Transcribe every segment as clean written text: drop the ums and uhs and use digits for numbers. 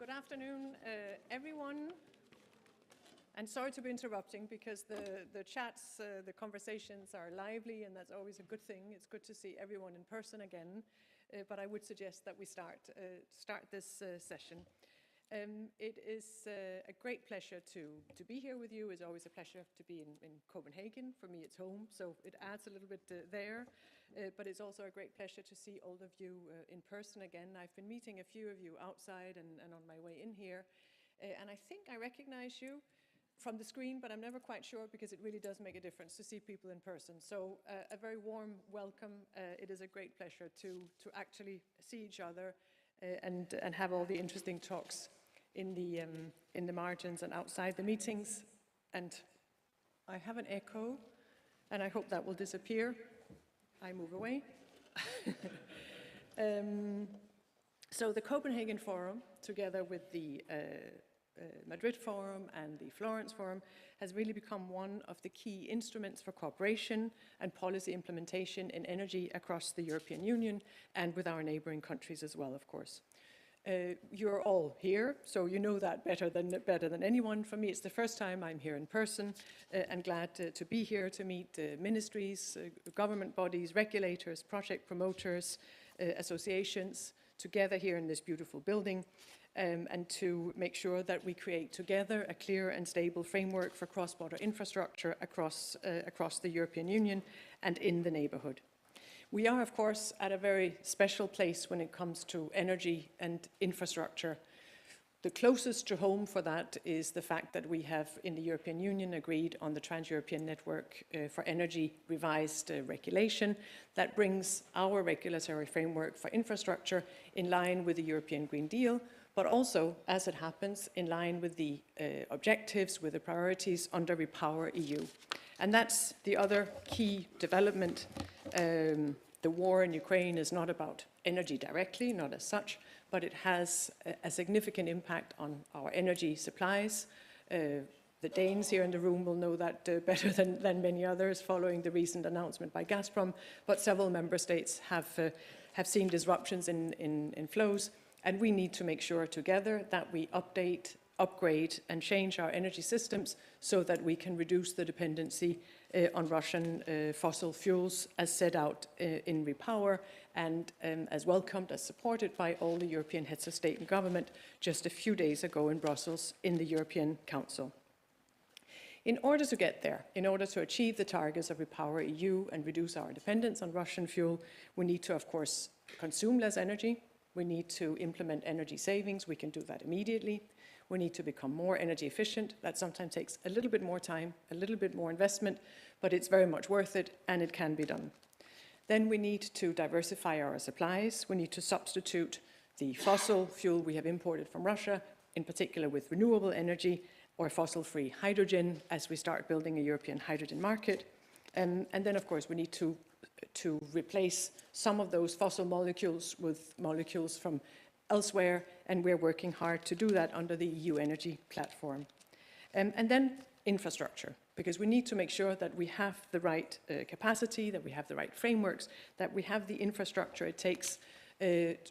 Good afternoon, everyone. And sorry to be interrupting because the chats, the conversations are lively, and that's always a good thing. It's good to see everyone in person again. But I would suggest that we start this session. It is a great pleasure to be here with you. It's always a pleasure to be in Copenhagen. For me, it's home, so it adds a little bit there. But it's also a great pleasure to see all of you in person again. I've been meeting a few of you outside and on my way in here. And I think I recognize you from the screen, but I'm never quite sure because it really does make a difference to see people in person. So a very warm welcome. It is a great pleasure to actually see each other and have all the interesting talks in the margins and outside the meetings. And I have an echo, and I hope that will disappear. I move away. So the Copenhagen Forum, together with the Madrid Forum and the Florence Forum, has really become one of the key instruments for cooperation and policy implementation in energy across the European Union and with our neighboring countries as well, of course. You're all here, so you know that better than anyone. For me, it's the first time I'm here in person, and glad to be here to meet ministries, government bodies, regulators, project promoters, associations, together here in this beautiful building, and to make sure that we create together a clear and stable framework for cross-border infrastructure across the European Union and in the neighbourhood. We are, of course, at a very special place when it comes to energy and infrastructure. The closest to home for that is the fact that we have, in the European Union, agreed on the Trans-European Network for Energy revised regulation that brings our regulatory framework for infrastructure in line with the European Green Deal, but also, as it happens, in line with the objectives, with the priorities under Repower EU. And that's the other key development. The war in Ukraine is not about energy directly, not as such, but it has a significant impact on our energy supplies. The Danes here in the room will know that better than many others following the recent announcement by Gazprom, but several member states have seen disruptions in flows, and we need to make sure together that we update, upgrade and change our energy systems so that we can reduce the dependency on Russian fossil fuels as set out in Repower and as welcomed, as supported by all the European heads of state and government just a few days ago in Brussels in the European Council. In order to get there, in order to achieve the targets of Repower EU and reduce our dependence on Russian fuel, we need to, of course, consume less energy. We need to implement energy savings. We can do that immediately. We need to become more energy efficient. That sometimes takes a little bit more time, a little bit more investment, but it's very much worth it, and it can be done. Then we need to diversify our supplies. We need to substitute the fossil fuel we have imported from Russia, in particular with renewable energy or fossil-free hydrogen, as we start building a European hydrogen market. And then, of course, we need to replace some of those fossil molecules with molecules from elsewhere, and we're working hard to do that under the EU energy platform. And then infrastructure, because we need to make sure that we have the right capacity, that we have the right frameworks, that we have the infrastructure it takes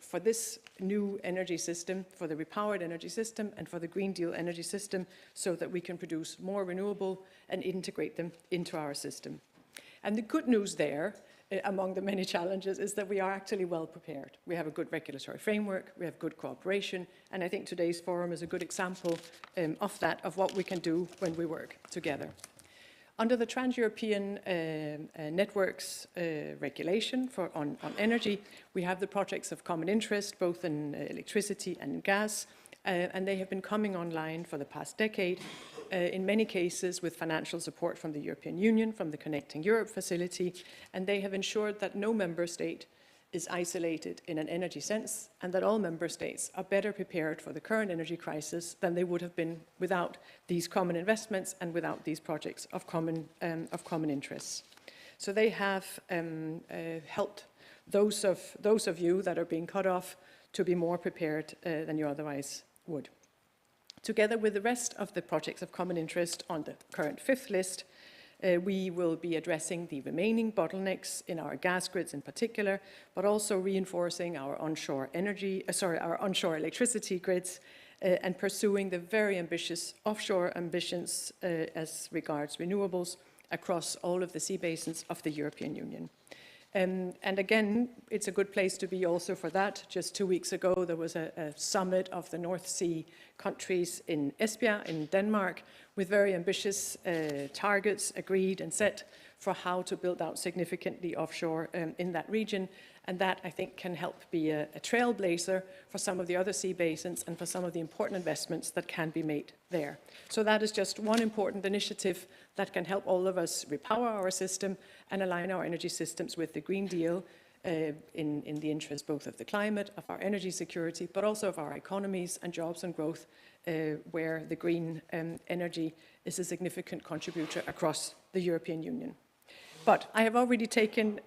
for this new energy system, for the repowered energy system and for the Green Deal energy system, so that we can produce more renewable and integrate them into our system. And the good news there, among the many challenges, is that we are actually well prepared. We have a good regulatory framework, we have good cooperation, and I think today's forum is a good example of that, of what we can do when we work together. Under the Trans-European Networks regulation on energy, we have the projects of common interest, both in electricity and gas, and they have been coming online for the past decade, in many cases with financial support from the European Union, from the Connecting Europe facility, and they have ensured that no member state is isolated in an energy sense, and that all member states are better prepared for the current energy crisis than they would have been without these common investments and without these projects of common interests. So they have helped those of you that are being cut off to be more prepared than you otherwise would. Together with the rest of the projects of common interest on the current fifth list, we will be addressing the remaining bottlenecks in our gas grids in particular, but also reinforcing our onshore electricity grids and pursuing the very ambitious offshore ambitions as regards renewables across all of the sea basins of the European Union. And again, it's a good place to be also for that. Just 2 weeks ago, there was a summit of the North Sea countries in Esbjerg in Denmark with very ambitious targets agreed and set for how to build out significantly offshore in that region. And that, I think, can help be a trailblazer for some of the other sea basins and for some of the important investments that can be made there. So that is just one important initiative that can help all of us repower our system and align our energy systems with the Green Deal in the interest both of the climate, of our energy security, but also of our economies and jobs and growth, where the green energy is a significant contributor across the European Union. But I have already taken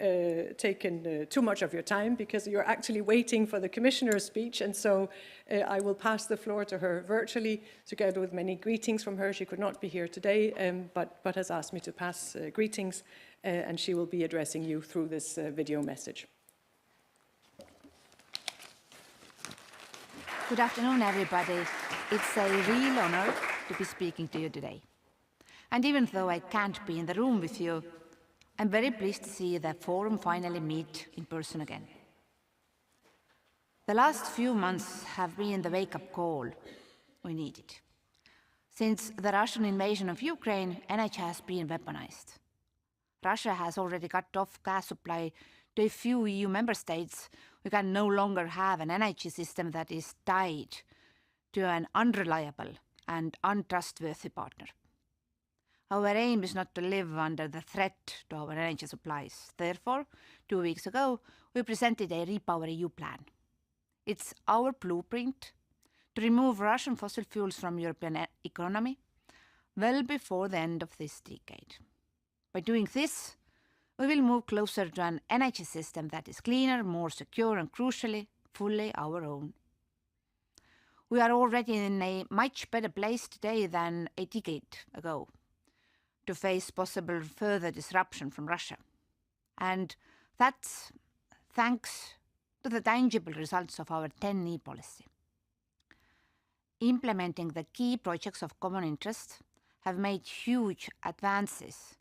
too much of your time because you're actually waiting for the Commissioner's speech, and so I will pass the floor to her virtually, together with many greetings from her. She could not be here today, but has asked me to pass greetings, and she will be addressing you through this video message. Good afternoon, everybody. It's a real honor to be speaking to you today. And even though I can't be in the room with you, I'm very pleased to see the forum finally meet in person again. The last few months have been the wake-up call we needed. Since the Russian invasion of Ukraine, energy has been weaponized. Russia has already cut off gas supply to a few EU member states. We can no longer have an energy system that is tied to an unreliable and untrustworthy partner. Our aim is not to live under the threat to our energy supplies. Therefore, 2 weeks ago, we presented a Repower EU Plan. It's our blueprint to remove Russian fossil fuels from European economy well before the end of this decade. By doing this, we will move closer to an energy system that is cleaner, more secure, and crucially, fully our own. We are already in a much better place today than a decade ago to face possible further disruption from Russia. And that's thanks to the tangible results of our Tenney policy. Implementing the key projects of common interest have made huge advances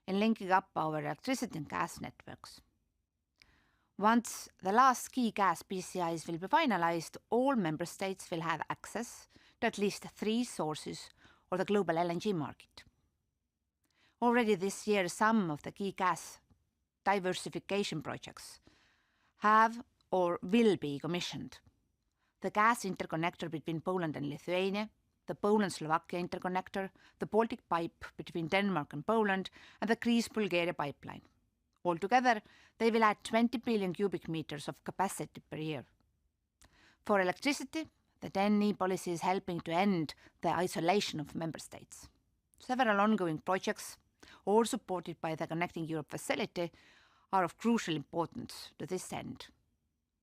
in linking up our electricity and gas networks. Once the last key gas PCIs will be finalized, all member states will have access to at least 3 sources of the global LNG market. Already this year, some of the key gas diversification projects have or will be commissioned. The gas interconnector between Poland and Lithuania, the Poland-Slovakia interconnector, the Baltic Pipe between Denmark and Poland, and the Greece-Bulgaria pipeline. Altogether, they will add 20 billion cubic meters of capacity per year. For electricity, the Tenney policy is helping to end the isolation of member states. Several ongoing projects, all supported by the Connecting Europe facility, are of crucial importance to this end.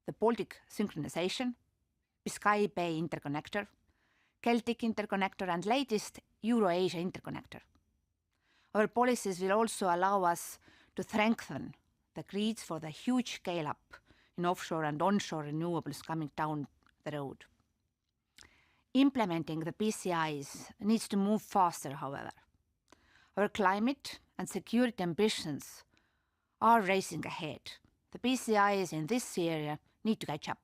The Baltic Synchronization, Biscay Bay interconnector, Celtic interconnector, and latest Euro-Asia interconnector. Our policies will also allow us to strengthen the grids for the huge scale-up in offshore and onshore renewables coming down the road. Implementing the PCIs needs to move faster, however. Our climate and security ambitions are racing ahead. The PCIs in this area need to catch up.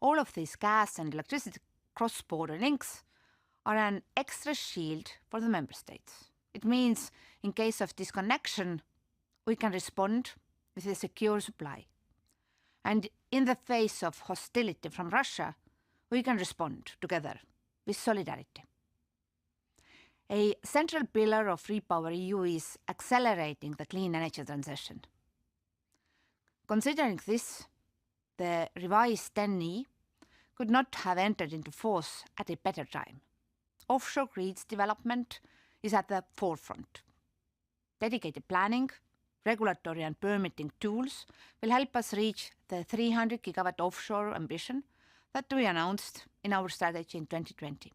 All of these gas and electricity cross-border links are an extra shield for the member states. It means in case of disconnection, we can respond with a secure supply. And in the face of hostility from Russia, we can respond together with solidarity. A central pillar of REPower EU is accelerating the clean energy transition. Considering this, the revised Tenney could not have entered into force at a better time. Offshore grids development is at the forefront. Dedicated planning, regulatory and permitting tools will help us reach the 300 gigawatt offshore ambition that we announced in our strategy in 2020.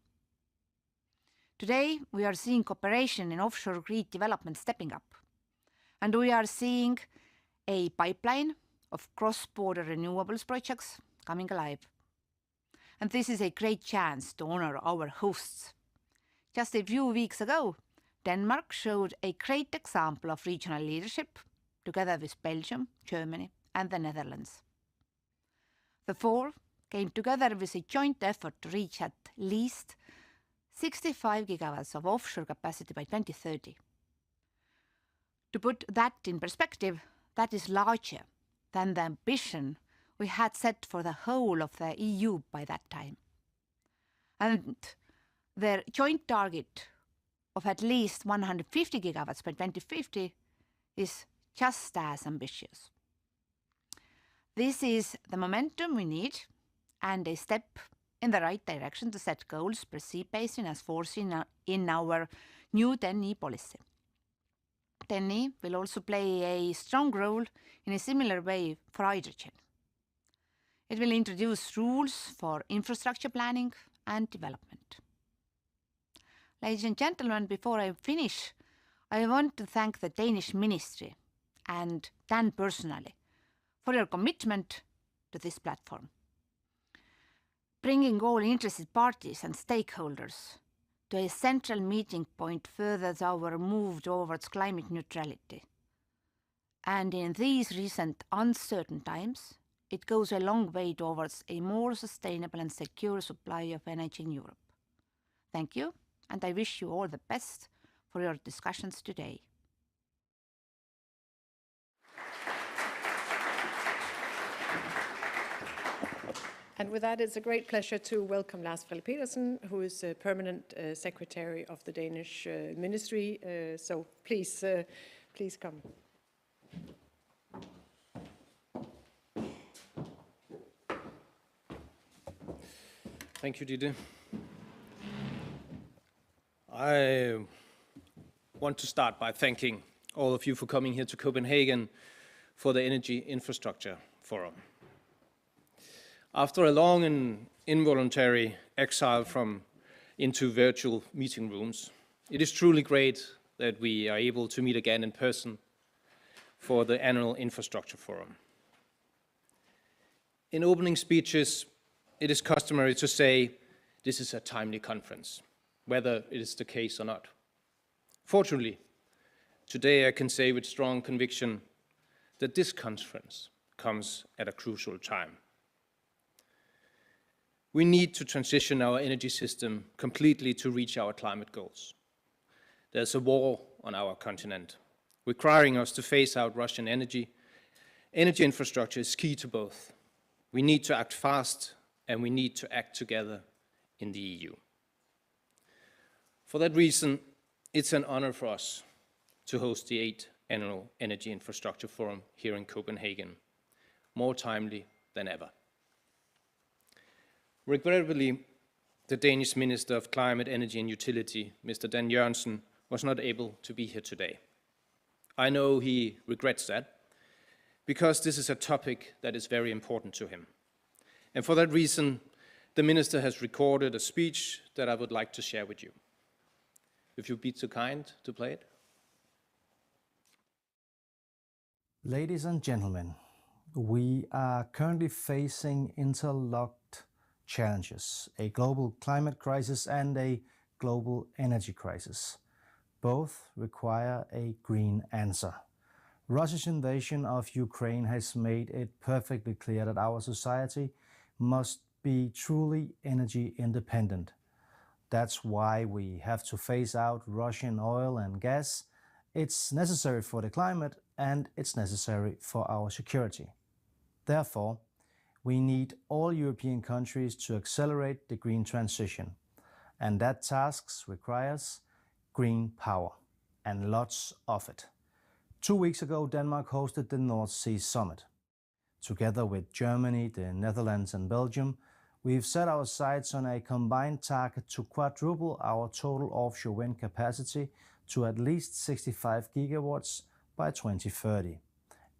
Today, we are seeing cooperation in offshore grid development stepping up, and we are seeing a pipeline of cross-border renewables projects coming alive. and this is a great chance to honor our hosts. Just a few weeks ago, Denmark showed a great example of regional leadership, together with Belgium, Germany, and the Netherlands. The four came together with a joint effort to reach at least 65 gigawatts of offshore capacity by 2030. To put that in perspective, that is larger than the ambition we had set for the whole of the EU by that time. And their joint target of at least 150 gigawatts by 2050 is just as ambitious. This is the momentum we need and a step in the right direction to set goals per sea basin as foreseen in our new Tenney policy. Tenney will also play a strong role in a similar way for hydrogen. It will introduce rules for infrastructure planning and development. Ladies and gentlemen, before I finish, I want to thank the Danish Ministry and Dan personally for your commitment to this platform. Bringing all interested parties and stakeholders to a central meeting point furthers our move towards climate neutrality. And in these recent uncertain times, it goes a long way towards a more sustainable and secure supply of energy in Europe. Thank you, and I wish you all the best for your discussions today. And with that, it's a great pleasure to welcome Lars Frelle Petersen, who is a permanent secretary of the Danish Ministry. So please, please come. Thank you, Ditte. I want to start by thanking all of you for coming here to Copenhagen for the Energy Infrastructure Forum. After a long and involuntary exile into virtual meeting rooms, it is truly great that we are able to meet again in person for the annual Infrastructure Forum. In opening speeches, it is customary to say this is a timely conference, whether it is the case or not. Fortunately, today I can say with strong conviction that this conference comes at a crucial time. We need to transition our energy system completely to reach our climate goals. There's a war on our continent, requiring us to phase out Russian energy. Energy infrastructure is key to both. We need to act fast, and we need to act together in the EU. For that reason, it's an honor for us to host the 8th Annual Energy Infrastructure Forum here in Copenhagen, more timely than ever. Regrettably, the Danish Minister of Climate, Energy and Utility, Mr. Dan Jørgensen, was not able to be here today. I know he regrets that, because this is a topic that is very important to him. And for that reason, the Minister has recorded a speech that I would like to share with you. If you'd be so kind to play it. Ladies and gentlemen, we are currently facing interlocked challenges, a global climate crisis and a global energy crisis. Both require a green answer. Russia's invasion of Ukraine has made it perfectly clear that our society must be truly energy independent. That's why we have to phase out Russian oil and gas. It's necessary for the climate and it's necessary for our security. Therefore, we need all European countries to accelerate the green transition. And that task requires green power, and lots of it. 2 weeks ago, Denmark hosted the North Sea Summit. Together with Germany, the Netherlands and Belgium, we've set our sights on a combined target to quadruple our total offshore wind capacity to at least 65 gigawatts by 2030.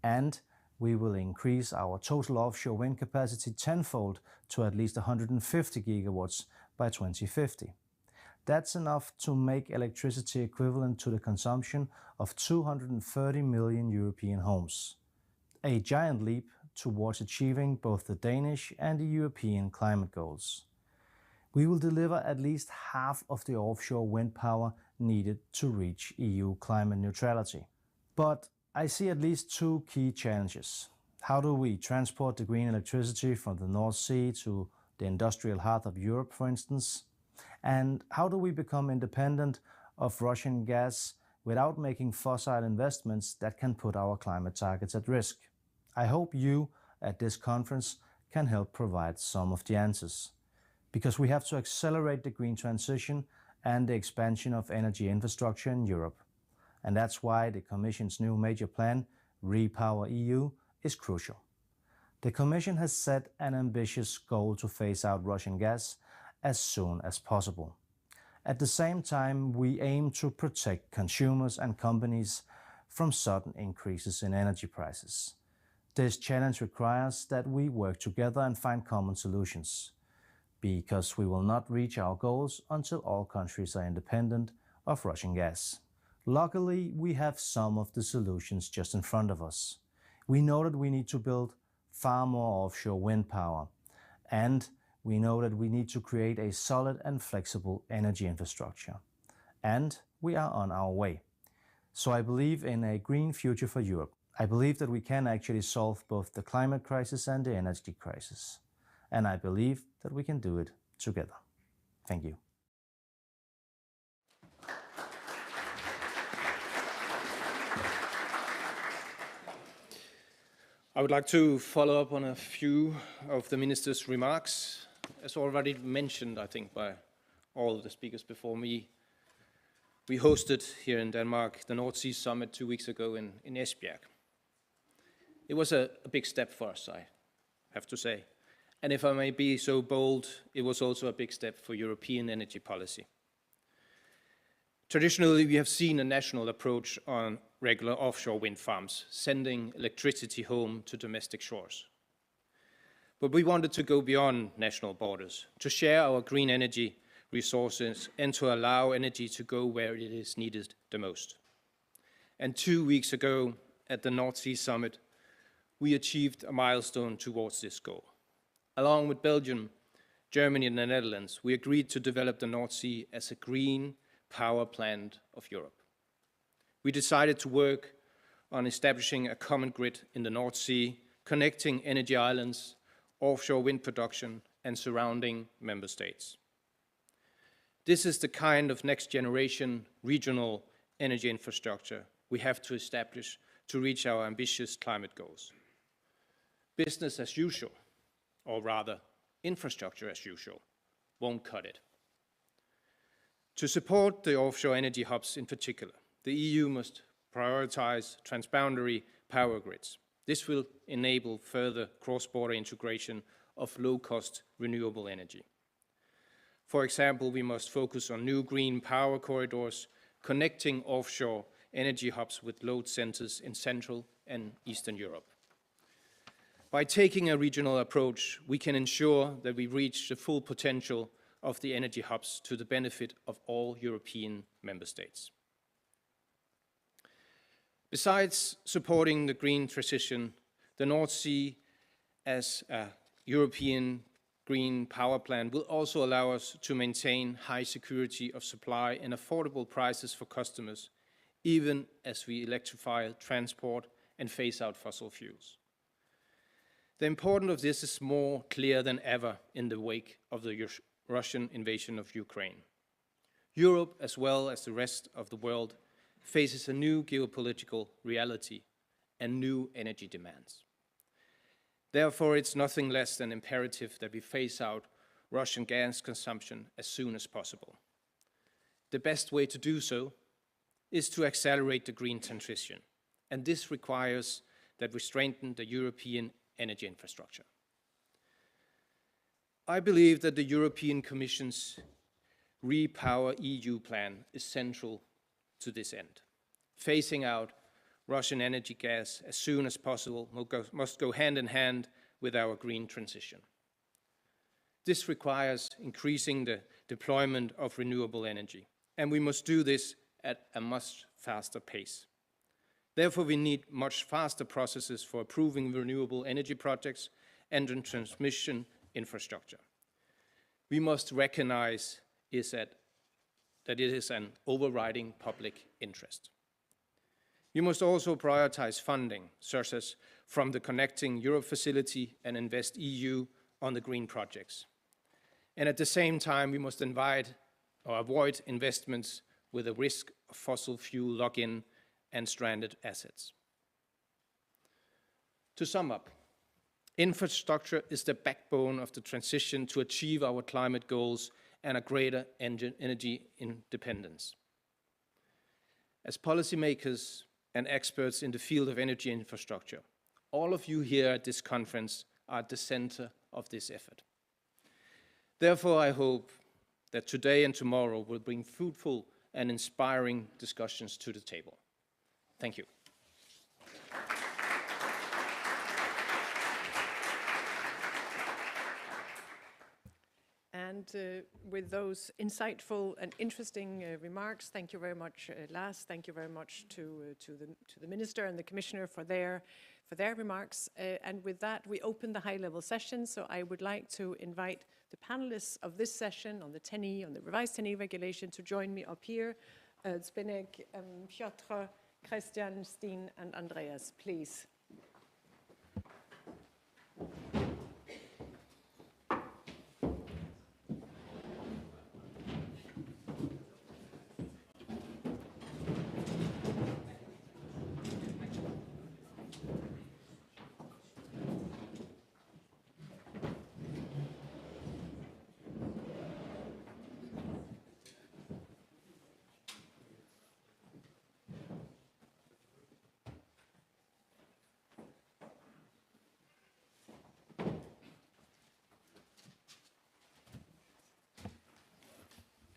And we will increase our total offshore wind capacity tenfold to at least 150 gigawatts by 2050. That's enough to make electricity equivalent to the consumption of 230 million European homes. A giant leap towards achieving both the Danish and the European climate goals. We will deliver at least half of the offshore wind power needed to reach EU climate neutrality. But I see at least two key challenges. How do we transport the green electricity from the North Sea to the industrial heart of Europe, for instance? And how do we become independent of Russian gas without making fossil investments that can put our climate targets at risk? I hope you at this conference can help provide some of the answers, because we have to accelerate the green transition and the expansion of energy infrastructure in Europe. And that's why the Commission's new major plan, REPower EU, is crucial. The Commission has set an ambitious goal to phase out Russian gas as soon as possible. At the same time, we aim to protect consumers and companies from sudden increases in energy prices. This challenge requires that we work together and find common solutions, because we will not reach our goals until all countries are independent of Russian gas. Luckily, we have some of the solutions just in front of us. We know that we need to build far more offshore wind power, and we know that we need to create a solid and flexible energy infrastructure. And we are on our way. So I believe in a green future for Europe. I believe that we can actually solve both the climate crisis and the energy crisis. And I believe that we can do it together. Thank you. I would like to follow up on a few of the Minister's remarks. As already mentioned, I think, by all of the speakers before me, we hosted here in Denmark the North Sea Summit 2 weeks ago in Esbjerg. It was a big step for us, I have to say. And if I may be so bold, it was also a big step for European energy policy. Traditionally, we have seen a national approach on regular offshore wind farms, sending electricity home to domestic shores. But we wanted to go beyond national borders, to share our green energy resources and to allow energy to go where it is needed the most. And 2 weeks ago at the North Sea Summit, we achieved a milestone towards this goal. Along with Belgium, Germany and the Netherlands, we agreed to develop the North Sea as a green power plant of Europe. We decided to work on establishing a common grid in the North Sea, connecting energy islands, offshore wind production, and surrounding member states. This is the kind of next-generation regional energy infrastructure we have to establish to reach our ambitious climate goals. Business as usual, or rather, infrastructure as usual, won't cut it. To support the offshore energy hubs in particular, the EU must prioritize transboundary power grids. This will enable further cross-border integration of low-cost renewable energy. For example, we must focus on new green power corridors, connecting offshore energy hubs with load centers in Central and Eastern Europe. By taking a regional approach, we can ensure that we reach the full potential of the energy hubs to the benefit of all European member states. Besides supporting the green transition, the North Sea as a European green power plant will also allow us to maintain high security of supply and affordable prices for customers, even as we electrify transport and phase out fossil fuels. The importance of this is more clear than ever in the wake of the Russian invasion of Ukraine. Europe, as well as the rest of the world, faces a new geopolitical reality and new energy demands. Therefore, it's nothing less than imperative that we phase out Russian gas consumption as soon as possible. The best way to do so is to accelerate the green transition, and this requires that we strengthen the European energy infrastructure. I believe that the European Commission's REPower EU plan is central to this end. Phasing out Russian energy gas as soon as possible must go hand in hand with our green transition. This requires increasing the deployment of renewable energy, and we must do this at a much faster pace. Therefore, we need much faster processes for approving renewable energy projects and transmission infrastructure. We must recognize that it is an overriding public interest. We must also prioritize funding, such as from the Connecting Europe facility and Invest EU on the green projects. And at the same time, we must avoid investments with a risk of fossil fuel lock-in and stranded assets. To sum up, infrastructure is the backbone of the transition to achieve our climate goals and a greater energy independence. As policymakers and experts in the field of energy infrastructure, all of you here at this conference are at the center of this effort. Therefore, I hope that today and tomorrow will bring fruitful and inspiring discussions to the table. Thank you. And with those insightful and interesting remarks, thank you very much, Lars. Thank you very much to the Minister and the Commissioner for their remarks. And with that, we open the high-level session. So I would like to invite the panelists of this session on the revised Tenney regulation to join me up here. Zbigniew, Piotr, Christian, Steen, and Andreas, please.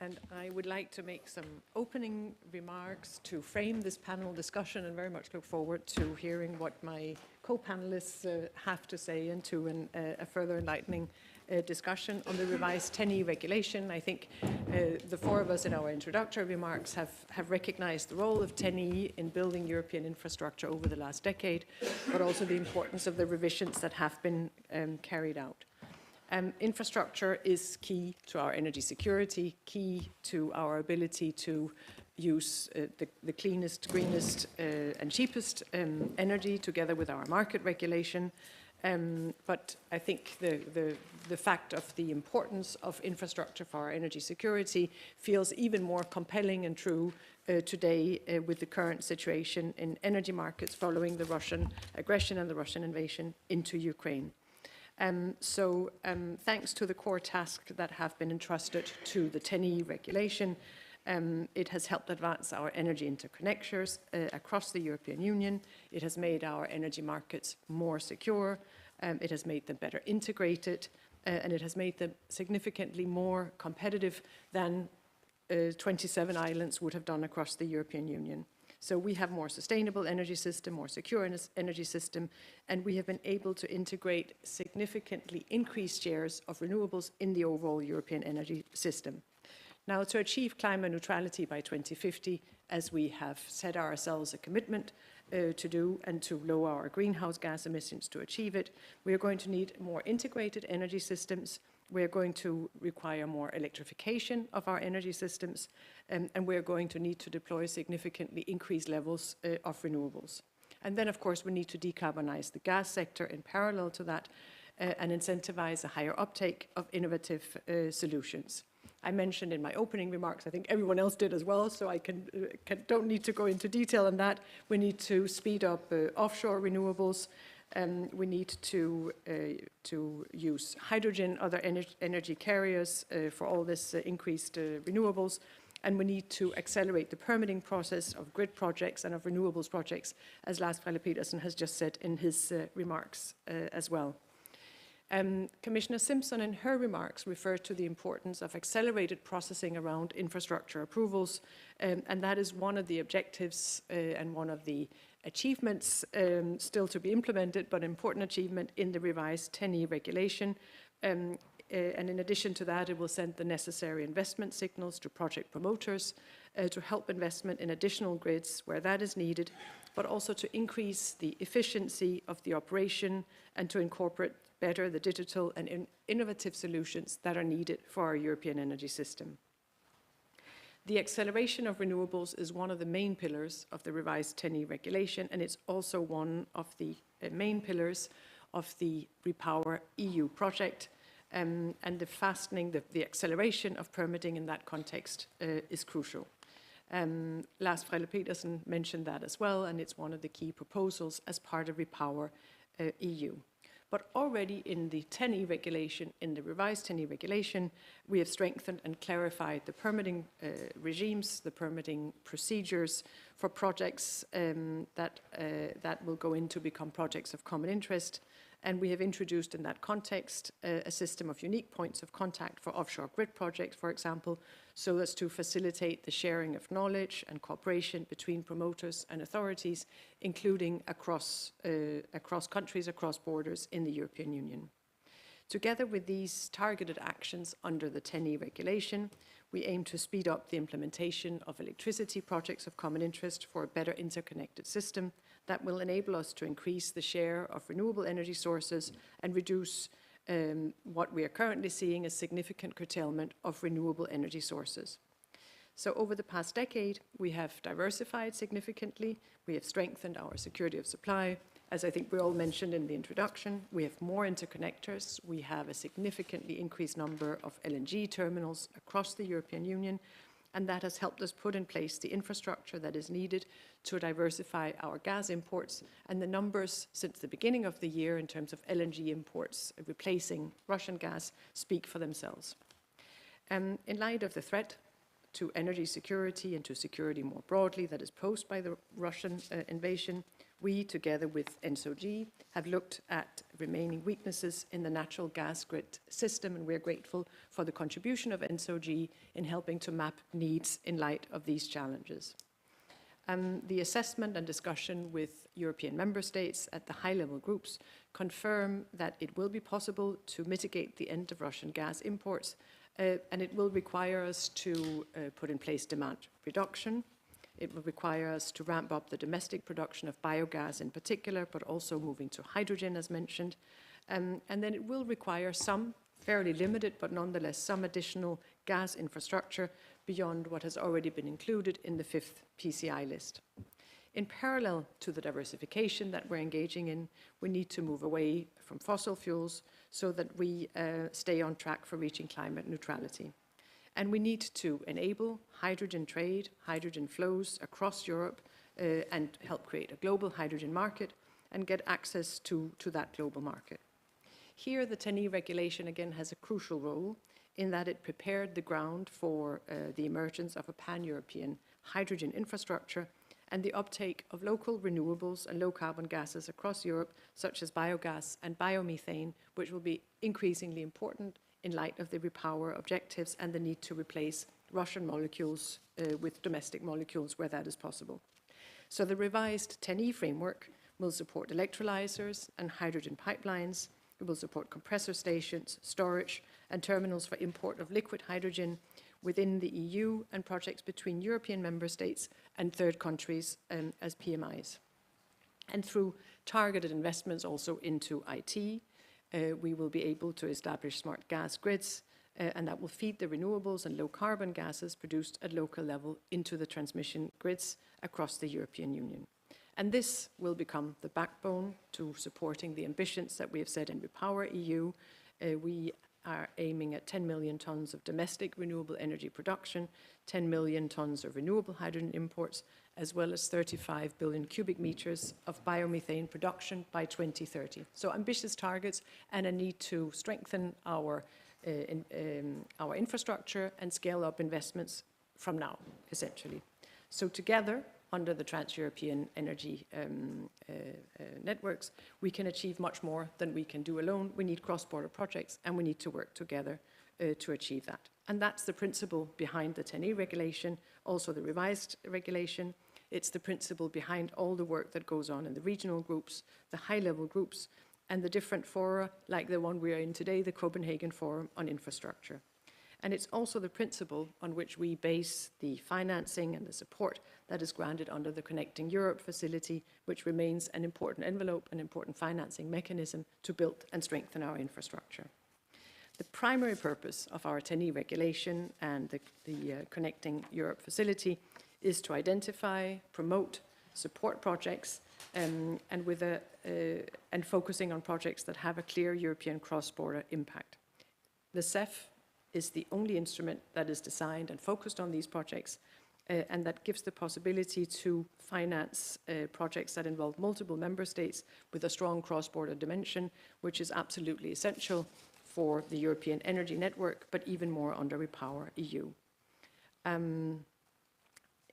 And I would like to make some opening remarks to frame this panel discussion, and very much look forward to hearing what my co-panelists have to say, and to a further enlightening discussion on the revised Tenney regulation. I think the four of us in our introductory remarks have recognized the role of Tenney in building European infrastructure over the last decade, but also the importance of the revisions that have been carried out. Infrastructure is key to our energy security, key to our ability to use the cleanest, greenest and cheapest energy together with our market regulation. But I think the fact of the importance of infrastructure for our energy security feels even more compelling and true today with the current situation in energy markets following the Russian aggression and the Russian invasion into Ukraine. Thanks to the core tasks that have been entrusted to the Tenney regulation, it has helped advance our energy interconnectors across the European Union. It has made our energy markets more secure. It has made them better integrated, and it has made them significantly more competitive than 27 islands would have done across the European Union. So we have more sustainable energy system, more secure energy system, and we have been able to integrate significantly increased shares of renewables in the overall European energy system. Now, to achieve climate neutrality by 2050, as we have set ourselves a commitment to do, and to lower our greenhouse gas emissions to achieve it, we are going to need more integrated energy systems. We are going to require more electrification of our energy systems, and we are going to need to deploy significantly increased levels of renewables. And then, of course, we need to decarbonize the gas sector in parallel to that, and incentivize a higher uptake of innovative solutions. I mentioned in my opening remarks, I think everyone else did as well, so I don't need to go into detail on that. We need to speed up offshore renewables. We need to use hydrogen, other energy carriers for all this increased renewables. And we need to accelerate the permitting process of grid projects and of renewables projects, as Lars Frelle Petersen has just said in his remarks as well. Commissioner Simpson in her remarks referred to the importance of accelerated processing around infrastructure approvals, and that is one of the objectives and one of the achievements still to be implemented, but important achievement in the revised Tenney regulation. And in addition to that, it will send the necessary investment signals to project promoters to help investment in additional grids where that is needed, but also to increase the efficiency of the operation and to incorporate better the digital and innovative solutions that are needed for our European energy system. The acceleration of renewables is one of the main pillars of the revised Tenney regulation, and it's also one of the main pillars of the Repower EU project, and the acceleration of permitting in that context is crucial. Lars Frelle Petersen mentioned that as well, and it's one of the key proposals as part of Repower EU. But already in the Tenney regulation, in the revised Tenney regulation, we have strengthened and clarified the permitting regimes, the permitting procedures for projects that will go in to become projects of common interest. And we have introduced in that context a system of unique points of contact for offshore grid projects, for example, so as to facilitate the sharing of knowledge and cooperation between promoters and authorities, including across countries, across borders in the European Union. Together with these targeted actions under the Tenney regulation, we aim to speed up the implementation of electricity projects of common interest for a better interconnected system that will enable us to increase the share of renewable energy sources and reduce what we are currently seeing as significant curtailment of renewable energy sources. So over the past decade, we have diversified significantly. We have strengthened our security of supply. As I think we all mentioned in the introduction, we have more interconnectors. We have a significantly increased number of Lng terminals across the European Union, and that has helped us put in place the infrastructure that is needed to diversify our gas imports. And the numbers since the beginning of the year in terms of LNG imports replacing Russian gas speak for themselves. In light of the threat to energy security and to security more broadly that is posed by the Russian invasion, we, together with NSOG, have looked at remaining weaknesses in the natural gas grid system, and we're grateful for the contribution of NSOG in helping to map needs in light of these challenges. The assessment and discussion with European member states at the high-level groups confirm that it will be possible to mitigate the end of Russian gas imports, and it will require us to put in place demand reduction. It will require us to ramp up the domestic production of biogas in particular, but also moving to hydrogen as mentioned. And then it will require some fairly limited, but nonetheless some additional gas infrastructure beyond what has already been included in the 5th PCI list. In parallel to the diversification that we're engaging in, we need to move away from fossil fuels so that we stay on track for reaching climate neutrality. And we need to enable hydrogen trade, hydrogen flows across Europe, and help create a global hydrogen market and get access to that global market. Here, the Tenney regulation again has a crucial role in that it prepared the ground for the emergence of a pan-European hydrogen infrastructure and the uptake of local renewables and low-carbon gases across Europe, such as biogas and biomethane, which will be increasingly important in light of the repower objectives and the need to replace Russian molecules with domestic molecules where that is possible. So the revised Tenney Framework will support electrolyzers and hydrogen pipelines. It will support compressor stations, storage, and terminals for import of liquid hydrogen within the EU and projects between European member states and third countries as PMIs. And through targeted investments also into IT, we will be able to establish smart gas grids, and that will feed the renewables and low-carbon gases produced at local level into the transmission grids across the European Union. And this will become the backbone to supporting the ambitions that we have set in Repower EU. We are aiming at 10 million tonnes of domestic renewable energy production, 10 million tonnes of renewable hydrogen imports, as well as 35 billion cubic meters of biomethane production by 2030. So ambitious targets and a need to strengthen our infrastructure and scale up investments from now, essentially. So together, under the trans-European energy networks, we can achieve much more than we can do alone. We need cross-border projects, and we need to work together to achieve that. And that's the principle behind the Tenney regulation, also the revised regulation. It's the principle behind all the work that goes on in the regional groups, the high-level groups, and the different fora, like the one we are in today, the Copenhagen Forum on Infrastructure. And it's also the principle on which we base the financing and the support that is granted under the Connecting Europe facility, which remains an important envelope, an important financing mechanism to build and strengthen our infrastructure. The primary purpose of our Tenney regulation and the Connecting Europe facility is to identify, promote, support projects and focusing on projects that have a clear European cross-border impact. The CEF is the only instrument that is designed and focused on these projects and that gives the possibility to finance projects that involve multiple member states with a strong cross-border dimension, which is absolutely essential for the European energy network, but even more under Repower EU.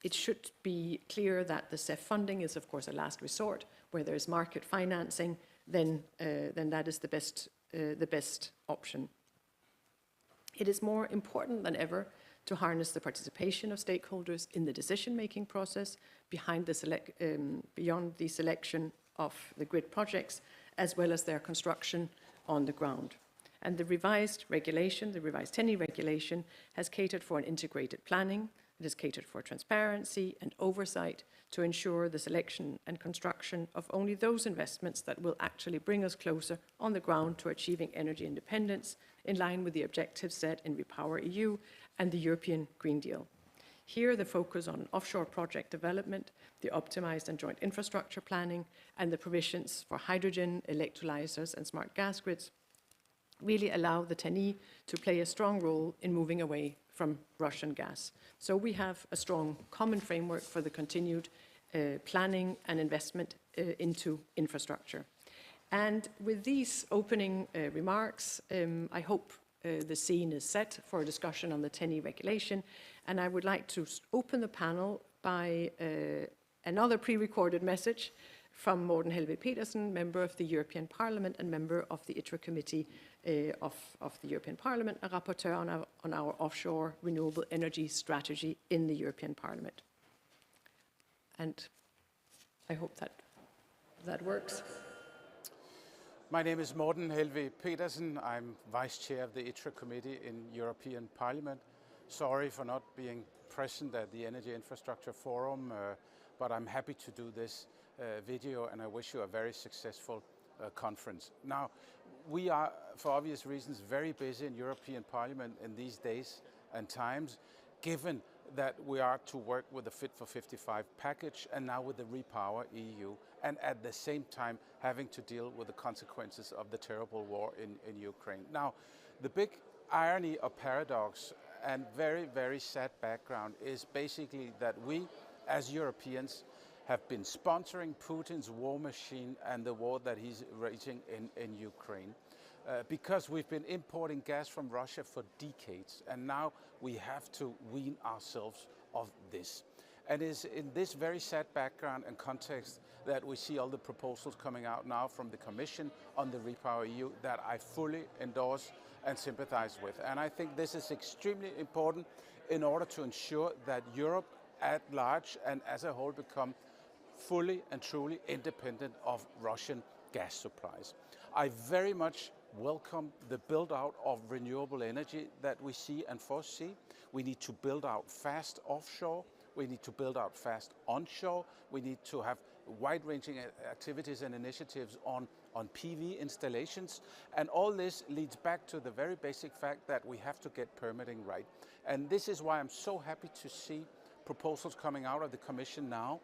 It should be clear that the CEF funding is, of course, a last resort. Where there is market financing, then that is the best option. It is more important than ever to harness the participation of stakeholders in the decision-making process beyond the selection of the grid projects, as well as their construction on the ground. And the revised regulation, the revised Tenney regulation, has catered for an integrated planning. It has catered for transparency and oversight to ensure the selection and construction of only those investments that will actually bring us closer on the ground to achieving energy independence in line with the objectives set in Repower EU and the European Green Deal. Here, the focus on offshore project development, the optimised and joint infrastructure planning, and the provisions for hydrogen, electrolyzers, and smart gas grids really allow the Tenney to play a strong role in moving away from Russian gas. So we have a strong common framework for the continued planning and investment into infrastructure. And with these opening remarks, I hope the scene is set for a discussion on the Tenney regulation. And I would like to open the panel by another pre-recorded message from Morten Helveg Petersen, member of the European Parliament and member of the ITRE Committee of the European Parliament, a rapporteur on our offshore renewable energy strategy in the European Parliament. And I hope that works. My name is Morten Helveg Petersen. I'm Vice Chair of the ITRE Committee in European Parliament. Sorry for not being present at the Energy Infrastructure Forum, but I'm happy to do this video, and I wish you a very successful conference. Now, we are, for obvious reasons, very busy in European Parliament in these days and times, given that we are to work with the Fit for 55 package and now with the Repower EU, and at the same time having to deal with the consequences of the terrible war in Ukraine. Now, the big irony or paradox and very, very sad background is basically that we, as Europeans, have been sponsoring Putin's war machine and the war that he's waging in Ukraine. Because we've been importing gas from Russia for decades, and now we have to wean ourselves of this. And it's in this very sad background and context that we see all the proposals coming out now from the Commission on the Repower EU that I fully endorse and sympathize with. And I think this is extremely important in order to ensure that Europe at large and as a whole become fully and truly independent of Russian gas supplies. I very much welcome the build-out of renewable energy that we see and foresee. We need to build out fast offshore. We need to build out fast onshore. We need to have wide-ranging activities and initiatives on PV installations. And all this leads back to the very basic fact that we have to get permitting right. And this is why I'm so happy to see proposals coming out of the Commission now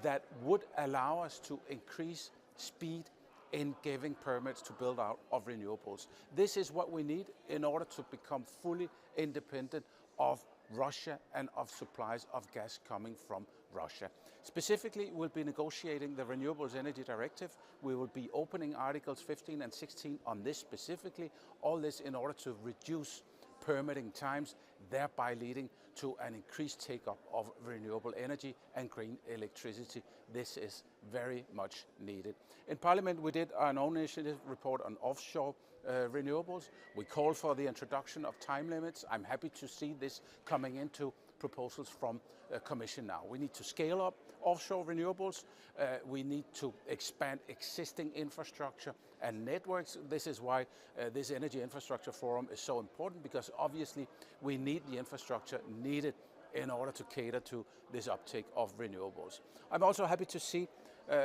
that would allow us to increase speed in giving permits to build out of renewables. This is what we need in order to become fully independent of Russia and of supplies of gas coming from Russia. Specifically, we'll be negotiating the Renewables Energy Directive. We will be opening Articles 15 and 16 on this specifically, all this in order to reduce permitting times, thereby leading to an increased take-up of renewable energy and green electricity. This is very much needed. In Parliament, we did an own initiative report on offshore renewables. We called for the introduction of time limits. I'm happy to see this coming into proposals from Commission now. We need to scale up offshore renewables. We need to expand existing infrastructure and networks. This is why this Energy Infrastructure Forum is so important, because obviously we need the infrastructure needed in order to cater to this uptake of renewables. I'm also happy to see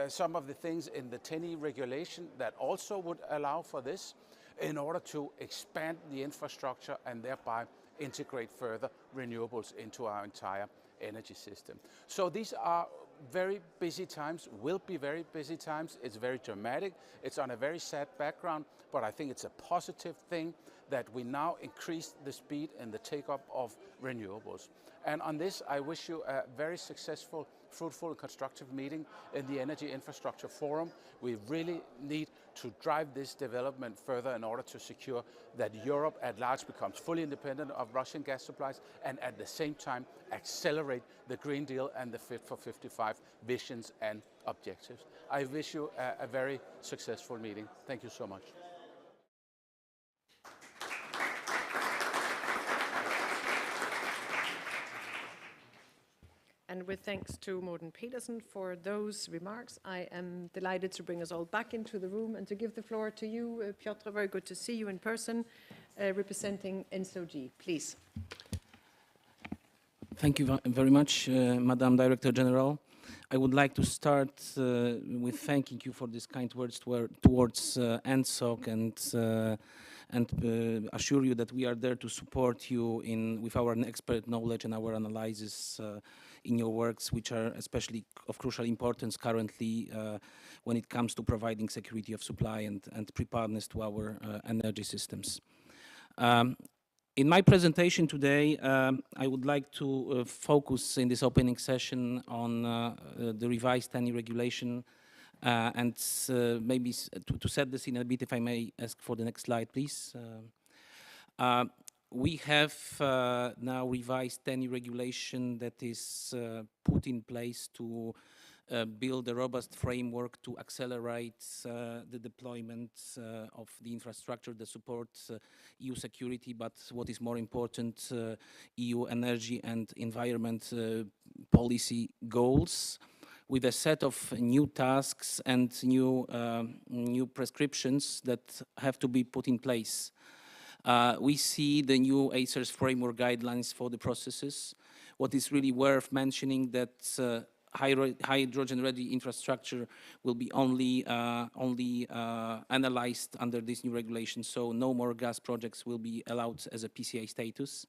some of the things in the Tenney regulation that also would allow for this in order to expand the infrastructure and thereby integrate further renewables into our entire energy system. So these are very busy times, will be very busy times. It's very dramatic. It's on a very sad background, but I think it's a positive thing that we now increase the speed in the take-up of renewables. And on this, I wish you a very successful, fruitful, and constructive meeting in the Energy Infrastructure Forum. We really need to drive this development further in order to secure that Europe at large becomes fully independent of Russian gas supplies, and at the same time accelerate the Green Deal and the Fit for 55 visions and objectives. I wish you a very successful meeting. Thank you so much. And with thanks to Morten Pedersen for those remarks, I am delighted to bring us all back into the room and to give the floor to you, Piotr. Very good to see you in person, representing NSOG. Please. Thank you very much, Madam Director General. I would like to start with thanking you for these kind words towards NSOG and assure you that we are there to support you with our expert knowledge and our analysis in your works, which are especially of crucial importance currently when it comes to providing security of supply and preparedness to our energy systems. In my presentation today, I would like to focus in this opening session on the revised Tenney regulation and maybe to set the scene a bit, if I may ask for the next slide, please. We have now revised Tenney regulation that is put in place to build a robust framework to accelerate the deployment of the infrastructure that supports EU security, but what is more important, EU energy and environment policy goals, with a set of new tasks and new prescriptions that have to be put in place. We see the new ACER's framework guidelines for the processes. What is really worth mentioning that hydrogen-ready infrastructure will be only analyzed under this new regulation, so no more gas projects will be allowed as a PCA status.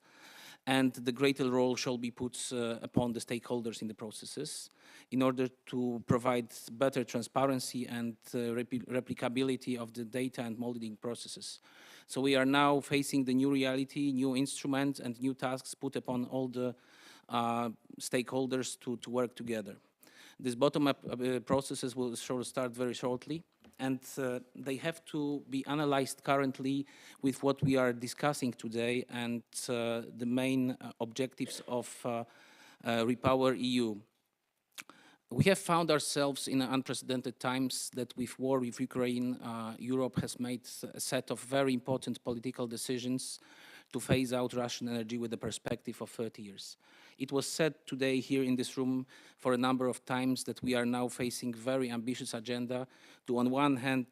And the greater role shall be put upon the stakeholders in the processes in order to provide better transparency and replicability of the data and modeling processes. So we are now facing the new reality, new instruments and new tasks put upon all the stakeholders to work together. These bottom-up processes will start very shortly, and they have to be analyzed currently with what we are discussing today and the main objectives of REPower EU. We have found ourselves in unprecedented times that with war with Ukraine, Europe has made a set of very important political decisions to phase out Russian energy with a perspective of 30 years. It was said today here in this room for a number of times that we are now facing very ambitious agenda to, on one hand,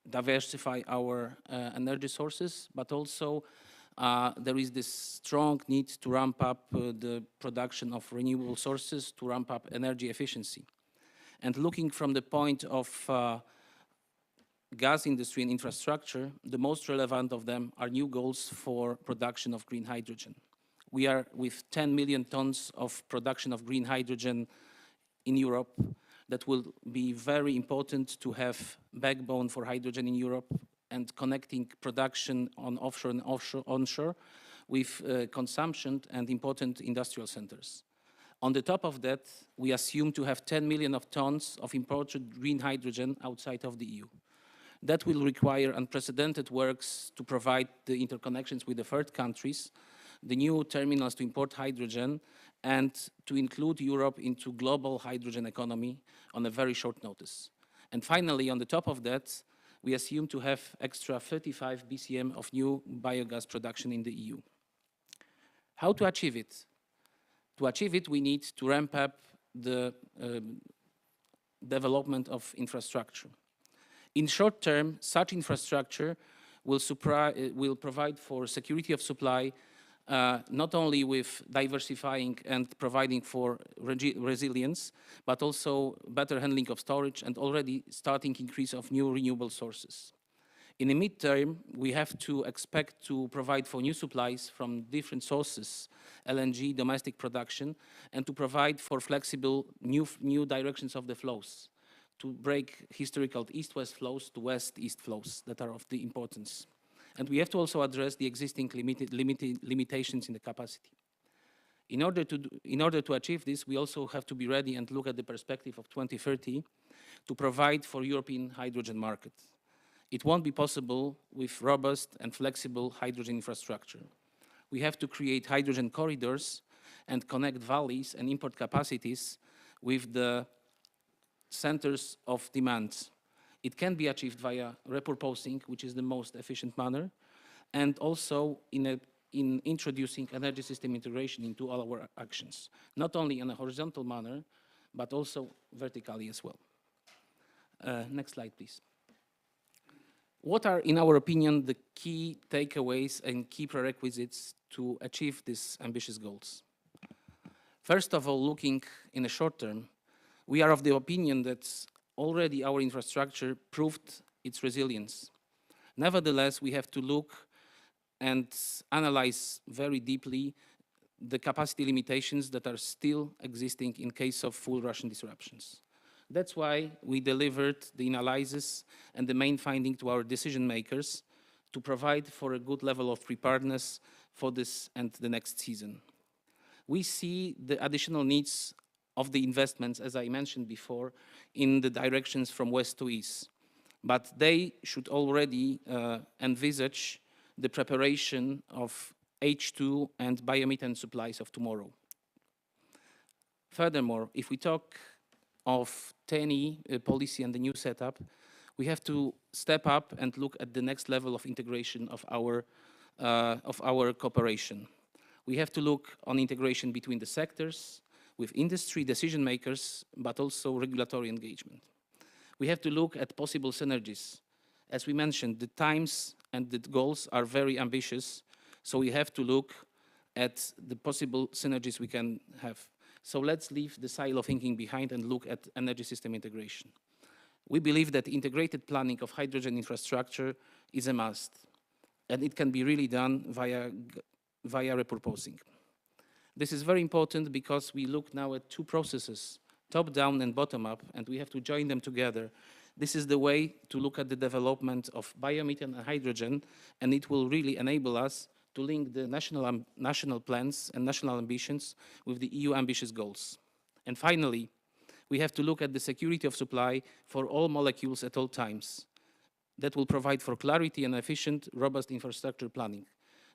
diversify our energy sources, but also there is this strong need to ramp up the production of renewable sources to ramp up energy efficiency. And looking from the point of gas industry and infrastructure, the most relevant of them are new goals for production of green hydrogen. We are with 10 million tons of production of green hydrogen in Europe. That will be very important to have backbone for hydrogen in Europe and connecting production on offshore and onshore with consumption and important industrial centers. On the top of that, we assume to have 10 million of tons of imported green hydrogen outside of the EU. That will require unprecedented works to provide the interconnections with the third countries, the new terminals to import hydrogen, and to include Europe into global hydrogen economy on a very short notice. And finally, on the top of that, we assume to have extra 35 BCM of new biogas production in the EU. How to achieve it? To achieve it, we need to ramp up the development of infrastructure. In short term, such infrastructure will provide for security of supply, not only with diversifying and providing for resilience, but also better handling of storage and already starting increase of new renewable sources. In the midterm, we have to expect to provide for new supplies from different sources, LNG, domestic production, and to provide for flexible new directions of the flows, to break historical east-west flows to west-east flows that are of the importance. And we have to also address the existing limitations in the capacity. In order to achieve this, we also have to be ready and look at the perspective of 2030 to provide for European hydrogen market. It won't be possible with robust and flexible hydrogen infrastructure. We have to create hydrogen corridors and connect valleys and import capacities with the centers of demand. It can be achieved via repurposing, which is the most efficient manner, and also in introducing energy system integration into all our actions, not only in a horizontal manner, but also vertically as well. Next slide, please. What are, in our opinion, the key takeaways and key prerequisites to achieve these ambitious goals? First of all, looking in the short term, we are of the opinion that already our infrastructure proved its resilience. Nevertheless, we have to look and analyze very deeply the capacity limitations that are still existing in case of full Russian disruptions. That's why we delivered the analysis and the main finding to our decision makers to provide for a good level of preparedness for this and the next season. We see the additional needs of the investments, as I mentioned before, in the directions from west to east. But they should already envisage the preparation of H2 and biomethane supplies of tomorrow. Furthermore, if we talk of Tenney policy and the new setup, we have to step up and look at the next level of integration of our cooperation. We have to look on integration between the sectors, with industry decision makers, but also regulatory engagement. We have to look at possible synergies. As we mentioned, the times and the goals are very ambitious, so we have to look at the possible synergies we can have. So let's leave the silo thinking behind and look at energy system integration. We believe that integrated planning of hydrogen infrastructure is a must, and it can be really done via repurposing. This is very important because we look now at two processes, top-down and bottom-up, and we have to join them together. This is the way to look at the development of biomethane and hydrogen, and it will really enable us to link the national plans and national ambitions with the EU ambitious goals. And finally, we have to look at the security of supply for all molecules at all times. That will provide for clarity and efficient, robust infrastructure planning.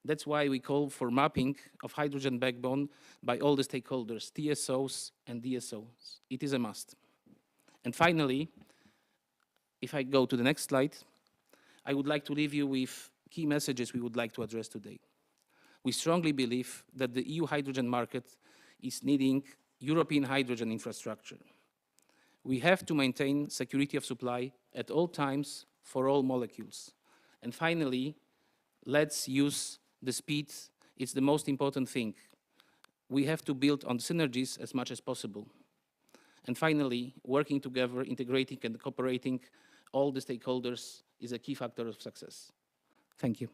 That's why we call for mapping of hydrogen backbone by all the stakeholders, TSOs and DSOs. It is a must. And finally, if I go to the next slide, I would like to leave you with key messages we would like to address today. We strongly believe that the EU hydrogen market is needing European hydrogen infrastructure. We have to maintain security of supply at all times for all molecules. And finally, let's use the speed. It's the most important thing. We have to build on synergies as much as possible. And finally, working together, integrating and cooperating all the stakeholders is a key factor of success. Thank you.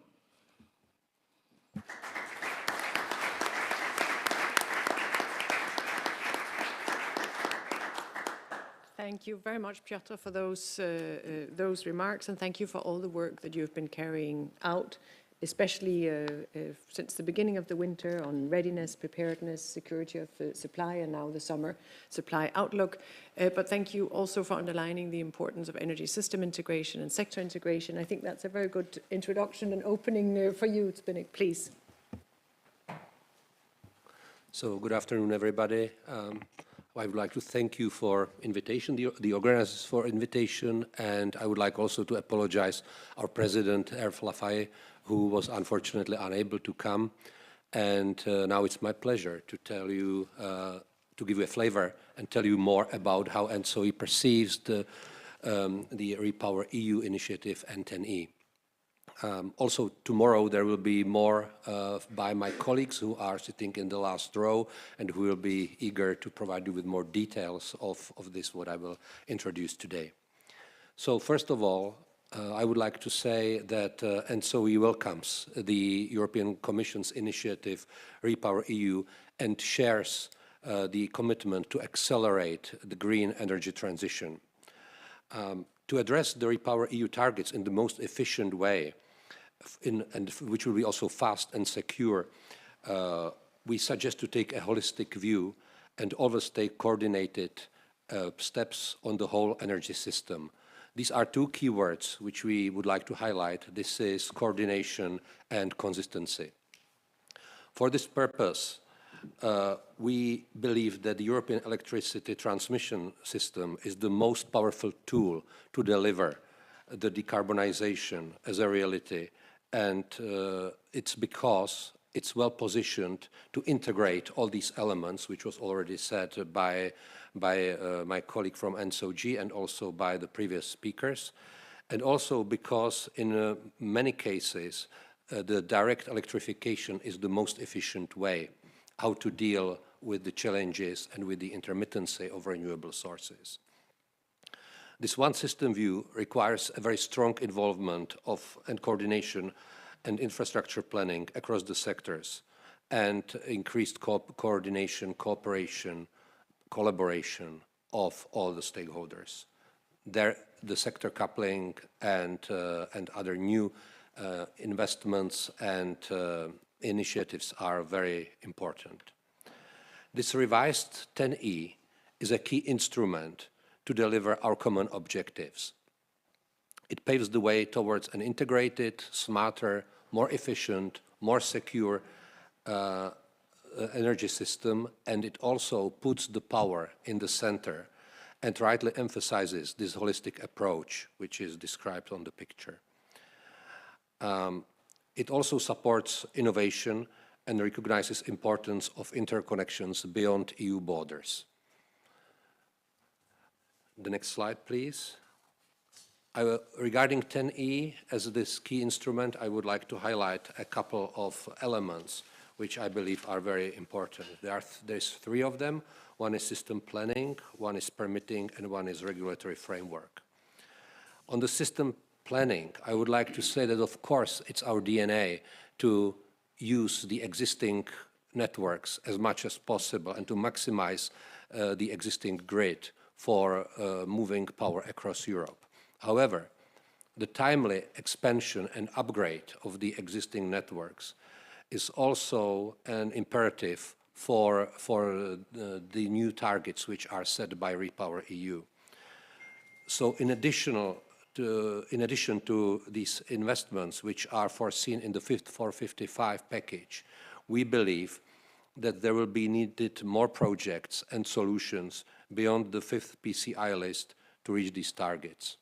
Thank you very much, Piotr, for those remarks, and thank you for all the work that you've been carrying out, especially since the beginning of the winter on readiness, preparedness, security of supply, and now the summer supply outlook. But thank you also for underlining the importance of energy system integration and sector integration. I think that's a very good introduction and opening for you, Zbigniew, please. So good afternoon, everybody. I would like to thank you for invitation, the organizers for invitation, and I would like also to apologize our president, Hervé Lafay, who was unfortunately unable to come. And now it's my pleasure to tell you, to give you a flavor and tell you more about how ENTSO-E perceives the the REPower EU initiative and Tenney. Also tomorrow there will be more by my colleagues who are sitting in the last row and who will be eager to provide you with more details of this, what I will introduce today. So first of all, I would like to say that ENTSO-E welcomes the European Commission's initiative REPower EU and shares the commitment to accelerate the green energy transition. To address the REPower EU targets in the most efficient way, and which will be also fast and secure, we suggest to take a holistic view and always take coordinated steps on the whole energy system. These are two keywords which we would like to highlight. This is coordination and consistency. For this purpose, we believe that the European electricity transmission system is the most powerful tool to deliver the decarbonization as a reality, and it's because it's well positioned to integrate all these elements, which was already said by my colleague from ENTSO-G and also by the previous speakers, and also because in many cases the direct electrification is the most efficient way how to deal with the challenges and with the intermittency of renewable sources. This one system view requires a very strong involvement of and coordination and infrastructure planning across the sectors and increased coordination, cooperation, collaboration of all the stakeholders. There, the sector coupling and other new investments and initiatives are very important. This revised 10E is a key instrument to deliver our common objectives. It paves the way towards an integrated, smarter, more efficient, more secure energy system, and it also puts the power in the center and rightly emphasizes this holistic approach, which is described on the picture. It also supports innovation and recognizes importance of interconnections beyond EU borders. The next slide, please. Regarding 10E as this key instrument, I would like to highlight a couple of elements which I believe are very important. There's three of them. One is system planning, one is permitting, and one is regulatory framework. On the system planning, I would like to say that, of course, it's our DNA to use the existing networks as much as possible and to maximize the existing grid for moving power across Europe. However, the timely expansion and upgrade of the existing networks is also an imperative for the new targets which are set by REPower EU. So in addition to these investments which are foreseen in the 455 package, we believe that there will be needed more projects and solutions beyond the 5th PCI list to reach these targets.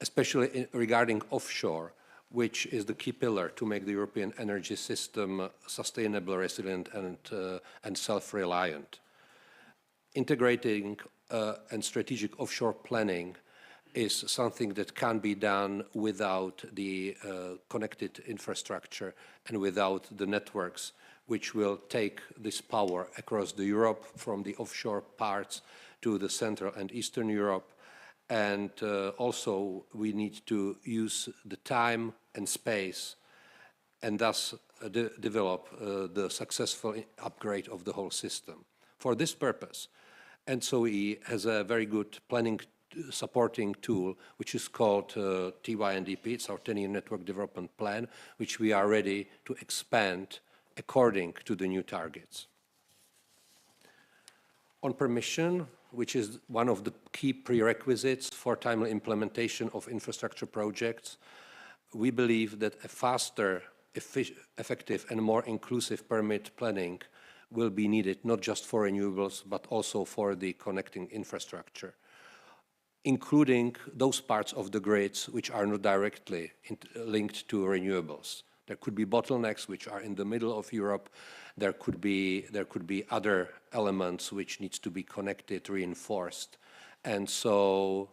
Especially regarding offshore, which is the key pillar to make the European energy system sustainable, resilient, and self-reliant. Integrating and strategic offshore planning is something that can be done without the connected infrastructure and without the networks which will take this power across the Europe from the offshore parts to the Central and Eastern Europe. And also we need to use the time and space and thus develop the successful upgrade of the whole system. For this purpose, ENTSO-E has a very good planning supporting tool which is called TYNDP, it's our 10-year network development plan, which we are ready to expand according to the new targets. On permission, which is one of the key prerequisites for timely implementation of infrastructure projects, we believe that a faster, effective and more inclusive permit planning will be needed not just for renewables but also for the connecting infrastructure, including those parts of the grids which are not directly linked to renewables. There could be bottlenecks which are in the middle of Europe. There could be other elements which needs to be connected, reinforced, And so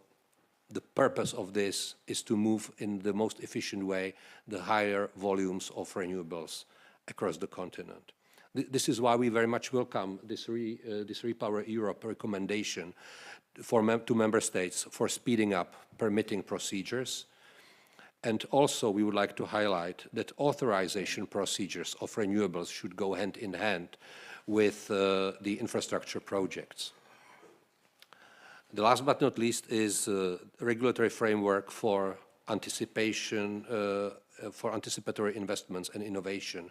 the purpose of this is to move in the most efficient way the higher volumes of renewables across the continent. This is why we very much welcome this Repower Europe recommendation to member states for speeding up permitting procedures. And also we would like to highlight that authorization procedures of renewables should go hand in hand with the infrastructure projects. The last but not least is a regulatory framework for anticipation, for anticipatory investments and innovation,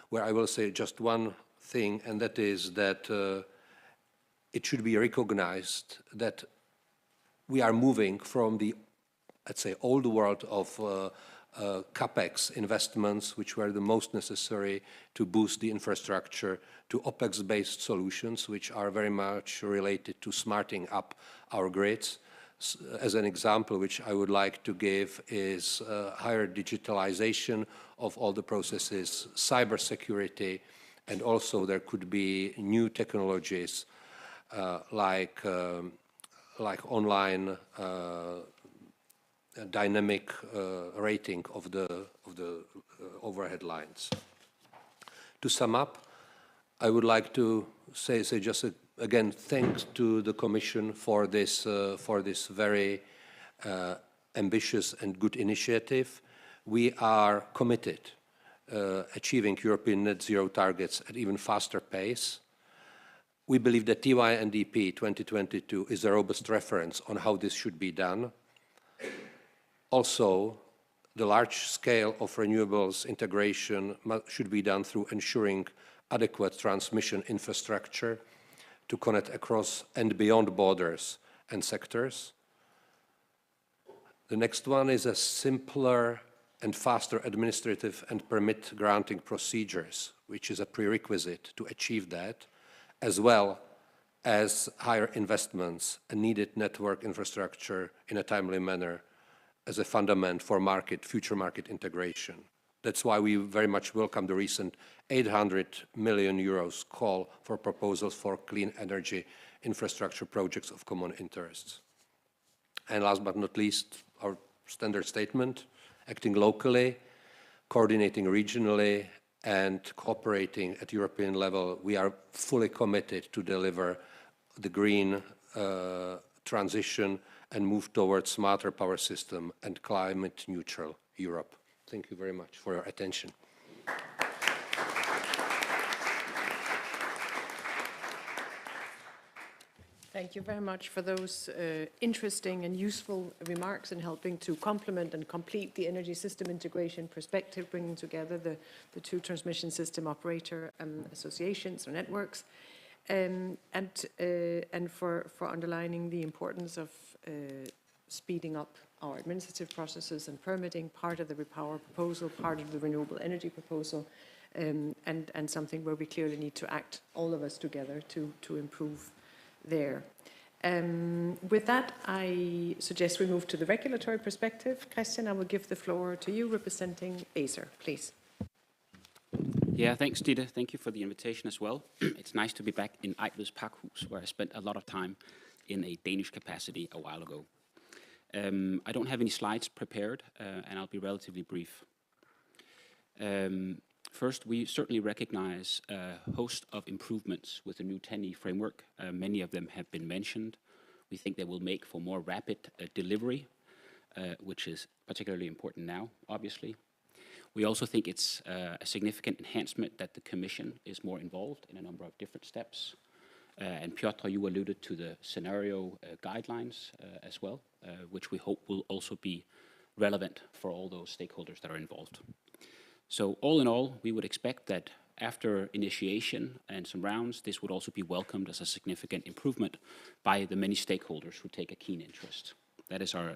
where I will say just one thing, and that is that it should be recognized that we are moving from the, let's say, old world of CapEx investments, which were the most necessary to boost the infrastructure, to OpEx-based solutions, which are very much related to smarting up our grids. As an example, which I would like to give, is higher digitalization of all the processes, cybersecurity, and also there could be new technologies like online dynamic rating of the overhead lines. To sum up, I would like to say just again thanks to the Commission for this very ambitious and good initiative. We are committed achieving European net zero targets at even faster pace. We believe that TYNDP 2022 is a robust reference on how this should be done. Also, the large scale of renewables integration should be done through ensuring adequate transmission infrastructure to connect across and beyond borders and sectors. The next one is a simpler and faster administrative and permit granting procedures, which is a prerequisite to achieve that, as well as higher investments and needed network infrastructure in a timely manner as a fundament for future market integration. That's why we very much welcome the recent 800 million euros call for proposals for clean energy infrastructure projects of common interests. And last but not least, our standard statement, acting locally, coordinating regionally, and cooperating at European level. We are fully committed to deliver the green transition and move towards smarter power system and climate neutral Europe. Thank you very much for your attention. Thank you very much for those interesting and useful remarks in helping to complement and complete the energy system integration perspective, bringing together the two transmission system operator associations or networks, and for underlining the importance of speeding up our administrative processes and permitting, part of the Repower proposal, part of the renewable energy proposal, and something where we clearly need to act, all of us together, to improve there. With that, I suggest we move to the regulatory perspective. Christian, I will give the floor to you representing Acer, please. Yeah, thanks, Dita. Thank you for the invitation as well. It's nice to be back in Eigtveds Pakhus, where I spent a lot of time in a Danish capacity a while ago. I don't have any slides prepared, and I'll be relatively brief. First, we certainly recognize a host of improvements with the new Tenney Framework. Many of them have been mentioned. We think they will make for more rapid delivery, which is particularly important now, obviously. We also think it's a significant enhancement that the Commission is more involved in a number of different steps. And Piotr, you alluded to the scenario guidelines as well, which we hope will also be relevant for all those stakeholders that are involved. So all in all, we would expect that after initiation and some rounds, this would also be welcomed as a significant improvement by the many stakeholders who take a keen interest. That is our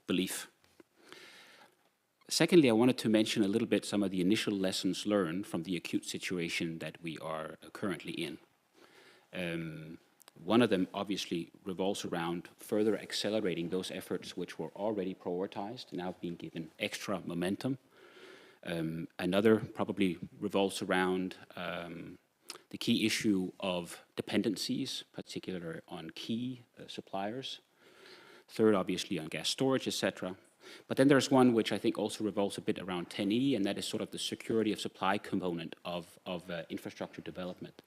belief. Secondly, I wanted to mention a little bit some of the initial lessons learned from the acute situation that we are currently in. One of them obviously revolves around further accelerating those efforts which were already prioritized, now being given extra momentum. Another probably revolves around the key issue of dependencies, particularly on key suppliers. Third, obviously, on gas storage, etc. But then there's one which I think also revolves a bit around Tenney, and that is sort of the security of supply component of infrastructure development.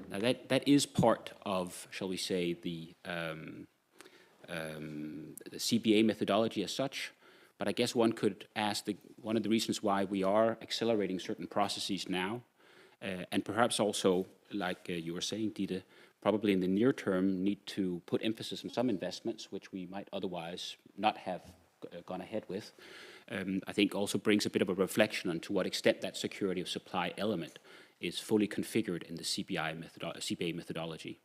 Now that is part of, shall we say, the CBA methodology as such, but I guess one could ask one of the reasons why we are accelerating certain processes now, and perhaps also, like you were saying, Dieter, probably in the near term need to put emphasis on some investments which we might otherwise not have gone ahead with, I think also brings a bit of a reflection on to what extent that security of supply element is fully configured in the CBA methodology.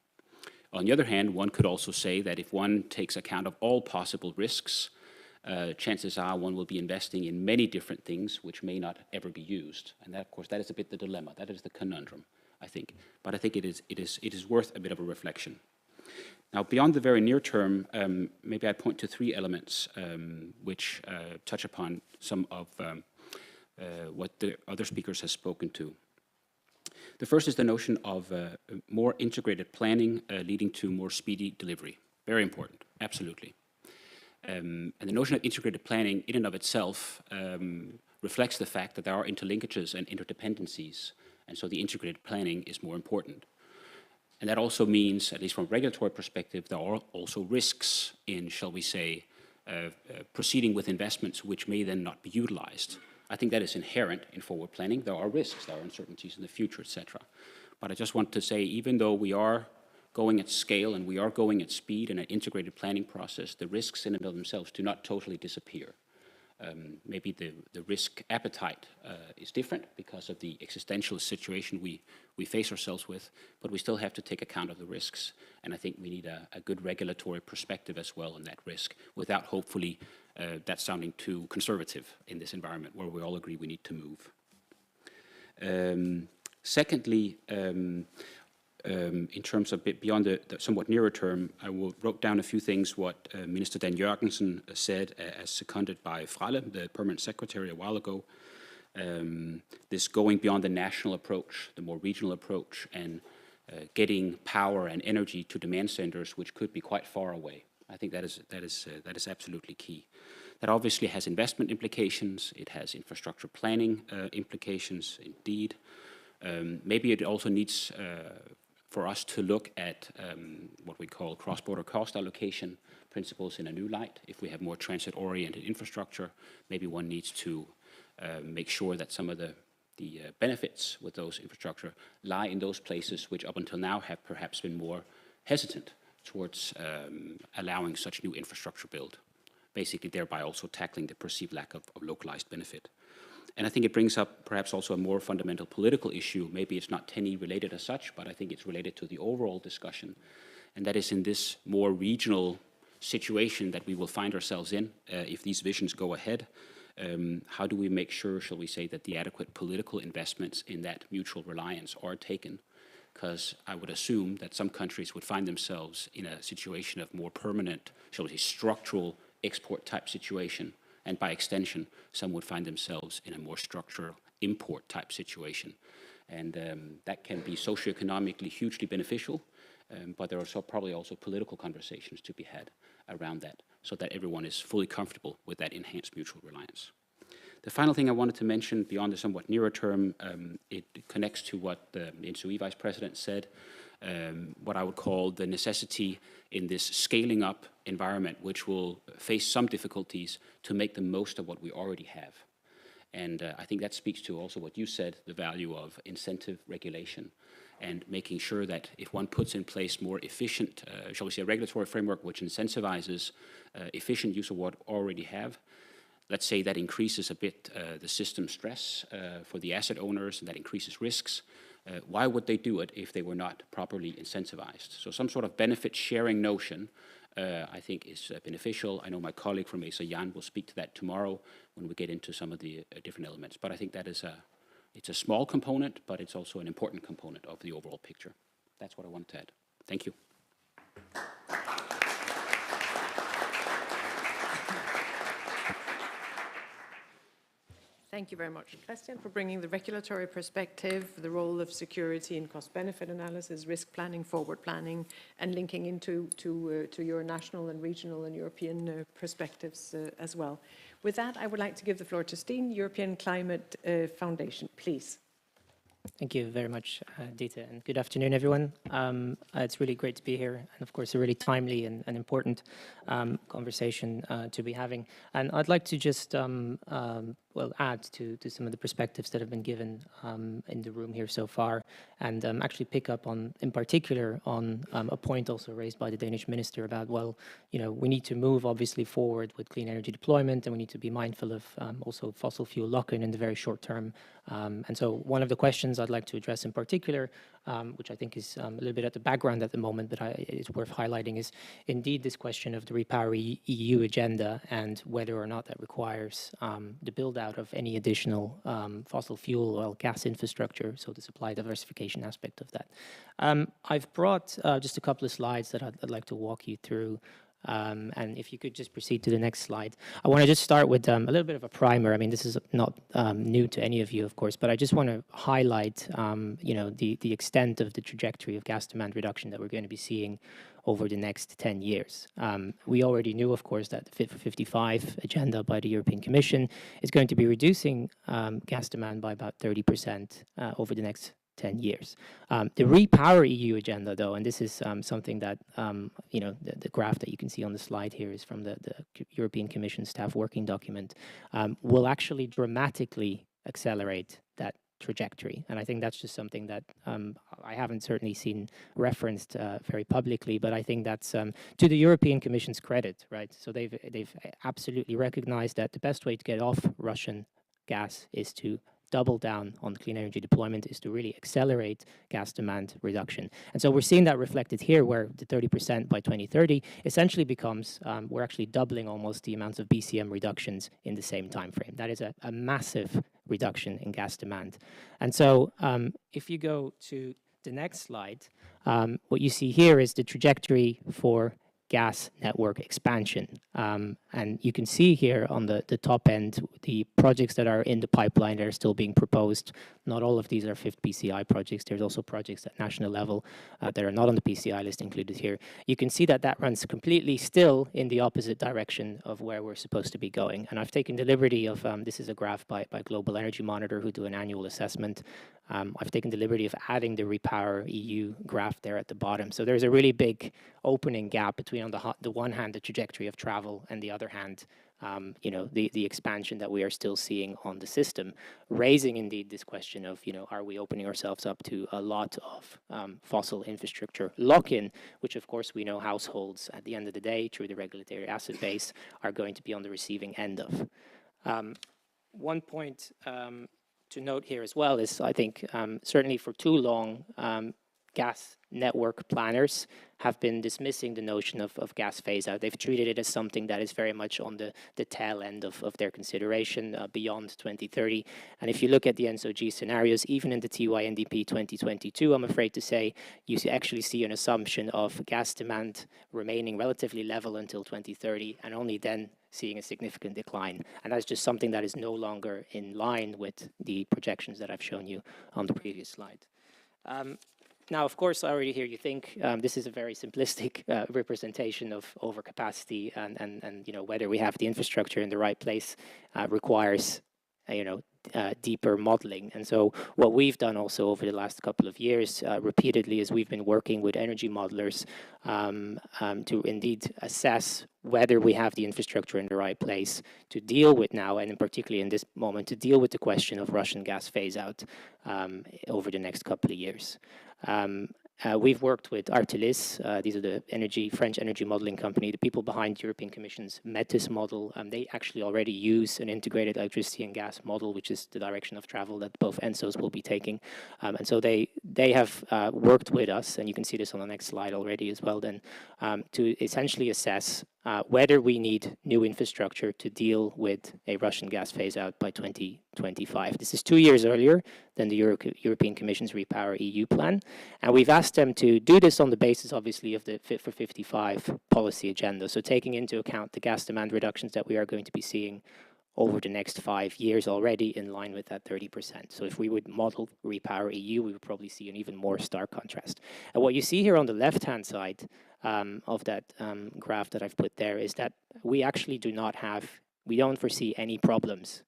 On the other hand, one could also say that if one takes account of all possible risks, chances are one will be investing in many different things which may not ever be used. And that, of course, that is a bit the dilemma. That is the conundrum, I think. But I think it is worth a bit of a reflection. Now, beyond the very near term, maybe I point to three elements which touch upon some of what the other speakers have spoken to. The first is the notion of more integrated planning leading to more speedy delivery. Very important, absolutely. And the notion of integrated planning in and of itself reflects the fact that there are interlinkages and interdependencies, and so the integrated planning is more important. And that also means, at least from a regulatory perspective, there are also risks in, shall we say, proceeding with investments which may then not be utilized. I think that is inherent in forward planning. There are risks, there are uncertainties in the future, etc. But I just want to say, even though we are going at scale and we are going at speed in an integrated planning process, the risks in and of themselves do not totally disappear. Maybe the risk appetite is different because of the existential situation we face ourselves with, but we still have to take account of the risks. And I think we need a good regulatory perspective as well on that risk, without hopefully that sounding too conservative in this environment where we all agree we need to move. Secondly, in terms of beyond the somewhat nearer term, I wrote down a few things what Minister Dan Jørgensen said as seconded by Fralle, the permanent secretary, a while ago. This going beyond the national approach, the more regional approach, and getting power and energy to demand centers which could be quite far away. I think that is absolutely key. That obviously has investment implications. It has infrastructure planning implications, indeed. Maybe it also needs for us to look at what we call cross-border cost allocation principles in a new light. If we have more transit-oriented infrastructure, maybe one needs to make sure that some of the benefits with those infrastructure lie in those places which up until now have perhaps been more hesitant towards allowing such new infrastructure build, basically thereby also tackling the perceived lack of localized benefit. And I think it brings up perhaps also a more fundamental political issue. Maybe it's not Tenney related as such, but I think it's related to the overall discussion. And that is in this more regional situation that we will find ourselves in if these visions go ahead. How do we make sure, shall we say, that the adequate political investments in that mutual reliance are taken? Because I would assume that some countries would find themselves in a situation of more permanent, shall we say, structural export type situation. And by extension, some would find themselves in a more structural import type situation. And that can be socioeconomically hugely beneficial, but there are probably also political conversations to be had around that so that everyone is fully comfortable with that enhanced mutual reliance. The final thing I wanted to mention beyond the somewhat nearer term, it connects to what the NSOE Vice President said, what I would call the necessity in this scaling up environment, which will face some difficulties to make the most of what we already have. And I think that speaks to also what you said, the value of incentive regulation and making sure that if one puts in place more efficient, shall we say, a regulatory framework which incentivizes efficient use of what we already have, let's say that increases a bit the system stress for the asset owners and that increases risks. Why would they do it if they were not properly incentivized? So some sort of benefit sharing notion I think is beneficial. I know my colleague from ESA, Jan, will speak to that tomorrow when we get into some of the different elements. But I think that is it's a small component, but it's also an important component of the overall picture. That's what I wanted to add. Thank you. Thank you very much, Christian, for bringing the regulatory perspective, the role of security and cost-benefit analysis, risk planning, forward planning, and linking into to your national and regional and European perspectives as well. With that, I would like to give the floor to Steen, European Climate Foundation, please. Thank you very much, Dita, and good afternoon, everyone. It's really great to be here, and of course, a really timely and important conversation to be having. And I'd like to just well, add to some of the perspectives that have been given in the room here so far, and actually pick up on, in particular, on a point also raised by the Danish minister about, well, you know, we need to move obviously forward with clean energy deployment, and we need to be mindful of also fossil fuel lock-in in the very short term. And so one of the questions I'd like to address in particular, which I think is a little bit at the background at the moment, but it's worth highlighting, is indeed this question of the Repower EU agenda and whether or not that requires the build-out of any additional fossil fuel or gas infrastructure, so the supply diversification aspect of that. I've brought just a couple of slides that I'd like to walk you through. And if you could just proceed to the next slide. I want to just start with a little bit of a primer. I mean, this is not new to any of you, of course, but I just want to highlight, you know, the extent of the trajectory of gas demand reduction that we're going to be seeing over the next 10 years. We already knew, of course, that the Fit for 55 agenda by the European Commission is going to be reducing gas demand by about 30% over the next 10 years. The Repower EU agenda, though, and this is something that, you know, the graph that you can see on the slide here is from the European Commission staff working document, will actually dramatically accelerate that trajectory. And I think that's just something that I haven't certainly seen referenced very publicly, but I think that's to the European Commission's credit, right? So they've absolutely recognized that the best way to get off Russian gas is to double down on clean energy deployment, is to really accelerate gas demand reduction. And so we're seeing that reflected here, where the 30% by 2030 essentially becomes, we're actually doubling almost the amounts of BCM reductions in the same time frame. That is a massive reduction in gas demand. And so if you go to the next slide, what you see here is the trajectory for gas network expansion. And you can see here on the top end, the projects that are in the pipeline that are still being proposed. Not all of these are fifth PCI projects. There's also projects at national level that are not on the PCI list included here. You can see that that runs completely still in the opposite direction of where we're supposed to be going. And I've taken the liberty of, this is a graph by Global Energy Monitor, who do an annual assessment. I've taken the liberty of adding the Repower EU graph there at the bottom. So there's a really big opening gap between, on the one hand, the trajectory of travel, and the other hand, you know, the expansion that we are still seeing on the system, raising indeed this question of, you know, are we opening ourselves up to a lot of fossil infrastructure lock-in, which of course we know households at the end of the day, through the regulatory asset base, are going to be on the receiving end of. One point to note here as well is, I think, certainly for too long, gas network planners have been dismissing the notion of gas phase-out. They've treated it as something that is very much on the tail end of their consideration beyond 2030. And if you look at the NSOG scenarios, even in the TYNDP 2022, I'm afraid to say, you actually see an assumption of gas demand remaining relatively level until 2030, and only then seeing a significant decline. And that's just something that is no longer in line with the projections that I've shown you on the previous slide. Now, of course, I already hear you think this is a very simplistic representation of overcapacity, and you know, whether we have the infrastructure in the right place requires you know, deeper modeling. And so what we've done also over the last couple of years repeatedly is we've been working with energy modelers to indeed assess whether we have the infrastructure in the right place to deal with now, and in particularly in this moment, to deal with the question of Russian gas phase-out over the next couple of years. We've worked with Artelis, these are the French energy modeling company, the people behind the European Commission's METIS model. They actually already use an integrated electricity and gas model, which is the direction of travel that both ENSOs will be taking. And so they have worked with us, and you can see this on the next slide already as well, then, to essentially assess whether we need new infrastructure to deal with a Russian gas phase-out by 2025. This is 2 years earlier than the European Commission's Repower EU plan, and we've asked them to do this on the basis, obviously, of the Fit for 55 policy agenda, so taking into account the gas demand reductions that we are going to be seeing over the next 5 years already in line with that 30%. So if we would model Repower EU, we would probably see an even more stark contrast. And what you see here on the left-hand side of that graph that I've put there is that we actually we don't foresee any problems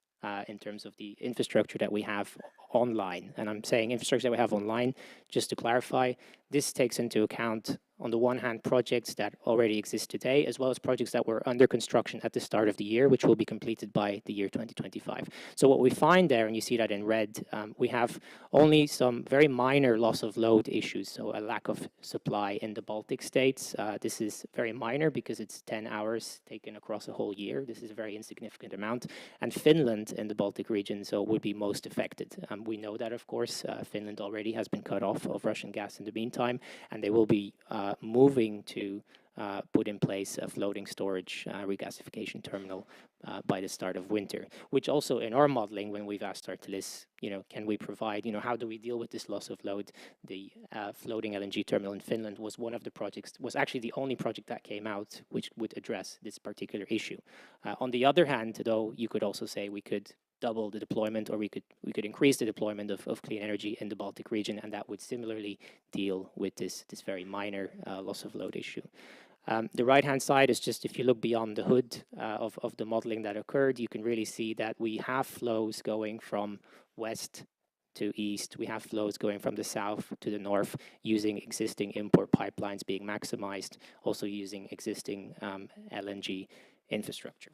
in terms of the infrastructure that we have online. And I'm saying infrastructure that we have online, just to clarify, this takes into account, on the one hand, projects that already exist today, as well as projects that were under construction at the start of the year, which will be completed by the year 2025. So what we find there, and you see that in red, we have only some very minor loss of load issues, so a lack of supply in the Baltic states. This is very minor because it's 10 hours taken across a whole year. This is a very insignificant amount. And Finland in the Baltic region so would be most affected. We know that, of course, Finland already has been cut off of Russian gas in the meantime, and they will be moving to put in place a floating storage regasification terminal by the start of winter, which also in our modeling, when we've asked Artelis, can we provide, how do we deal with this loss of load? The floating LNG terminal in Finland was one of the projects, was actually the only project that came out which would address this particular issue. On the other hand, though, you could also say we could double the deployment, or we could increase the deployment of clean energy in the Baltic region, and that would similarly deal with this very minor loss of load issue. The right-hand side is just, if you look beyond the hood of the modeling that occurred, you can really see that we have flows going from west to east. We have flows going from the south to the north using existing import pipelines being maximized, also using existing LNG infrastructure.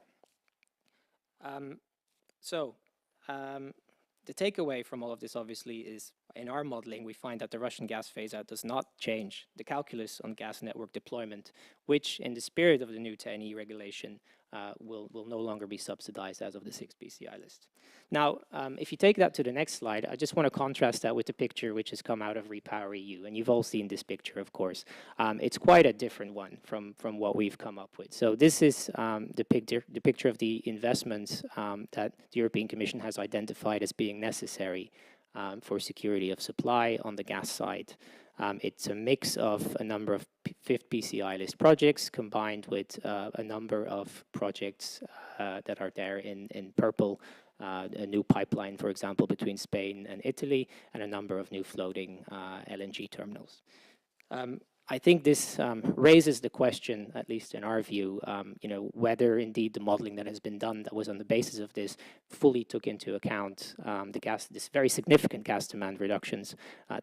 The takeaway from all of this, obviously, is in our modeling, we find that the Russian gas phase-out does not change the calculus on gas network deployment, which, in the spirit of the new Tenney regulation, will no longer be subsidized as of the 6 PCI list. Now, if you take that to the next slide, I just want to contrast that with the picture which has come out of Repower EU, and you've all seen this picture, of course. It's quite a different one from what we've come up with. So this is the picture of the investments that the European Commission has identified as being necessary for security of supply on the gas side. It's a mix of a number of 5th PCI list projects combined with a number of projects that are there in purple, a new pipeline, for example, between Spain and Italy, and a number of new floating LNG terminals. I think this raises the question, at least in our view, whether indeed the modeling that has been done that was on the basis of this fully took into account this very significant gas demand reductions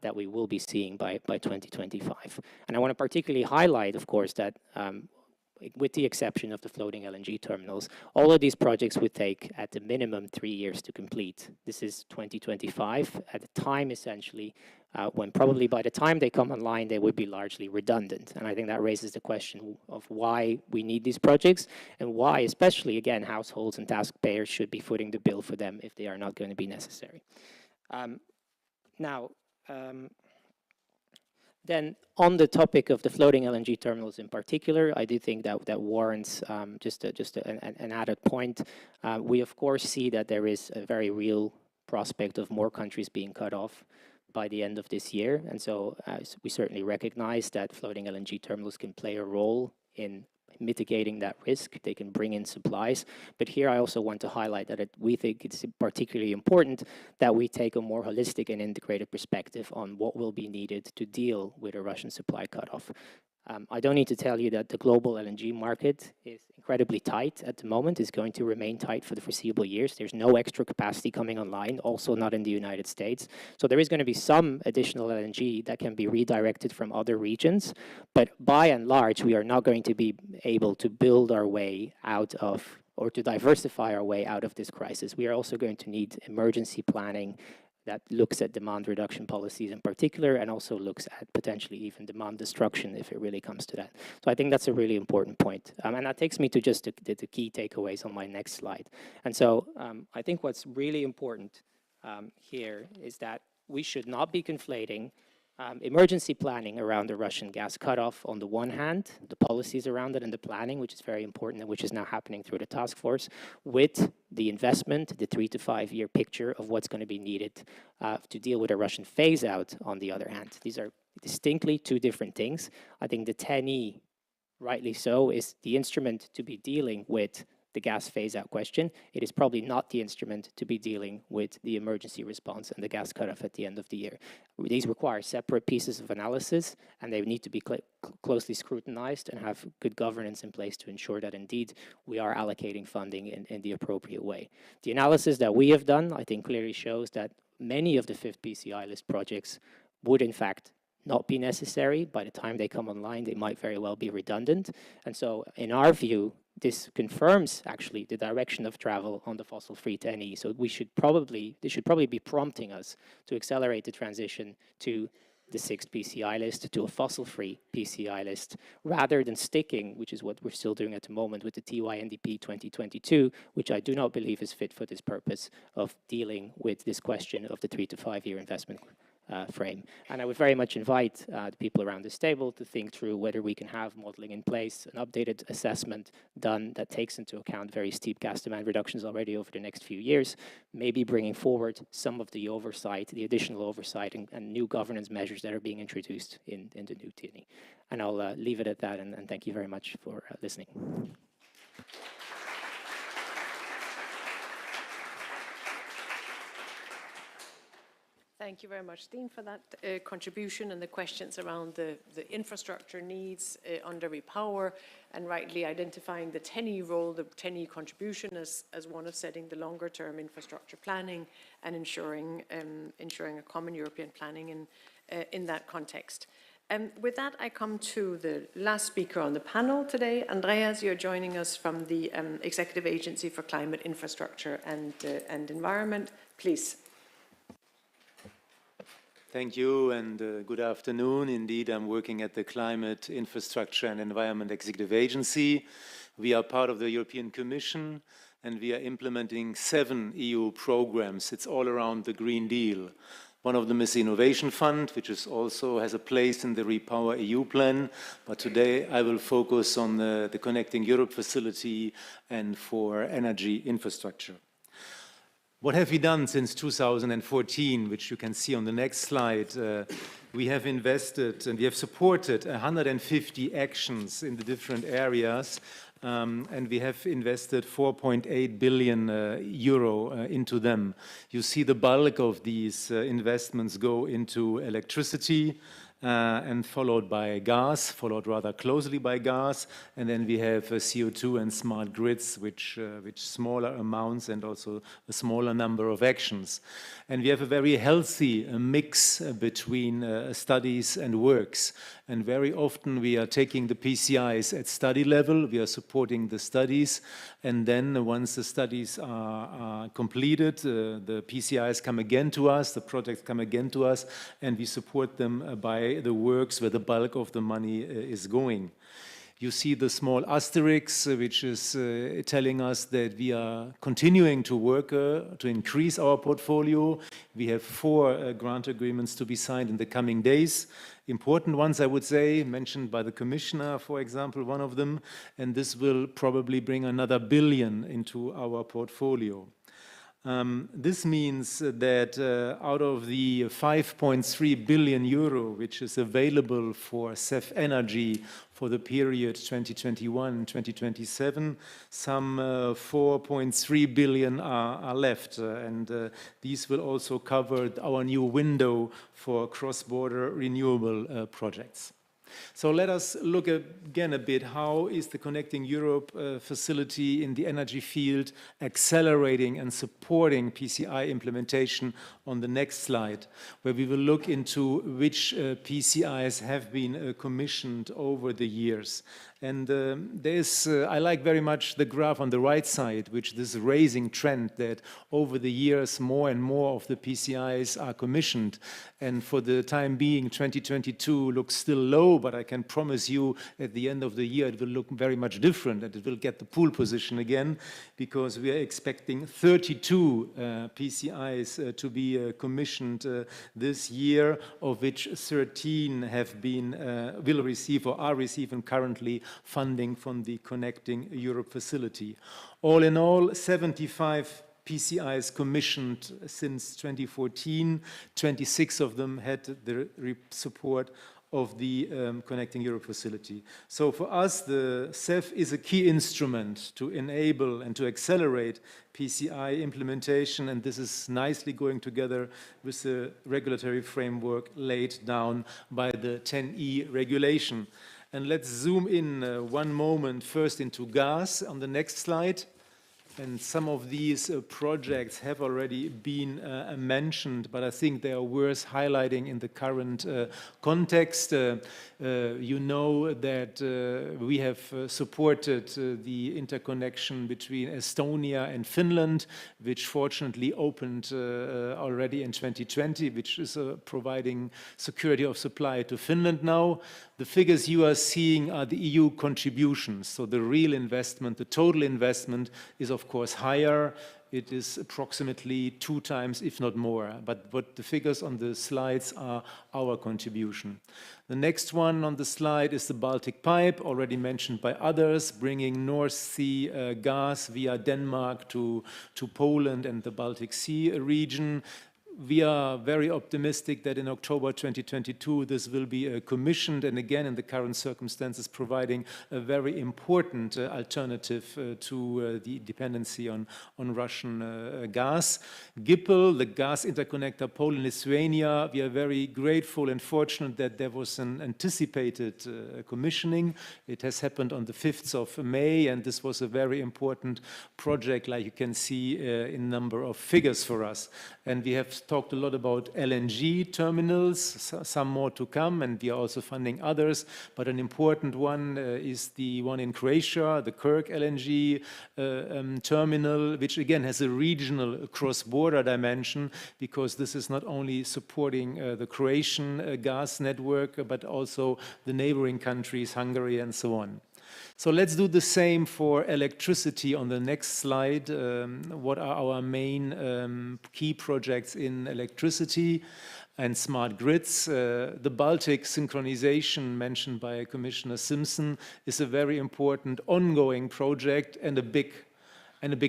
that we will be seeing by 2025. And I want to particularly highlight, of course, that with the exception of the floating LNG terminals, all of these projects would take at the minimum 3 years to complete. This is 2025, at a time essentially when probably by the time they come online, they would be largely redundant. And I think that raises the question of why we need these projects and why, especially, again, households and taxpayers should be footing the bill for them if they are not going to be necessary. Then on the topic of the floating LNG terminals in particular, I do think that warrants just an added point. We, of course, see that there is a very real prospect of more countries being cut off by the end of this year. And so we certainly recognize that floating LNG terminals can play a role in mitigating that risk. They can bring in supplies. But here I also want to highlight that we think it's particularly important that we take a more holistic and integrated perspective on what will be needed to deal with a Russian supply cutoff. I don't need to tell you that the global LNG market is incredibly tight at the moment, is going to remain tight for the foreseeable years. There's no extra capacity coming online, also not in the United States. So there is going to be some additional LNG that can be redirected from other regions. But by and large, we are not going to be able to build our way out of, or to diversify our way out of this crisis. We are also going to need emergency planning that looks at demand reduction policies in particular, and also looks at potentially even demand destruction if it really comes to that. So I think that's a really important point. And that takes me to just the key takeaways on my next slide. And so I think what's really important here is that we should not be conflating emergency planning around the Russian gas cutoff on the one hand, the policies around it and the planning, which is very important and which is now happening through the task force, with the investment, the 3 to 5 year picture of what's going to be needed to deal with a Russian phase out on the other hand. These are distinctly two different things. I think the Tenney, rightly so, is the instrument to be dealing with the gas phase-out question, it is probably not the instrument to be dealing with the emergency response and the gas cutoff at the end of the year. These require separate pieces of analysis, and they need to be closely scrutinized and have good governance in place to ensure that indeed we are allocating funding in the appropriate way. The analysis that we have done, I think, clearly shows that many of the fifth PCI list projects would in fact not be necessary. By the time they come online, they might very well be redundant. And so in our view, this confirms actually the direction of travel on the fossil-free Tenney. So this should probably be prompting us to accelerate the transition to the sixth PCI list, to a fossil-free PCI list, rather than sticking, which is what we're still doing at the moment, with the TYNDP 2022, which I do not believe is fit for this purpose of dealing with this question of the 3 to 5 year investment frame. And I would very much invite the people around this table to think through whether we can have modeling in place, an updated assessment done that takes into account very steep gas demand reductions already over the next few years, maybe bringing forward some of the oversight, the additional oversight and new governance measures that are being introduced in the new Tenney. And I'll leave it at that, and thank you very much for listening. Thank you very much, Dean, for that contribution and the questions around the infrastructure needs under Repower, and rightly identifying the Tenney role, the Tenney contribution as one of setting the longer term infrastructure planning and ensuring a common European planning in that context. With that, I come to the last speaker on the panel today. Andreas, you're joining us from the Executive Agency for Climate, Infrastructure and Environment. Please. Thank you, and good afternoon. Indeed, I'm working at the Climate, Infrastructure and Environment Executive Agency. We are part of the European Commission, and we are implementing 7 EU programs. It's all around the Green Deal. One of them is the Innovation Fund, which is also has a place in the Repower EU Plan. But today I will focus on the Connecting Europe facility and for energy infrastructure. What have we done since 2014, which you can see on the next slide? We have invested and we have supported 150 actions in the different areas, and we have invested 4.8 billion euro into them. You see the bulk of these investments go into electricity, and followed by gas, followed rather closely by gas, and then we have CO2 and smart grids, which smaller amounts and also a smaller number of actions. And we have a very healthy mix between studies and works. And very often we are taking the PCIs at study level, we are supporting the studies, and then once the studies are completed, the PCIs come again to us, the projects come again to us, and we support them by the works where the bulk of the money is going. You see the small asterisk, which is telling us that we are continuing to work to increase our portfolio. We have 4 grant agreements to be signed in the coming days. Important ones, I would say, mentioned by the Commissioner, for example, one of them, and this will probably bring another 1 billion into our portfolio. This means that out of the 5.3 billion euro, which is available for CEF Energy for the period 2021-2027, some 4.3 billion are left, and these will also cover our new window for cross-border renewable projects. So let us look again a bit, how is the Connecting Europe facility in the energy field accelerating and supporting PCI implementation on the next slide, where we will look into which PCIs have been commissioned over the years. And I like very much the graph on the right side, which this raising trend that over the years more and more of the PCIs are commissioned. And for the time being, 2022 looks still low, but I can promise you at the end of the year it will look very much different, and it will get the pole position again, because we are expecting 32 PCIs to be commissioned this year, of which 13 have been will receive or are receiving currently funding from the Connecting Europe facility. All in all, 75 PCIs commissioned since 2014. 26 of them had the support of the Connecting Europe facility. So for us, the CEF is a key instrument to enable and to accelerate PCI implementation, and this is nicely going together with the regulatory framework laid down by the 10E regulation. And let's zoom in one moment first into gas on the next slide. And some of these projects have already been mentioned, but I think they are worth highlighting in the current context. You know that we have supported the interconnection between Estonia and Finland, which fortunately opened already in 2020, which is providing security of supply to Finland now. The figures you are seeing are the EU contributions, so the real investment, the total investment is of course higher. It is approximately 2 times, if not more, but what the figures on the slides are our contribution. The next one on the slide is the Baltic Pipe, already mentioned by others, bringing North Sea gas via Denmark to Poland and the Baltic Sea region. We are very optimistic that in October 2022 this will be commissioned, and again in the current circumstances providing a very important alternative to the dependency on Russian gas. GIPL, the gas interconnector Poland-Lithuania, we are very grateful and fortunate that there was an anticipated commissioning. It has happened on the 5th of May, and this was a very important project, like you can see in number of figures for us. And we have talked a lot about LNG terminals, some more to come, and we are also funding others, but an important one is the one in Croatia, the Kirk LNG terminal, which again has a regional cross-border dimension, because this is not only supporting the Croatian gas network, but also the neighboring countries, Hungary and so on. So let's do the same for electricity on the next slide. What are our main key projects in electricity and smart grids? The Baltic Synchronization mentioned by Commissioner Simpson is a very important ongoing project and a big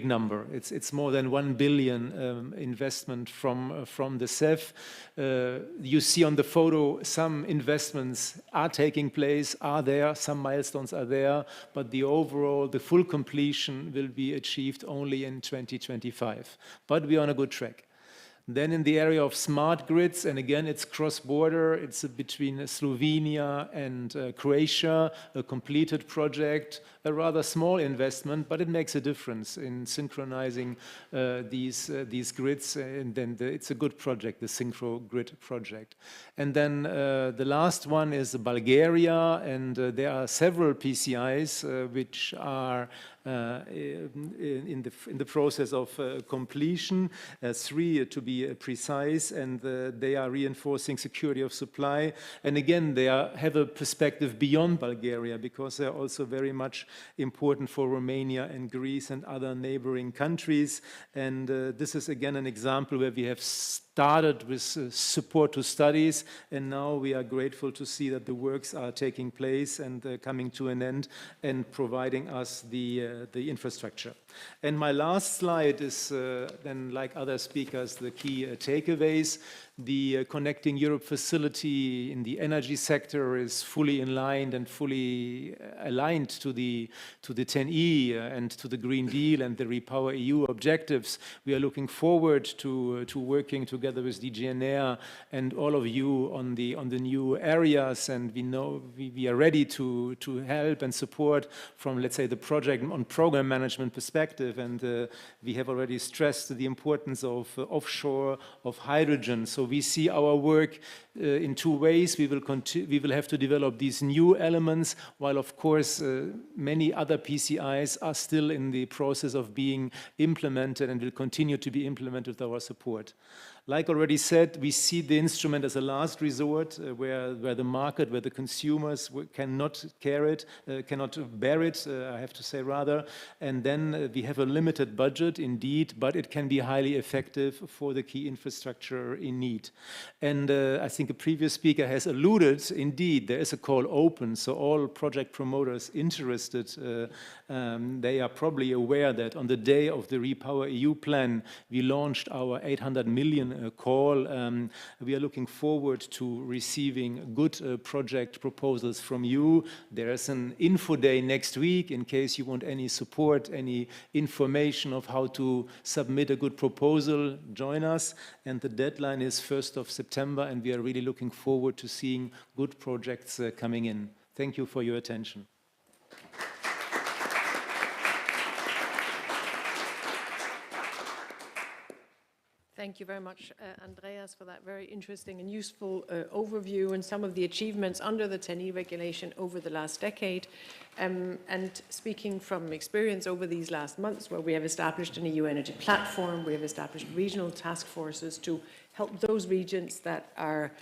number. It's more than 1 billion investment from the CEF. You see on the photo some investments are taking place, are there, some milestones are there, but the overall, the full completion will be achieved only in 2025. But we are on a good track. Then in the area of smart grids, and again, it's cross-border, it's between Slovenia and Croatia, a completed project, a rather small investment, but it makes a difference in synchronizing these grids, and then it's a good project, the Synchro Grid project. And then the last one is Bulgaria, and there are several PCIs which are in the process of completion, 3 to be precise, and they are reinforcing security of supply. And again, they have a perspective beyond Bulgaria, because they're also very much important for Romania and Greece and other neighboring countries. And this is again an example where we have started with support to studies, and now we are grateful to see that the works are taking place and coming to an end and providing us the infrastructure. And my last slide is then, like other speakers, the key takeaways. The Connecting Europe facility in the energy sector is fully in line and fully aligned to the 10E and to the Green Deal and the Repower EU objectives. We are looking forward to working together with DGNR and all of you on the new areas, and we know we are ready to help and support from, let's say, the project on program management perspective. And we have already stressed the importance of offshore, of hydrogen. So we see our work in 2 ways. We will have to develop these new elements, while of course many other PCIs are still in the process of being implemented and will continue to be implemented with our support. Like already said, we see the instrument as a last resort, where the market, where the consumers cannot bear it, I have to say rather. And then we have a limited budget indeed, but it can be highly effective for the key infrastructure in need. And I think a previous speaker has alluded, indeed, there is a call open, so all project promoters interested, they are probably aware that on the day of the Repower EU plan, we launched our 800 million open call. We are looking forward to receiving good project proposals from you. There's an info day next week in case you want any support, any information of how to submit a good proposal, join us. And the deadline is 1st of September, and we are really looking forward to seeing good projects coming in. Thank you for your attention. Thank you very much, Andreas, for that very interesting and useful overview and some of the achievements under the Tenney regulation over the last decade. And speaking from experience over these last months, where we have established an EU energy platform, we have established regional task forces to help those regions that are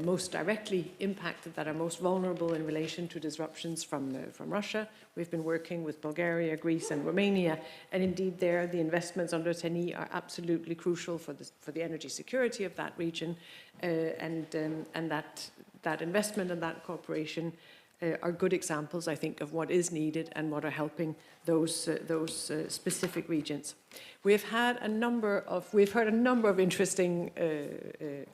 most directly impacted, that are most vulnerable in relation to disruptions from Russia. We've been working with Bulgaria, Greece and Romania, and indeed there the investments under Tenney are absolutely crucial for the energy security of that region, and that investment and that cooperation are good examples, I think, of what is needed and what are helping those specific regions. We've heard a number of interesting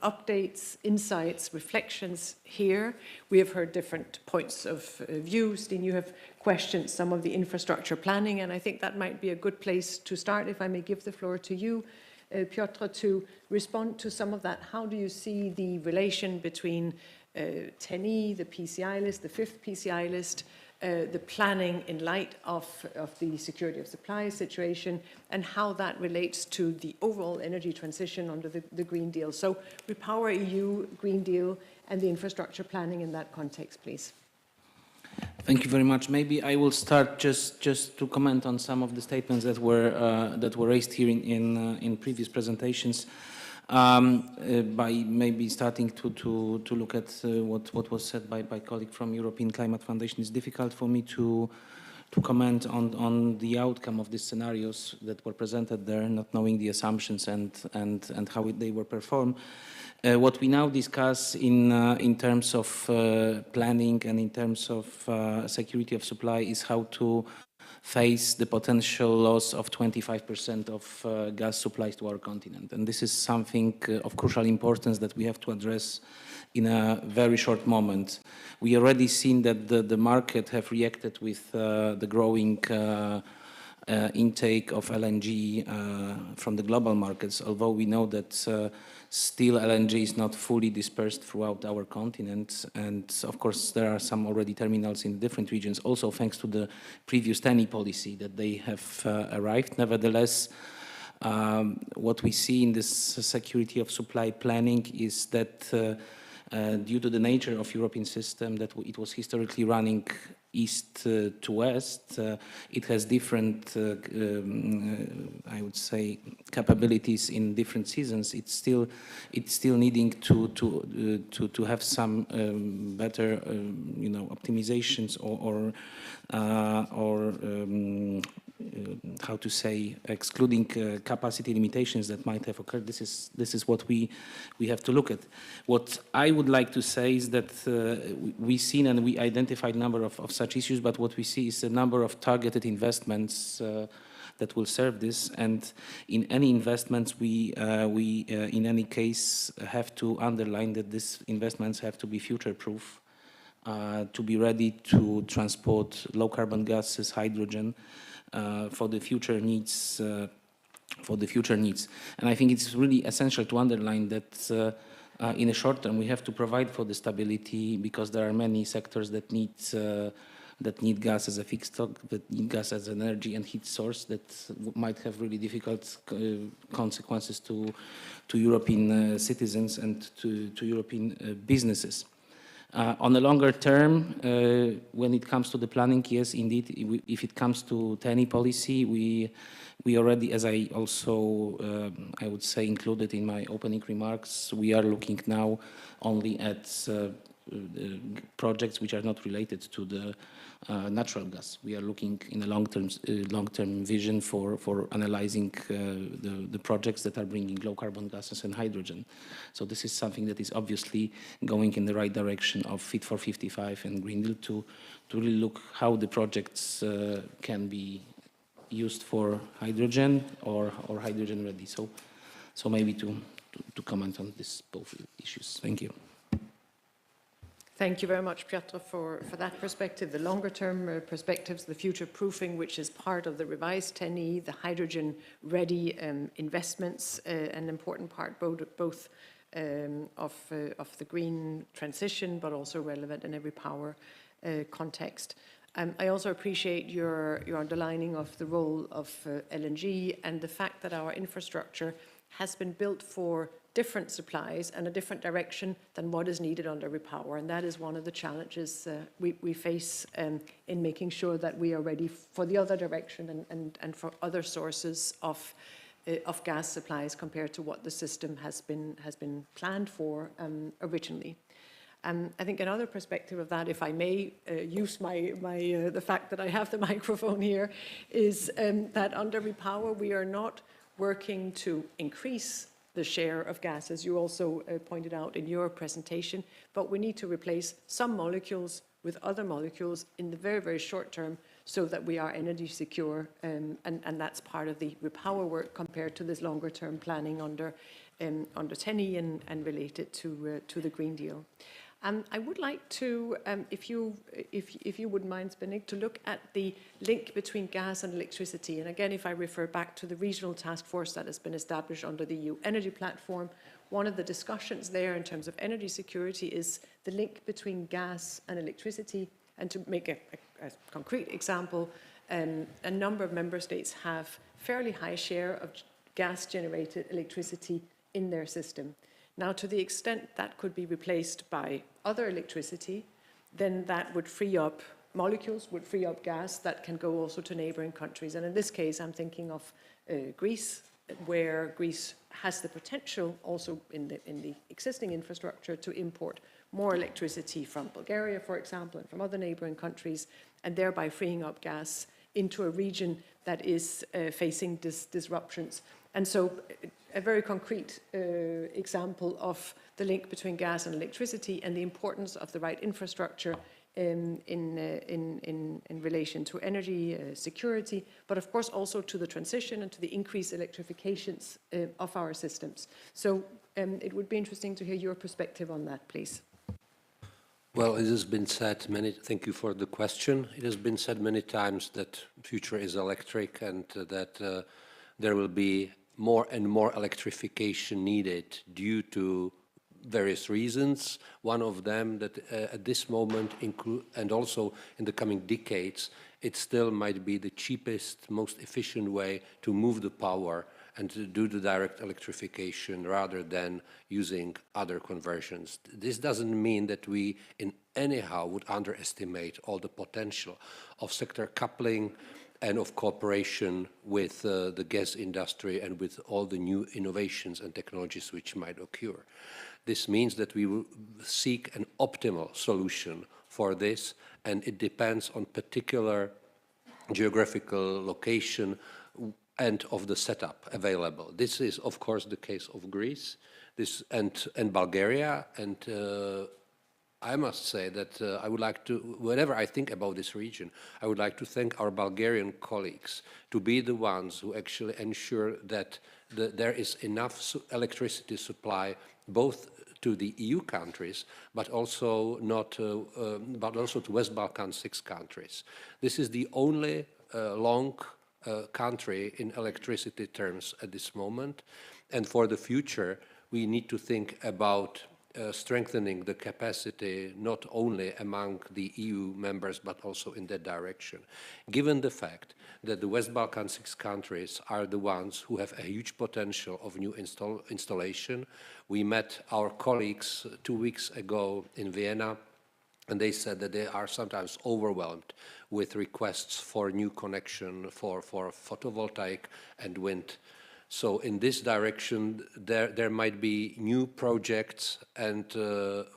updates, insights, reflections here. We have heard different points of view. Steen, you have questioned some of the infrastructure planning, and I think that might be a good place to start. If I may give the floor to you, Piotr, to respond to some of that. How do you see the relation between Tenney, the PCI list, the fifth PCI list, the planning in light of the security of supply situation, and how that relates to the overall energy transition under the Green Deal? So Repower EU, Green Deal, and the infrastructure planning in that context, please. Thank you very much. Maybe I will start just to comment on some of the statements that were raised here in previous presentations. By maybe starting to look at what was said by colleague from European Climate Foundation. It's difficult for me to comment on the outcome of these scenarios that were presented there, not knowing the assumptions and how they were performed. What we now discuss in terms of planning and in terms of security of supply is how to face the potential loss of 25% of gas supplies to our continent. And this is something of crucial importance that we have to address in a very short moment. We already seen that the market have reacted with the growing intake of LNG from the global markets, although we know that still LNG is not fully dispersed throughout our continent, and of course there are some already terminals in different regions, also thanks to the previous Tenney policy that they have arrived. Nevertheless, what we see in this security of supply planning is that due to the nature of European system, that it was historically running east to west, it has different, I would say, capabilities in different seasons. It's still needing to have some better, optimizations or how to say, excluding capacity limitations that might have occurred. This is what we have to look at. What I would like to say is that we've seen and we identified a number of such issues, but what we see is a number of targeted investments that will serve this. And in any investments, we in any case have to underline that these investments have to be future-proof, to be ready to transport low-carbon gases, hydrogen, for the future needs. And I think it's really essential to underline that in the short term we have to provide for the stability, because there are many sectors that need gas as a feedstock, that need gas as an energy and heat source, that might have really difficult consequences to European citizens and to European businesses. On a longer term, when it comes to the planning, yes, indeed, if it comes to Tenney policy, we already, as I also, I would say, included in my opening remarks, we are looking now only at projects which are not related to the natural gas. We are looking in a long-term vision for analyzing the projects that are bringing low-carbon gases and hydrogen. So this is something that is obviously going in the right direction of Fit for 55 and Green Deal to really look how the projects can be used for hydrogen or hydrogen ready. So maybe to to comment on both issues. Thank you. Thank you very much, Piotr, for that perspective, the longer-term perspectives, the future proofing, which is part of the revised TENI, the hydrogen-ready investments, an important part both of the green transition, but also relevant in every power context. I also appreciate your underlining of the role of LNG and the fact that our infrastructure has been built for different supplies and a different direction than what is needed under REPower. And that is one of the challenges we face in making sure that we are ready for the other direction and for other sources of gas supplies compared to what the system has been planned for originally. I think another perspective of that, if I may use the fact that I have the microphone here, is that under REPower we are not working to increase the share of gas, as you also pointed out in your presentation, but we need to replace some molecules with other molecules in the very, very short term so that we are energy secure, and that's part of the REPower work compared to this longer term planning under TENI and related to the Green Deal. I would like to, if you wouldn't mind, Zbigniew, to look at the link between gas and electricity. And again, if I refer back to the regional task force that has been established under the EU Energy Platform, one of the discussions there in terms of energy security is the link between gas and electricity. And to make a concrete example, a number of member states have fairly high share of gas-generated electricity in their system. Now, to the extent that could be replaced by other electricity, then that would free up molecules, would free up gas that can go also to neighboring countries. And in this case, I'm thinking of Greece, where Greece has the potential also in the existing infrastructure to import more electricity from Bulgaria, for example, and from other neighboring countries, and thereby freeing up gas into a region that is facing disruptions. And so a very concrete example of the link between gas and electricity and the importance of the right infrastructure in relation to energy security, but of course also to the transition and to the increased electrifications of our systems. So it would be interesting to hear your perspective on that, please. Well, it has been said thank you for the question. It has been said many times that future is electric and that there will be more and more electrification needed due to various reasons. One of them that at this moment, and also in the coming decades, it still might be the cheapest, most efficient way to move the power and to do the direct electrification rather than using other conversions. This doesn't mean that we in anyhow would underestimate all the potential of sector coupling and of cooperation with the gas industry and with all the new innovations and technologies which might occur. This means that we will seek an optimal solution for this, and it depends on particular geographical location and of the setup available. This is, of course, the case of Greece and Bulgaria, and I must say that I would like to, whenever I think about this region, I would like to thank our Bulgarian colleagues to be the ones who actually ensure that there is enough electricity supply both to the EU countries, but also to West Balkan 6 countries. This is the only long country in electricity terms at this moment, and for the future we need to think about strengthening the capacity not only among the EU members but also in that direction. Given the fact that the West Balkan 6 countries are the ones who have a huge potential of new installation, we met our colleagues 2 weeks ago in Vienna, and they said that they are sometimes overwhelmed with requests for new connection for photovoltaic and wind. So in this direction, there might be new projects, and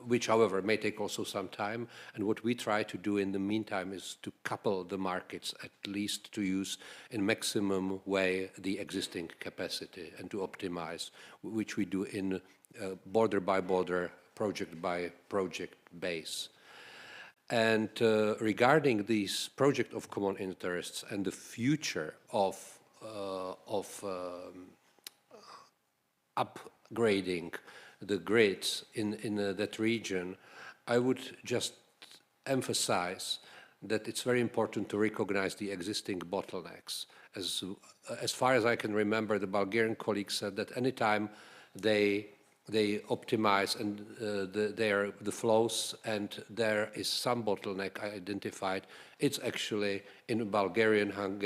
which, however, may take also some time. And what we try to do in the meantime is to couple the markets, at least to use in maximum way the existing capacity and to optimize, which we do in border by border, project by project base. And regarding these projects of common interests and the upgrading the grids in that region, I would just emphasize that it's very important to recognize the existing bottlenecks. As far as I can remember, the Bulgarian colleagues said that anytime they optimize and the flows and there is some bottleneck identified, it's actually in Bulgarian and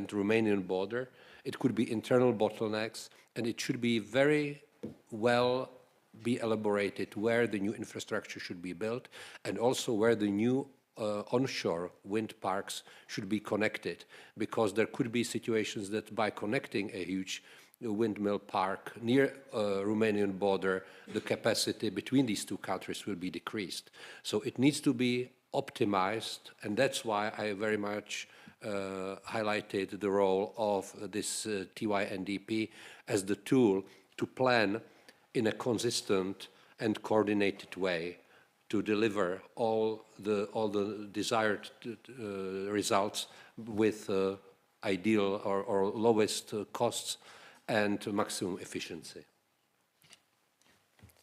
Romanian border. It could be internal bottlenecks, and it should be very well be elaborated where the new infrastructure should be built and also where the new onshore wind parks should be connected, because there could be situations that by connecting a huge windmill park near Romanian border, the capacity between these two countries will be decreased. So it needs to be optimized, and that's why I very much highlighted the role of this TYNDP as the tool to plan in a consistent and coordinated way to deliver all the desired results with ideal or lowest costs and maximum efficiency.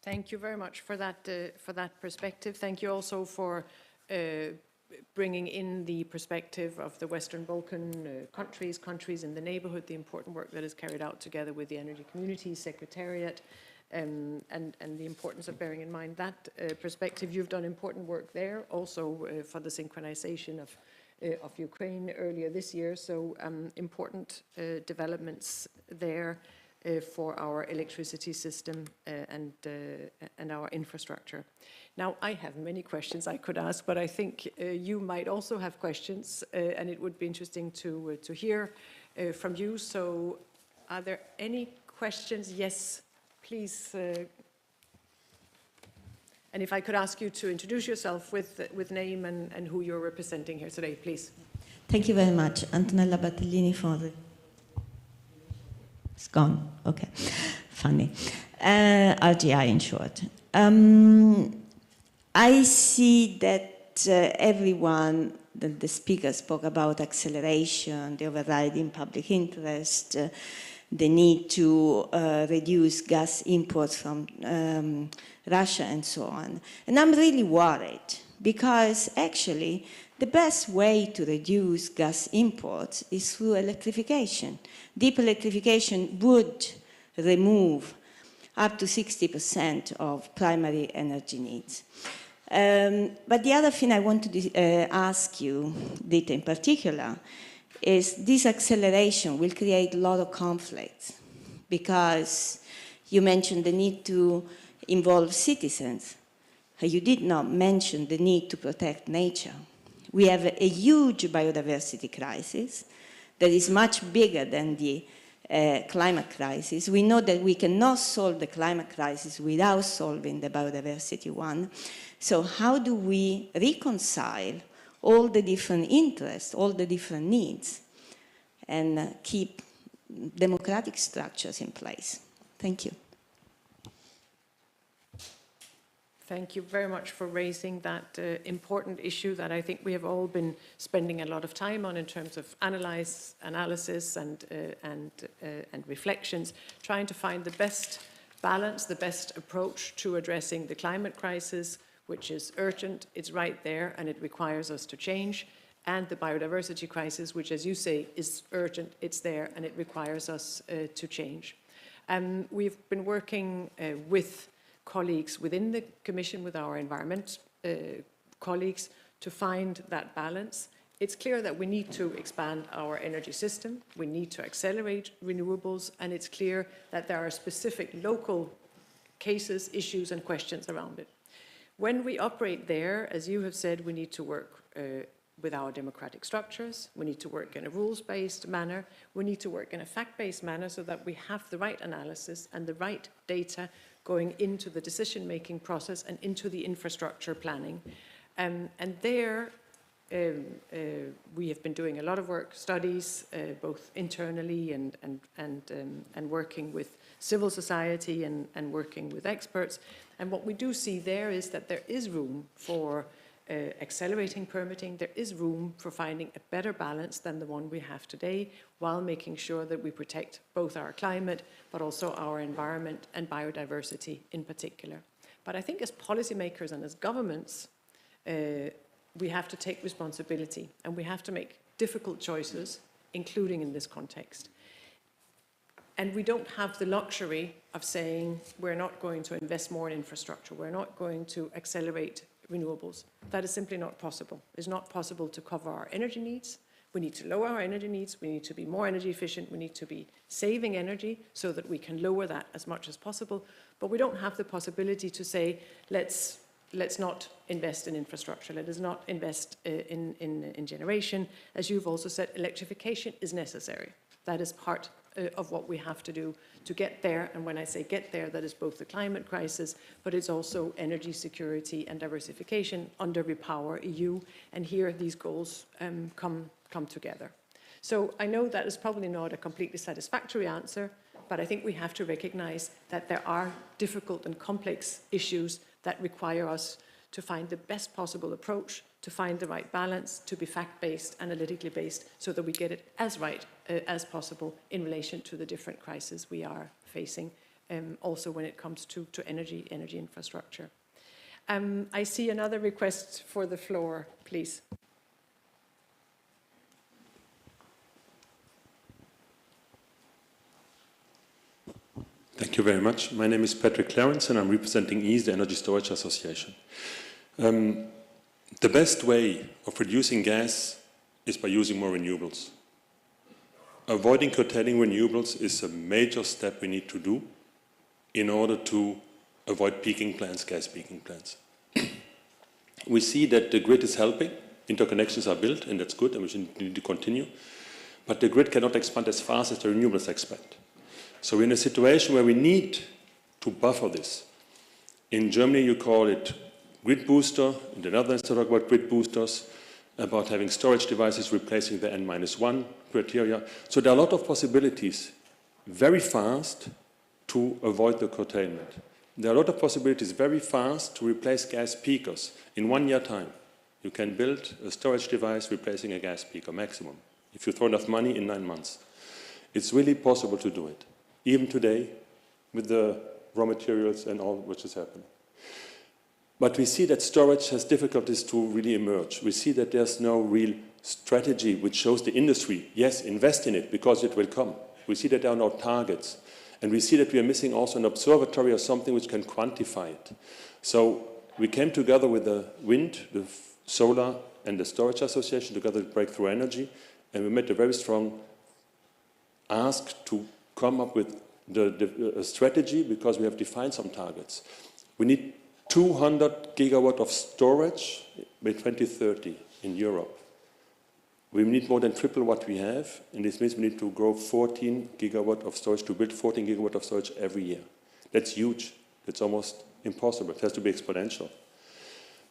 Thank you very much for that perspective. Thank you also for bringing in the perspective of the Western Balkan countries in the neighbourhood, the important work that is carried out together with the Energy Community Secretariat, and the importance of bearing in mind that perspective. You've done important work there, also for the synchronization of Ukraine earlier this year, so important developments there for our electricity system and our infrastructure. Now, I have many questions I could ask, but I think you might also have questions, and it would be interesting to hear from you. So, are there any questions? Yes, please. And if I could ask you to introduce yourself with name and who you're representing here today, please. Thank you very much. Antonella Battellini for the... It's gone. Okay. Funny. RGI in short. I see that everyone, the speaker spoke about acceleration, the overriding public interest, the need to reduce gas imports from Russia and so on. And I'm really worried because actually the best way to reduce gas imports is through electrification. Deep electrification would remove up to 60% of primary energy needs. But the other thing I want to ask you, Dita in particular, is this acceleration will create a lot of conflicts because you mentioned the need to involve citizens. You did not mention the need to protect nature. We have a huge biodiversity crisis that is much bigger than the climate crisis. We know that we cannot solve the climate crisis without solving the biodiversity one. So how do we reconcile all the different interests, all the different needs, and keep democratic structures in place? Thank you. Thank you very much for raising that important issue that I think we have all been spending a lot of time on in terms of analysis and reflections, trying to find the best balance, the best approach to addressing the climate crisis, which is urgent, it's right there, and it requires us to change, and the biodiversity crisis, which, as you say, is urgent, it's there, and it requires us to change. We've been working with colleagues within the Commission, with our environment colleagues, to find that balance. It's clear that we need to expand our energy system, we need to accelerate renewables, and it's clear that there are specific local cases, issues, and questions around it. When we operate there, as you have said, we need to work with our democratic structures, we need to work in a rules-based manner, we need to work in a fact-based manner so that we have the right analysis and the right data going into the decision-making process and into the infrastructure planning. And there, we have been doing a lot of work, studies, both internally and working with civil society and working with experts. And what we do see there is that there is room for accelerating permitting, there is room for finding a better balance than the one we have today, while making sure that we protect both our climate, but also our environment and biodiversity in particular. But I think as policymakers and as governments, we have to take responsibility, and we have to make difficult choices, including in this context. And we don't have the luxury of saying we're not going to invest more in infrastructure, we're not going to accelerate renewables. That is simply not possible. It's not possible to cover our energy needs. We need to lower our energy needs, we need to be more energy efficient, we need to be saving energy so that we can lower that as much as possible. But we don't have the possibility to say, let's not invest in infrastructure, let us not invest in generation. As you've also said, electrification is necessary. That is part of what we have to do to get there. And when I say get there, that is both the climate crisis, but it's also energy security and diversification under Repower EU. And here these goals come together. So I know that is probably not a completely satisfactory answer, but I think we have to recognize that there are difficult and complex issues that require us to find the best possible approach, to find the right balance, to be fact-based, analytically based, so that we get it as right as possible in relation to the different crises we are facing, also when it comes to energy infrastructure. I see another request for the floor, please. Thank you very much. My name is Patrick Clarence and I'm representing EASE, the Energy Storage Association. The best way of reducing gas is by using more renewables. Avoiding curtailing renewables is a major step we need to do in order to avoid peaking plants, gas peaking plants. We see that the grid is helping, interconnections are built, and that's good, and we need to continue. But the grid cannot expand as fast as the renewables expand. So we're in a situation where we need to buffer this. In Germany, you call it grid booster. In the Netherlands, they talk about grid boosters, about having storage devices replacing the N-1 criteria. So there are a lot of possibilities very fast to avoid the curtailment. There are a lot of possibilities very fast to replace gas peakers. In 1 year time, you can build a storage device replacing a gas peaker maximum. If you throw enough money in 9 months. It's really possible to do it. Even today, with the raw materials and all which is happening. But we see that storage has difficulties to really emerge. We see that there's no real strategy which shows the industry, yes, invest in it because it will come. We see that there are no targets. And we see that we are missing also an observatory or something which can quantify it. So we came together with the wind, the solar and the storage association together with Breakthrough Energy, and we made a very strong ask to come up with a strategy because we have defined some targets. We need 200 gigawatt of storage by 2030 in Europe. We need more than triple what we have, and this means we need to grow 14 gigawatt of storage, to build 14 gigawatt of storage every year. That's huge. It's almost impossible. It has to be exponential.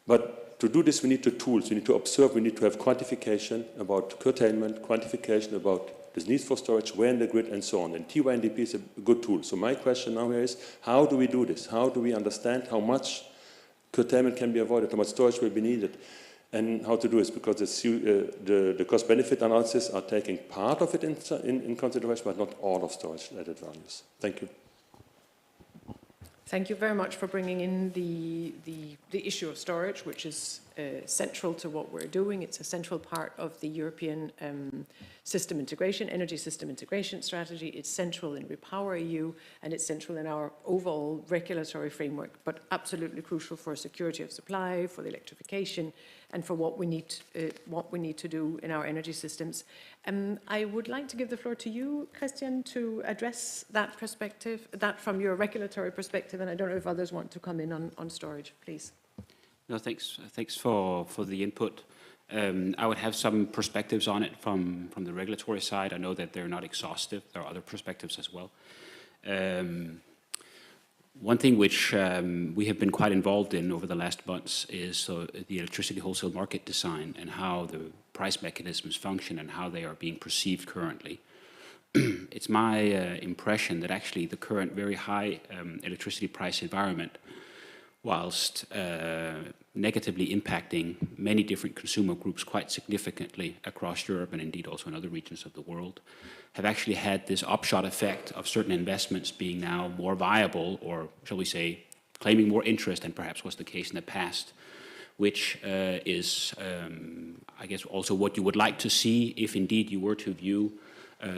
But to do this, we need the tools. We need to observe. We need to have quantification about curtailment, quantification about the need for storage, where in the grid, and so on. And TYNDP is a good tool. So my question now here is, how do we do this? How do we understand how much curtailment can be avoided, how much storage will be needed, and how to do this? Because the cost-benefit analysis are taking part of it in consideration, but not all of storage added values. Thank you. Thank you very much for bringing in the issue of storage, which is central to what we're doing. It's a central part of the European system integration, energy system integration strategy. It's central in Repower EU, and it's central in our overall regulatory framework, but absolutely crucial for security of supply, for the electrification, and for what we need to do in our energy systems. I would like to give the floor to you, Christian, to address that perspective, that from your regulatory perspective, and I don't know if others want to come in on storage, please. No, thanks for the input. I would have some perspectives on it from the regulatory side. I know that they're not exhaustive. There are other perspectives as well. One thing which we have been quite involved in over the last months is the electricity wholesale market design and how the price mechanisms function and how they are being perceived currently. It's my impression that actually the current very high electricity price environment whilst negatively impacting many different consumer groups quite significantly across Europe and indeed also in other regions of the world, have actually had this upshot effect of certain investments being now more viable, or shall we say, claiming more interest than perhaps was the case in the past, which is, I guess, also what you would like to see if indeed you were to view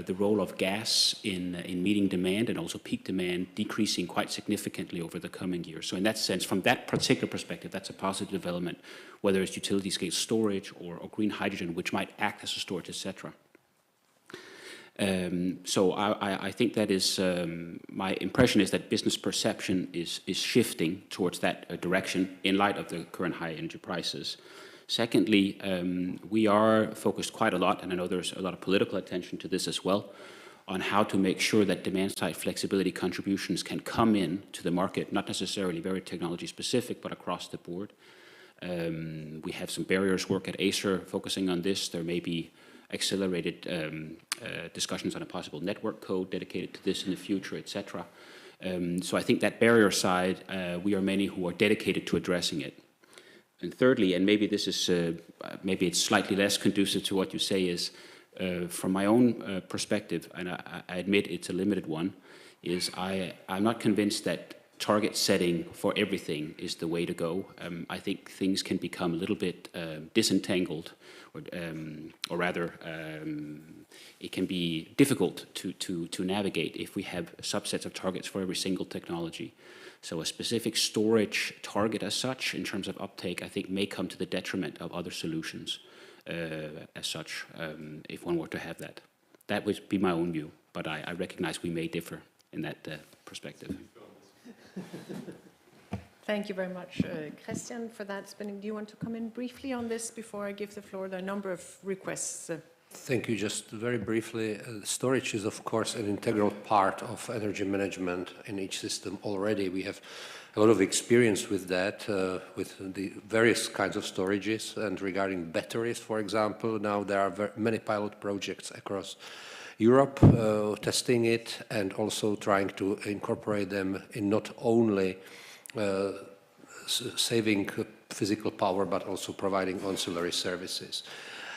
the role of gas in meeting demand and also peak demand decreasing quite significantly over the coming years. So in that sense, from that particular perspective, that's a positive development, whether it's utility scale storage or green hydrogen, which might act as a storage, etc. So I think that is, my impression is that business perception is shifting towards that direction in light of the current high energy prices. Secondly, we are focused quite a lot, and I know there's a lot of political attention to this as well, on how to make sure that demand-side flexibility contributions can come in to the market, not necessarily very technology specific, but across the board. We have some barriers work at Acer focusing on this. There may be accelerated discussions on a possible network code dedicated to this in the future, etc. So I think that barrier side, we are many who are dedicated to addressing it. And thirdly, and maybe this is, maybe it's slightly less conducive to what you say, is from my own perspective, and I admit it's a limited one, is I'm not convinced that target setting for everything is the way to go. I think things can become a little bit disentangled, or rather, it can be difficult to navigate if we have subsets of targets for every single technology. So a specific storage target as such, in terms of uptake, I think may come to the detriment of other solutions as such, if one were to have that. That would be my own view, but I recognize we may differ in that perspective. Thank you very much, Christian, for that spinning. Do you want to come in briefly on this before I give the floor? There are a number of requests. Thank you. Just very briefly, storage is, of course, an integral part of energy management in each system already. We have a lot of experience with that, with the various kinds of storages. And regarding batteries, for example, now there are many pilot projects across Europe testing it and also trying to incorporate them in not only saving physical power, but also providing ancillary services.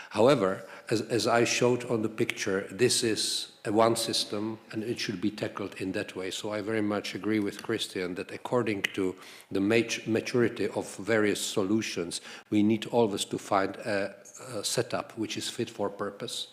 However, as I showed on the picture, this is a one system and it should be tackled in that way. So I very much agree with Christian that according to the maturity of various solutions, we need always to find a setup which is fit for purpose,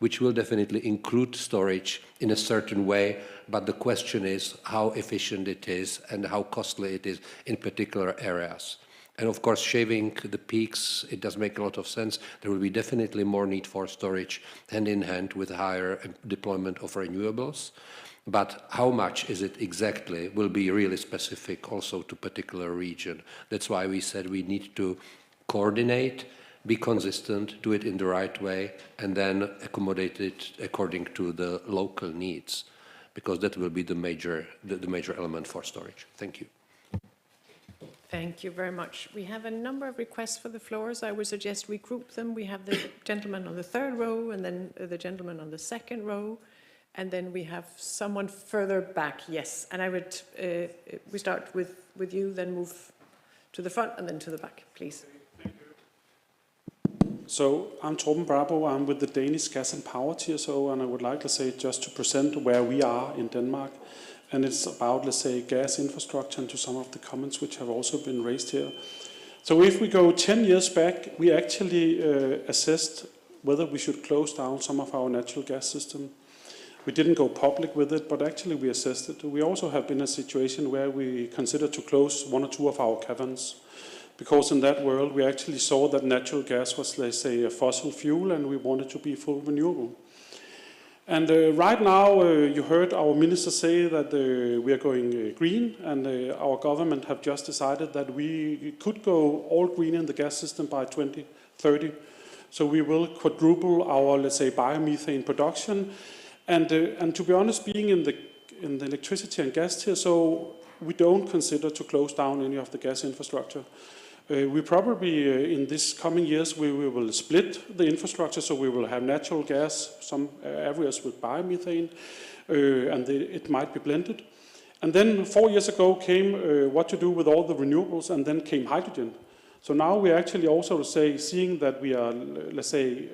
which will definitely include storage in a certain way, but the question is how efficient it is and how costly it is in particular areas. And of course, shaving the peaks, it does make a lot of sense. There will be definitely more need for storage hand in hand with higher deployment of renewables. But how much is it exactly will be really specific also to particular region. That's why we said we need to coordinate, be consistent, do it in the right way, and then accommodate it according to the local needs, because that will be the major element for storage. Thank you. Thank you very much. We have a number of requests for the floors. I would suggest we group them. We have the gentleman on the third row, and then the gentleman on the second row, and then we have someone further back. Yes, and I would, we start with you, then move to the front, and then to the back, please. So I'm Torben Brabo, I'm with the Danish Gas and Power TSO, and I would like to say just to present where we are in Denmark. And it's about, let's say, gas infrastructure and to some of the comments which have also been raised here. So if we go 10 years back, we actually assessed whether we should close down some of our natural gas system. We didn't go public with it, but actually we assessed it. We also have been in a situation where we considered to close one or two of our caverns, because in that world we actually saw that natural gas was, let's say, a fossil fuel, and we wanted to be full renewable. And right now, you heard our minister say that we are going green, and our government have just decided that we could go all green in the gas system by 2030. So we will quadruple our, let's say, biomethane production. And to be honest, being in the electricity and gas tier, so we don't consider to close down any of the gas infrastructure. We probably, in this coming years, we will split the infrastructure, so we will have natural gas, some areas with biomethane, and it might be blended. And then 4 years ago came what to do with all the renewables, and then came hydrogen. So now we're actually also, seeing that we are,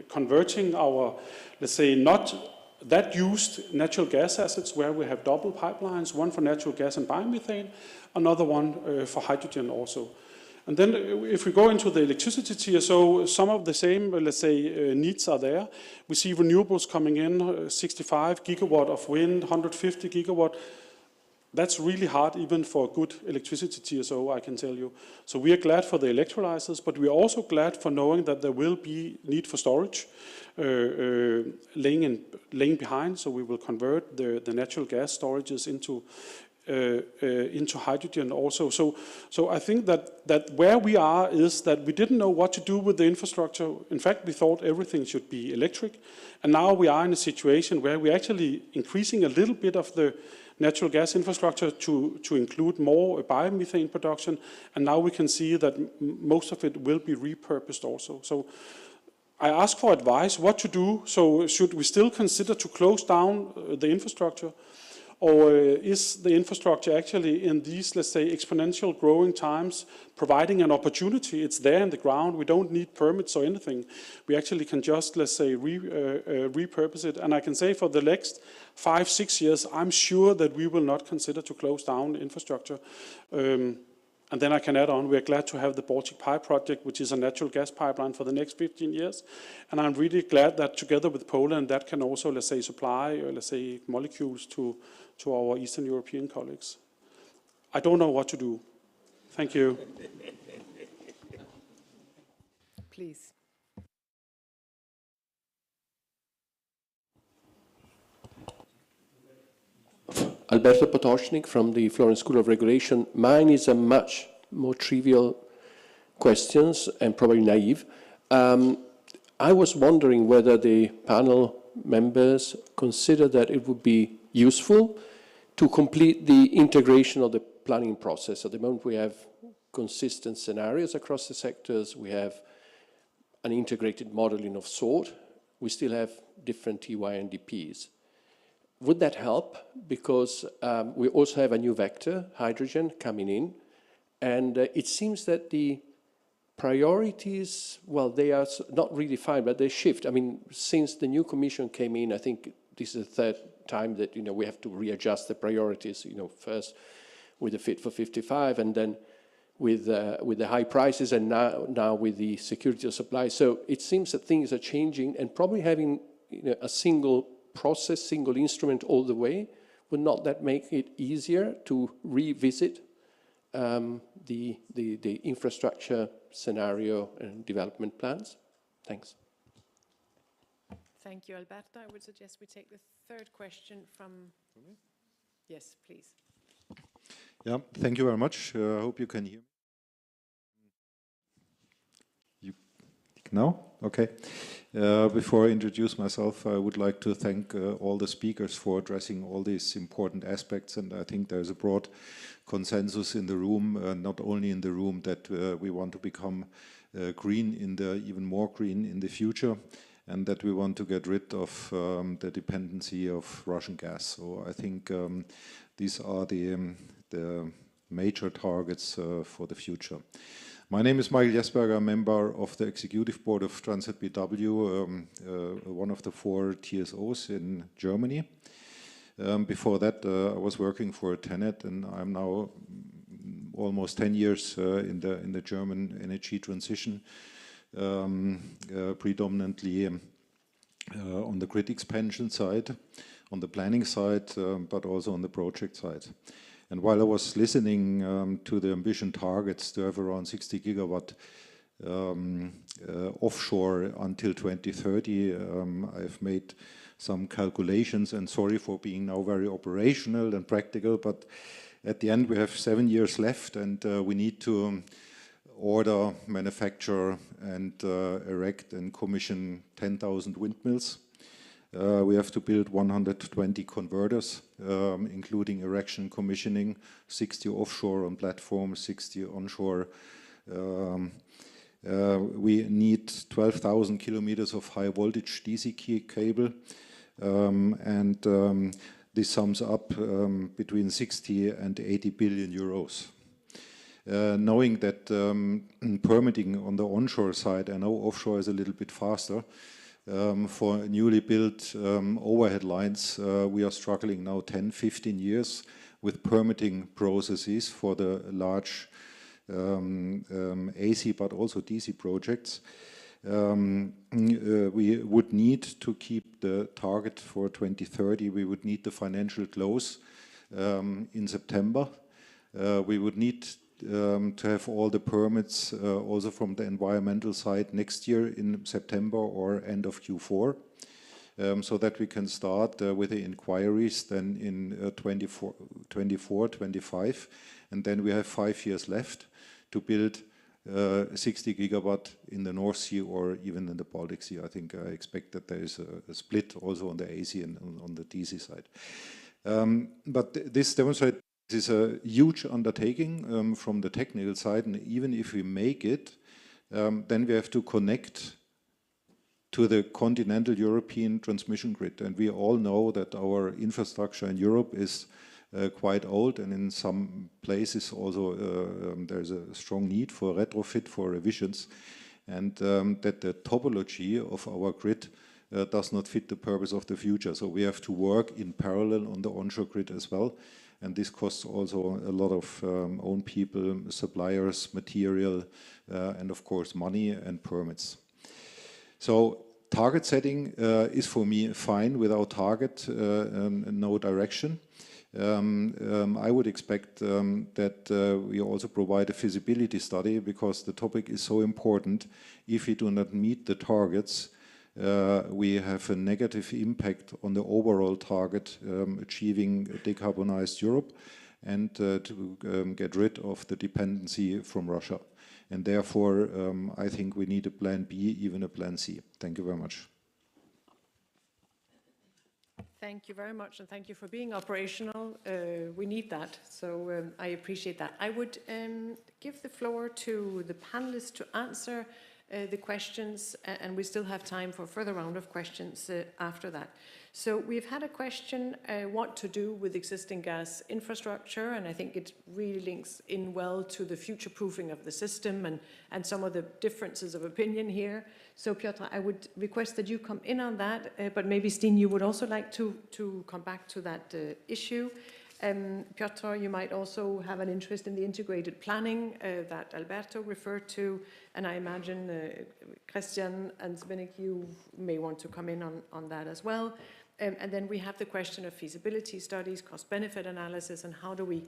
converting our, not that used natural gas assets where we have double pipelines, one for natural gas and biomethane, another one for hydrogen also. And then if we go into the electricity tier, so some of the same, needs are there. We see renewables coming in, 65 gigawatt of wind, 150 gigawatt. That's really hard even for a good electricity TSO, I can tell you. So we are glad for the electrolyzers, but we are also glad for knowing that there will be need for storage laying behind. So we will convert the natural gas storages into hydrogen also. So I think that where we are is that we didn't know what to do with the infrastructure. In fact, we thought everything should be electric. And now we are in a situation where we're actually increasing a little bit of the natural gas infrastructure to include more biomethane production. And now we can see that most of it will be repurposed also. So I ask for advice what to do. So should we still consider to close down the infrastructure? Or is the infrastructure actually in these, exponential growing times providing an opportunity? It's there in the ground. We don't need permits or anything. We actually can just, repurpose it. And I can say for the next 5-6 years, I'm sure that we will not consider to close down infrastructure. And then I can add on, we're glad to have the Baltic Pipe project, which is a natural gas pipeline for the next 15 years. And I'm really glad that together with Poland, that can also, supply, molecules to our Eastern European colleagues. I don't know what to do. Thank you. Please. Alberto Potocznik from the Florence School of Regulation. Mine is a much more trivial questions and probably naive. I was wondering whether the panel members consider that it would be useful to complete the integration of the planning process. At the moment we have consistent scenarios across the sectors, we have an integrated modeling of sort, we still have different TY and DPs. Would that help? Because we also have a new vector, hydrogen, coming in, and it seems that the priorities, well, they are not really defined, but they shift. I mean, since the new commission came in, I think this is the third time that, we have to readjust the priorities, first with the Fit for 55 and then with the high prices and now with the security of supply. So it seems that things are changing, and probably having a single process, single instrument all the way, would not that make it easier to revisit the infrastructure scenario and development plans? Thanks. Thank you, Alberto. I would suggest we take the third question from... Yes, please. Yeah, thank you very much. I hope you can hear me. No? Okay. Before I introduce myself, I would like to thank all the speakers for addressing all these important aspects, and I think there's a broad consensus in the room, not only in the room, that we want to become green even more green in the future, and that we want to get rid of the dependency of Russian gas. So I think these are the major targets for the future. My name is Michael Jessberger, member of the Executive Board of Transit BW, one of the 4 TSOs in Germany. Before that, I was working for TenneT, and I'm now almost 10 years in the German energy transition, predominantly on the grid expansion side, on the planning side, but also on the project side. And while I was listening to the ambition targets to have around 60 gigawatt offshore until 2030, I've made some calculations, and sorry for being now very operational and practical, but at the end we have 7 years left, and we need to order, manufacture and erect and commission 10,000 windmills. We have to build 120 converters, including erection, commissioning, 60 offshore on platforms, 60 onshore. We need 12,000 kilometers of high voltage DC cable, and this sums up between 60 and 80 billion euros. Knowing that permitting on the onshore side, I know offshore is a little bit faster, for newly built overhead lines, we are struggling now 10, 15 years with permitting processes for the large AC but also DC projects. We would need to keep the target for 2030. We would need the financial close in September. We would need to have all the permits also from the environmental side next year in September or end of Q4, so that we can start with the inquiries then in 24, 25, and then we have 5 years left to build 60 gigawatt in the North Sea or even in the Baltic Sea. I think I expect that there is a split also on the AC and on the DC side. But this demonstrates this is a huge undertaking from the technical side, and even if we make it, then we have to connect to the continental European transmission grid. And we all know that our infrastructure in Europe is quite old, and in some places also there's a strong need for retrofit, for revisions, and that the topology of our grid does not fit the purpose of the future. So we have to work in parallel on the onshore grid as well. And this costs also a lot of own people, suppliers, material, and of course money and permits. So target setting is for me fine. Without target, no direction. I would expect that we also provide a feasibility study, because the topic is so important. If we do not meet the targets, we have a negative impact on the overall target, achieving a decarbonized Europe and to get rid of the dependency from Russia. And therefore, I think we need a plan B, even a plan C. Thank you very much. Thank you very much, and thank you for being operational. We need that, so I appreciate that. I would give the floor to the panelists to answer the questions, and we still have time for a further round of questions after that. So we've had a question, what to do with existing gas infrastructure, and I think it really links in well to the future-proofing of the system and some of the differences of opinion here. So Piotr, I would request that you come in on that, but maybe Steen, you would also like to come back to that issue. Piotr, you might also have an interest in the integrated planning that Alberto referred to, and I imagine Christian and Zbigniew, you may want to come in on that as well. And then we have the question of feasibility studies, cost-benefit analysis, and how do we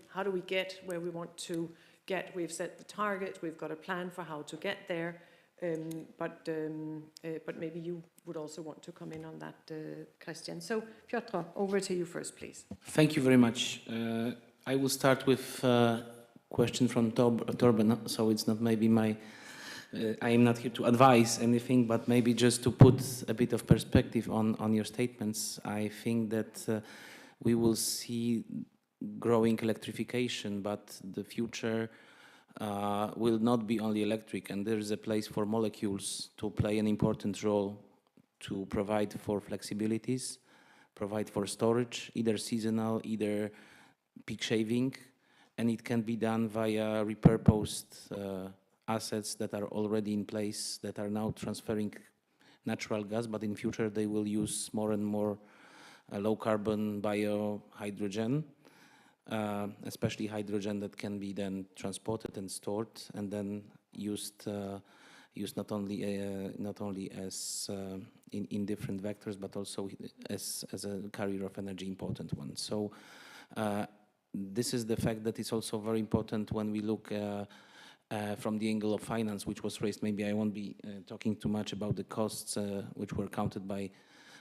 get where we want to get? We've set the target, we've got a plan for how to get there, but maybe you would also want to come in on that, Christian. So, Piotr, over to you first, please. Thank you very much. I will start with a question from Torben, so it's not maybe my... I am not here to advise anything, but maybe just to put a bit of perspective on your statements. I think that we will see growing electrification, but the future will not be only electric, and there is a place for molecules to play an important role to provide for flexibilities, provide for storage, either seasonal, either peak shaving, and it can be done via repurposed assets that are already in place, that are now transferring natural gas, but in future they will use more and more low-carbon bio-hydrogen, especially hydrogen that can be then transported and stored and then used not only as in different vectors, but also as a carrier of energy, important one. So this is the fact that it's also very important when we look from the angle of finance, which was raised. Maybe I won't be talking too much about the costs which were counted by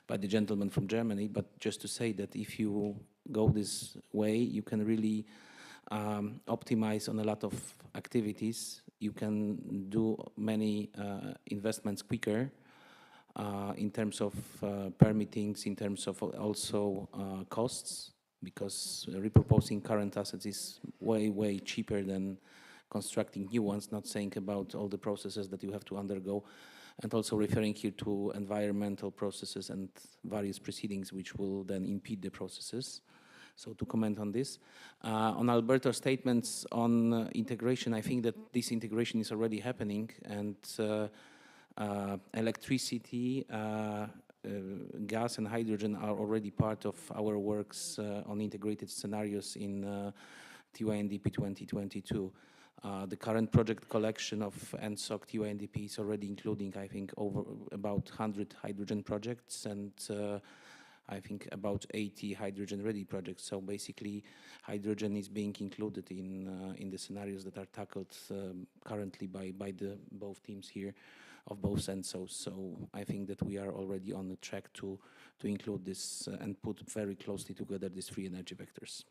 the gentleman from Germany, but just to say that if you go this way, you can really optimize on a lot of activities. You can do many investments quicker in terms of permittings, in terms of also costs, because repurposing current assets is way, way cheaper than constructing new ones, not saying about all the processes that you have to undergo, and also referring here to environmental processes and various proceedings which will then impede the processes. so to comment on this. On Alberto's statements on integration, I think that this integration is already happening, and electricity, gas and hydrogen are already part of our works on integrated scenarios in TYNDP 2022. The current project collection of NSOC TYNDP is already including, I think, about 100 hydrogen projects and I think about 80 hydrogen-ready projects. So basically, hydrogen is being included in the scenarios that are tackled currently by both teams here of both CENSOs. So I think that we are already on the track to include this and put very closely together these three energy vectors.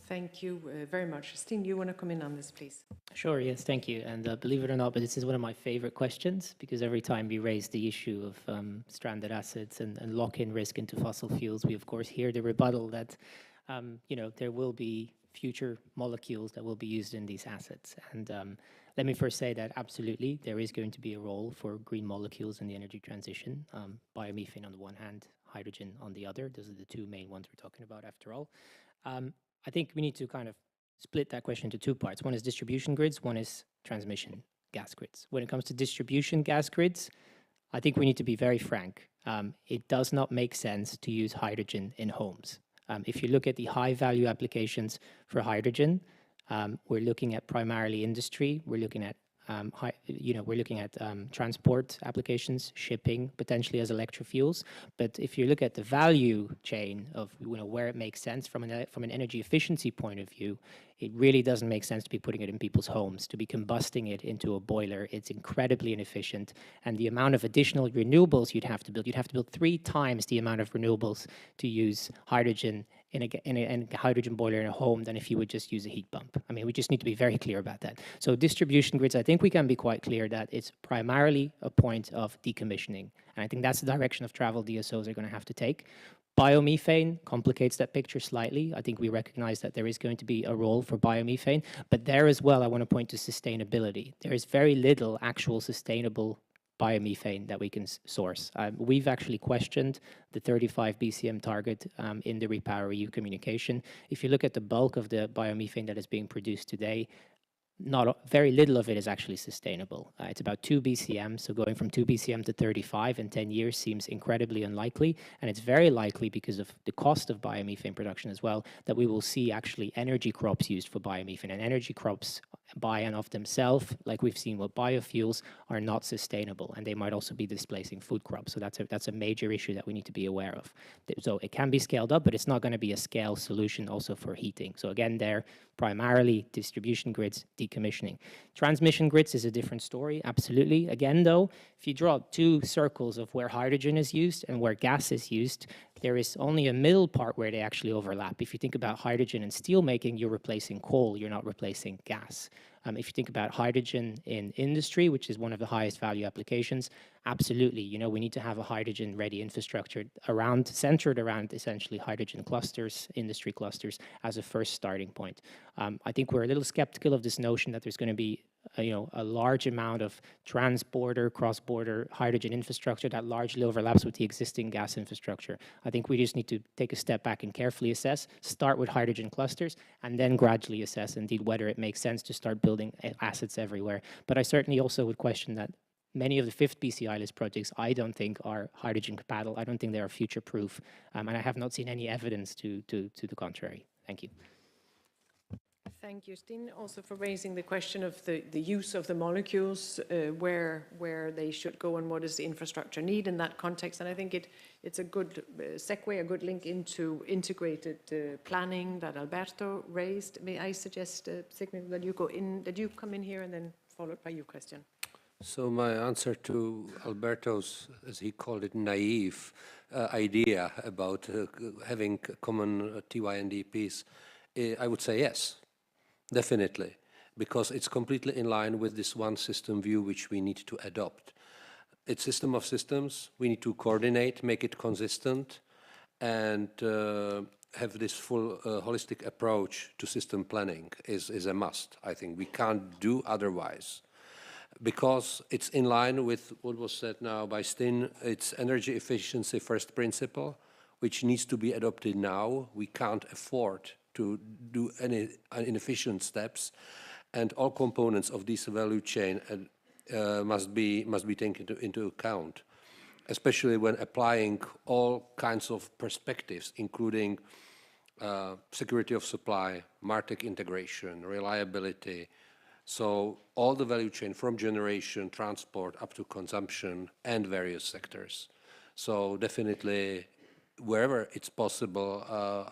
Thank you very much. Stine, you want to come in on this, please? Sure, yes, thank you. And believe it or not, but this is one of my favorite questions, because every time we raise the issue of stranded assets and lock-in risk into fossil fuels, we of course hear the rebuttal that you know, there will be future molecules that will be used in these assets. And let me first say that absolutely there is going to be a role for green molecules in the energy transition. Biomethane on the one hand, hydrogen on the other. Those are the two main ones we're talking about after all. I think we need to kind of split that question into two parts. One is distribution grids, one is transmission gas grids. When it comes to distribution gas grids, I think we need to be very frank. It does not make sense to use hydrogen in homes. If you look at the high value applications for hydrogen, we're looking at primarily industry, we're looking at transport applications, shipping, potentially as electrofuels. But if you look at the value chain of where it makes sense from an energy efficiency point of view, it really doesn't make sense to be putting it in people's homes, to be combusting it into a boiler. It's incredibly inefficient. And the amount of additional renewables you'd have to build 3 times the amount of renewables to use hydrogen in a hydrogen boiler in a home than if you would just use a heat pump. I mean, we just need to be very clear about that. So distribution grids, I think we can be quite clear that it's primarily a point of decommissioning. And I think that's the direction of travel DSOs are going to have to take. Biomethane complicates that picture slightly. I think we recognize that there is going to be a role for biomethane, but there as well, I want to point to sustainability. There is very little actual sustainable biomethane that we can source. We've actually questioned the 35 BCM target in the Repower EU communication. If you look at the bulk of the biomethane that is being produced today, very little of it is actually sustainable. It's about 2 BCM, so going from 2 BCM to 35 in 10 years seems incredibly unlikely, and it's very likely because of the cost of biomethane production as well, that we will see actually energy crops used for biomethane, and energy crops by and of themselves, like we've seen with biofuels, are not sustainable, and they might also be displacing food crops, so that's a major issue that we need to be aware of. So it can be scaled up, but it's not going to be a scale solution also for heating. So again, there, primarily distribution grids, decommissioning. Transmission grids is a different story, absolutely. Again, though, if you draw 2 circles of where hydrogen is used and where gas is used, there is only a middle part where they actually overlap. If you think about hydrogen and steel making, you're replacing coal, you're not replacing gas. If you think about hydrogen in industry, which is one of the highest value applications, absolutely, we need to have a hydrogen-ready infrastructure centered around essentially hydrogen clusters, industry clusters, as a first starting point. I think we're a little skeptical of this notion that there's going to be a large amount of trans-border, cross-border hydrogen infrastructure that largely overlaps with the existing gas infrastructure. I think we just need to take a step back and carefully assess, start with hydrogen clusters, and then gradually assess indeed whether it makes sense to start building assets everywhere. But I certainly also would question that many of the 5th BCI list projects I don't think are hydrogen compatible. I don't think they are future-proof, and I have not seen any evidence to the contrary. Thank you. Thank you, Stine, also for raising the question of the use of the molecules, where they should go and what does the infrastructure need in that context. And I think it's a good segue, a good link into integrated planning that Alberto raised. May I suggest, Sigmund, that you come in here and then followed by your question. So my answer to Alberto's, as he called it, naive idea about having common TYNDPs, I would say yes. Definitely, because it's completely in line with this one system view which we need to adopt. It's system of systems, we need to coordinate, make it consistent, and have this full holistic approach to system planning is a must. I think we can't do otherwise. because it's in line with what was said now by Stin. It's energy efficiency first principle, which needs to be adopted now. We can't afford to do any inefficient steps, and all components of this value chain must be taken into account, especially when applying all kinds of perspectives, including security of supply, market integration, reliability. So all the value chain from generation, transport, up to consumption and various sectors. So definitely, wherever it's possible,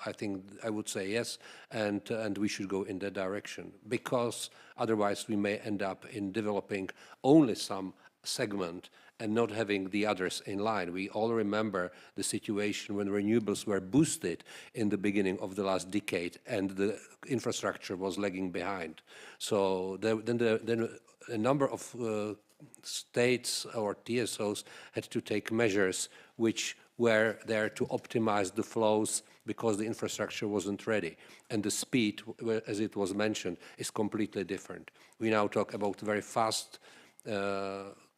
I think I would say yes, and we should go in that direction, because otherwise we may end up in developing only some segment and not having the others in line. We all remember the situation when renewables were boosted in the beginning of the last decade and the infrastructure was lagging behind. So then a number of states or TSOs had to take measures which were there to optimize the flows because the infrastructure wasn't ready. And the speed, as it was mentioned, is completely different. We now talk about very fast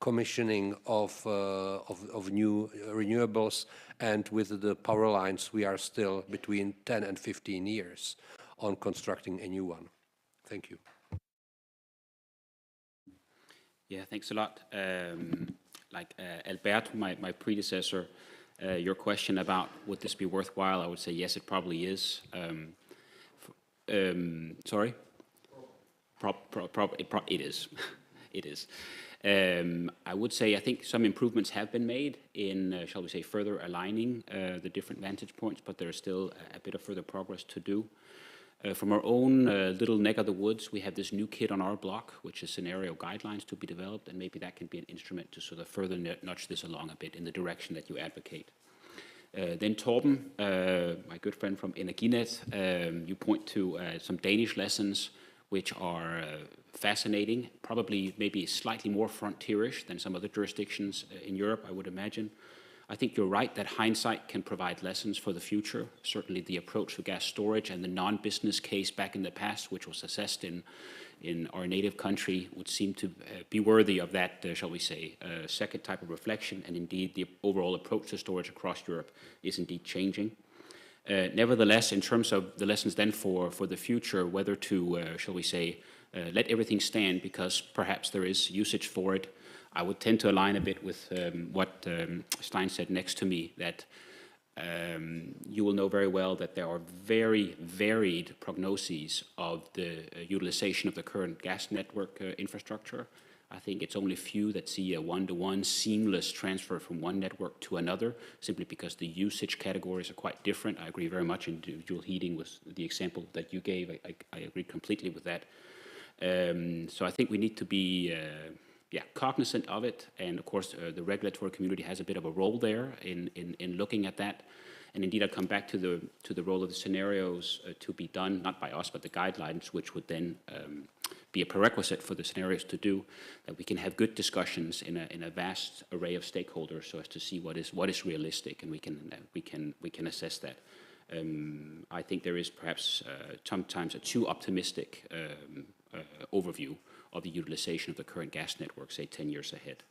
commissioning of new renewables, and with the power lines, we are still between 10 and 15 years on constructing a new one. Thank you. Yeah, thanks a lot. Like Alberto, my predecessor, your question about would this be worthwhile, I would say yes, it probably is. Sorry? It is. It is. I would say I think some improvements have been made in, shall we say, further aligning the different vantage points, but there's still a bit of further progress to do. From our own little neck of the woods, we have this new kid on our block, which is scenario guidelines to be developed, and maybe that can be an instrument to sort of further nudge this along a bit in the direction that you advocate. Then Torben, my good friend from Energinet, you point to some Danish lessons which are fascinating, probably maybe slightly more frontierish than some other jurisdictions in Europe, I would imagine. I think you're right that hindsight can provide lessons for the future. Certainly the approach to gas storage and the non-business case back in the past, which was assessed in our native country, would seem to be worthy of that, shall we say, second type of reflection. And indeed, the overall approach to storage across Europe is indeed changing. Nevertheless, in terms of the lessons then for the future, whether to, shall we say, let everything stand because perhaps there is usage for it, I would tend to align a bit with what Stein said next to me, that you will know very well that there are very varied prognoses of the utilization of the current gas network infrastructure. I think it's only few that see a one-to-one seamless transfer from one network to another, simply because the usage categories are quite different. I agree very much. Individual heating was the example that you gave. I agree completely with that. So I think we need to be cognizant of it. And of course, the regulatory community has a bit of a role there in looking at that. And indeed, I'll come back to the role of the scenarios to be done, not by us, but the guidelines, which would then be a prerequisite for the scenarios to do, that we can have good discussions in a vast array of stakeholders so as to see what is realistic, and we can assess that. I think there is perhaps sometimes a too optimistic overview of the utilization of the current gas network, say 10 years ahead.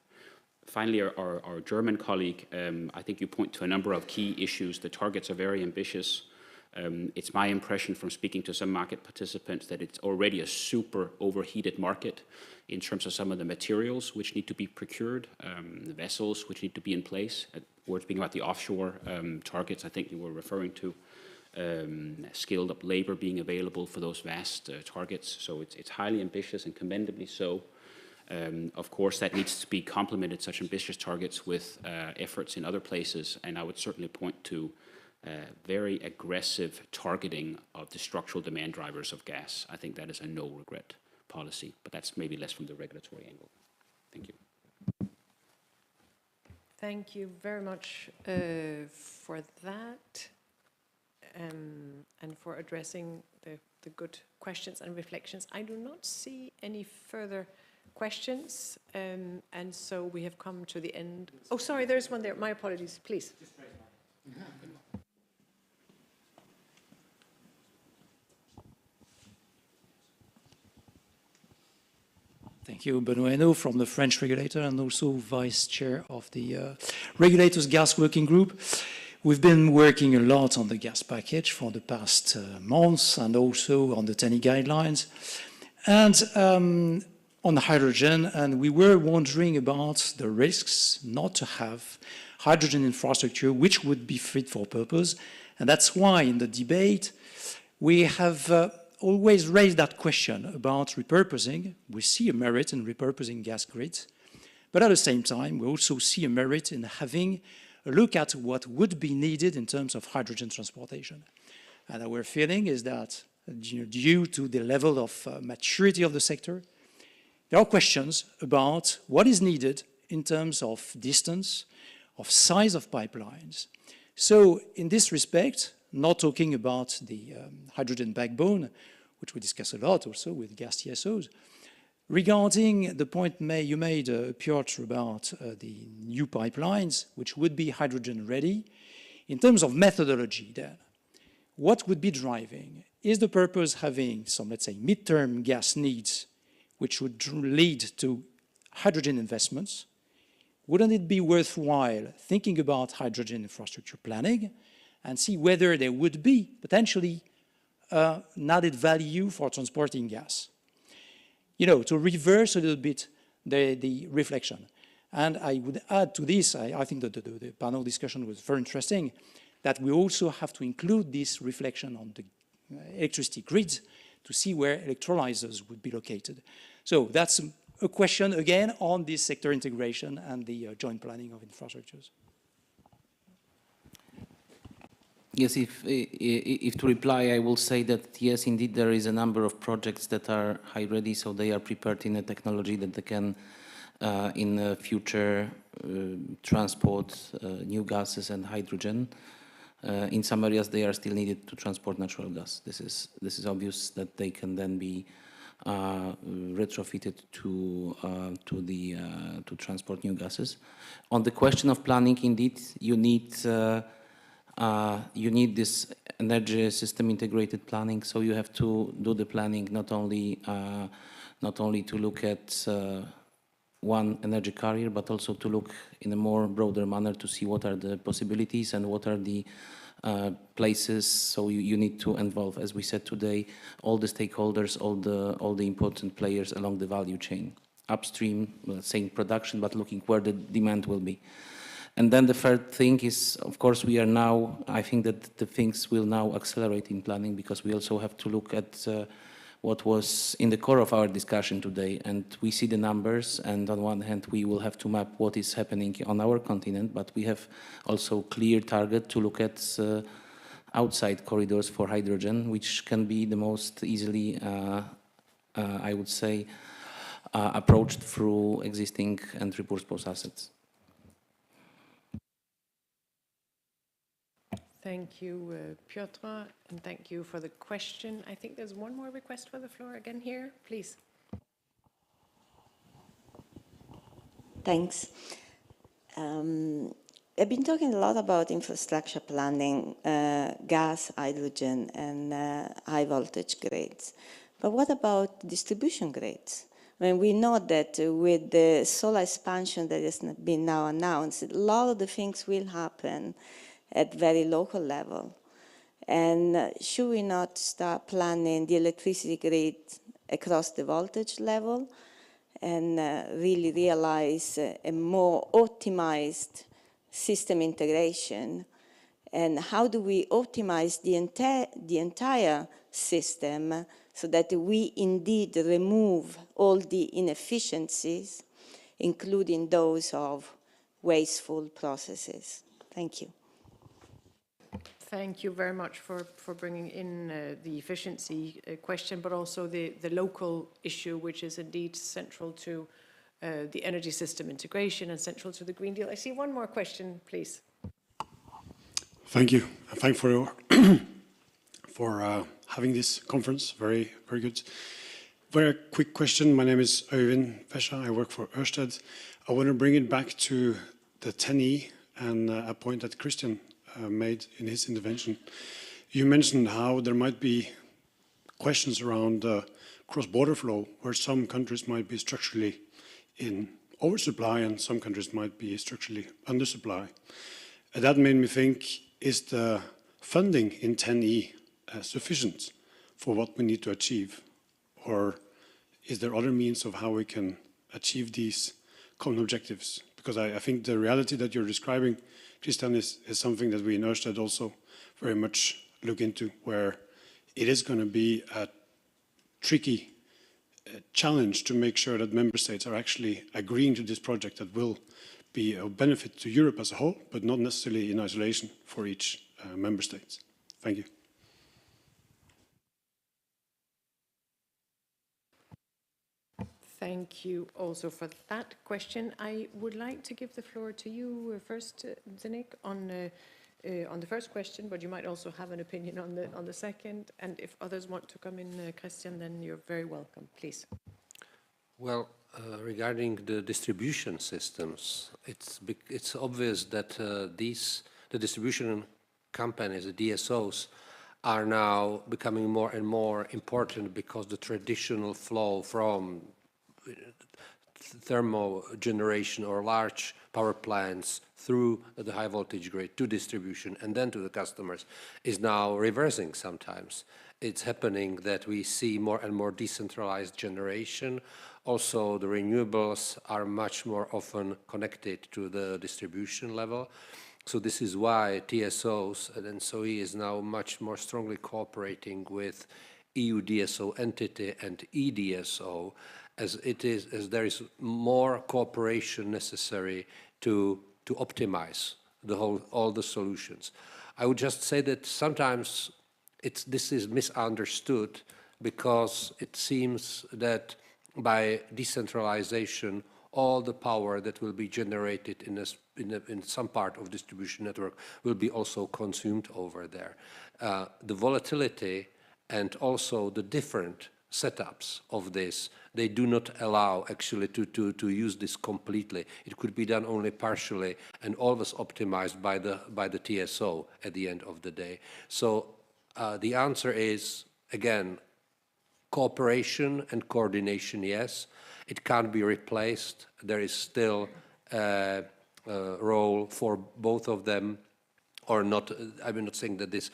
Finally, our German colleague, I think you point to a number of key issues. The targets are very ambitious. It's my impression from speaking to some market participants that it's already a super overheated market in terms of some of the materials which need to be procured, the vessels which need to be in place. We're speaking about the offshore targets I think you were referring to, skilled up labor being available for those vast targets. So it's highly ambitious and commendably so. Of course, that needs to be complemented, such ambitious targets, with efforts in other places, and I would certainly point to very aggressive targeting of the structural demand drivers of gas. I think that is a no-regret policy, but that's maybe less from the regulatory angle. Thank you. Thank you very much for that and for addressing the good questions and reflections. I do not see any further questions, and so we have come to the end. Oh, sorry, there's one there. My apologies, please. Thank you, Benoît from the French regulator and also vice chair of the Regulators Gas Working Group. We've been working a lot on the gas package for the past months and also on the Tenney guidelines and on hydrogen, and we were wondering about the risks not to have hydrogen infrastructure which would be fit for purpose. And that's why in the debate we have always raised that question about repurposing. We see a merit in repurposing gas grids, but at the same time we also see a merit in having a look at what would be needed in terms of hydrogen transportation. And our feeling is that due to the level of maturity of the sector, there are questions about what is needed in terms of distance, of size of pipelines. So in this respect, not talking about the hydrogen backbone, which we discuss a lot also with gas TSOs, regarding the point you made, Piotr, about the new pipelines, which would be hydrogen ready, in terms of methodology then, what would be driving? Is the purpose having some, let's say, midterm gas needs, which would lead to hydrogen investments? Wouldn't it be worthwhile thinking about hydrogen infrastructure planning and see whether there would be potentially an added value for transporting gas? You know, to reverse a little bit the reflection. And I would add to this, I think that the panel discussion was very interesting, that we also have to include this reflection on the electricity grids to see where electrolyzers would be located. So that's a question, again, on this sector integration and the joint planning of infrastructures. Yes, if to reply, I will say that, yes, indeed, there is a number of projects that are high-ready, so they are prepared in a technology that they can, in the future, transport new gases and hydrogen. In some areas, they are still needed to transport natural gas. This is obvious that they can then be retrofitted to transport new gases. On the question of planning, indeed, you need this energy system integrated planning. So you have to do the planning not only to look at one energy carrier, but also to look in a more broader manner to see what are the possibilities and what are the places. So you need to involve, as we said today, all the stakeholders, all the important players along the value chain, upstream, saying production, but looking where the demand will be. And then the third thing is, of course, we are now, I think that the things will now accelerate in planning, because we also have to look at what was in the core of our discussion today. And we see the numbers, and on one hand, we will have to map what is happening on our continent, but we have also clear target to look at outside corridors for hydrogen, which can be the most easily, I would say, approached through existing and repurposed assets. Thank you, Piotr, and thank you for the question. I think there's one more request for the floor again here, please. Thanks. I've been talking a lot about infrastructure planning, gas, hydrogen, and high voltage grids. But what about distribution grids? I mean, we know that with the solar expansion that has been now announced, a lot of the things will happen at very local level. And should we not start planning the electricity grid across the voltage level and really realize a more optimized system integration? And how do we optimize the entire system so that we indeed remove all the inefficiencies, including those of wasteful processes? Thank you. Thank you very much for bringing in the efficiency question, but also the local issue, which is indeed central to the energy system integration and central to the Green Deal. I see one more question, please. Thank you. Thank you for having this conference. Very, very good. Very quick question. My name is Øyvind Pesha. I work for Ørsted. I want to bring it back to the Tenney and a point that Christian made in his intervention. You mentioned how there might be questions around cross-border flow where some countries might be structurally in oversupply and some countries might be structurally undersupply. And that made me think, is the funding in 10E sufficient for what we need to achieve? Or is there other means of how we can achieve these common objectives? Because I think the reality that you're describing, Christian, is something that we in Ørsted also very much look into, where it is going to be a tricky challenge to make sure that member states are actually agreeing to this project that will be of benefit to Europe as a whole, but not necessarily in isolation for each member state. Thank you. Thank you also for that question. I would like to give the floor to you first, Zdeněk, on the first question, but you might also have an opinion on the second. And if others want to come in, Christian, then you're very welcome. Please. Well, regarding the distribution systems, it's obvious that the distribution companies, the DSOs, are now becoming more and more important because the traditional flow from thermal generation or large power plants through the high voltage grid to distribution and then to the customers is now reversing sometimes. It's happening that we see more and more decentralized generation. Also, the renewables are much more often connected to the distribution level. So this is why TSOs and SOE is now much more strongly cooperating with EU DSO entity and EDSO, as there is more cooperation necessary to optimize all the solutions. I would just say that sometimes this is misunderstood because it seems that by decentralization, all the power that will be generated in some part of distribution network will be also consumed over there. The volatility and also the different setups of this, they do not allow actually to use this completely. It could be done only partially and always optimized by the TSO at the end of the day. So the answer is, again, cooperation and coordination, yes. It can't be replaced. There is still a role for both of them, or not. I'm not saying that this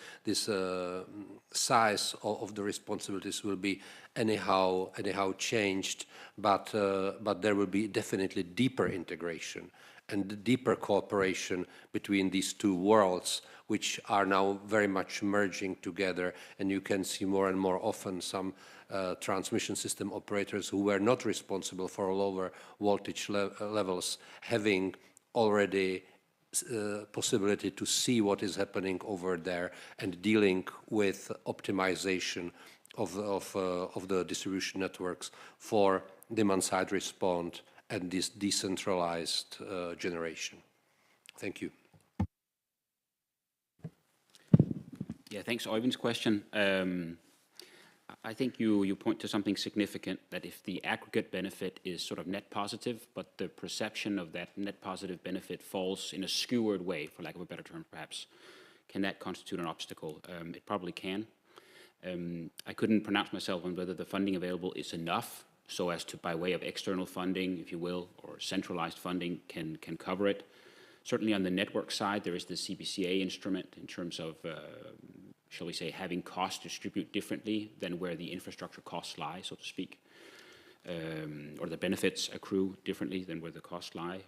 size of the responsibilities will be anyhow changed, but there will be definitely deeper integration and deeper cooperation between these two worlds, which are now very much merging together. And you can see more and more often some transmission system operators who were not responsible for lower voltage levels having already possibility to see what is happening over there and dealing with optimization of the distribution networks for demand-side response and this decentralized generation. Thank you. Yeah, thanks, Øyvind's question. I think you point to something significant, that if the aggregate benefit is sort of net positive, but the perception of that net positive benefit falls in a skewered way, for lack of a better term perhaps, can that constitute an obstacle? It probably can. I couldn't pronounce myself on whether the funding available is enough, so as to, by way of external funding, if you will, or centralized funding, can cover it. Certainly on the network side, there is the CBCA instrument in terms of shall we say, having costs distribute differently than where the infrastructure costs lie, so to speak, or the benefits accrue differently than where the costs lie.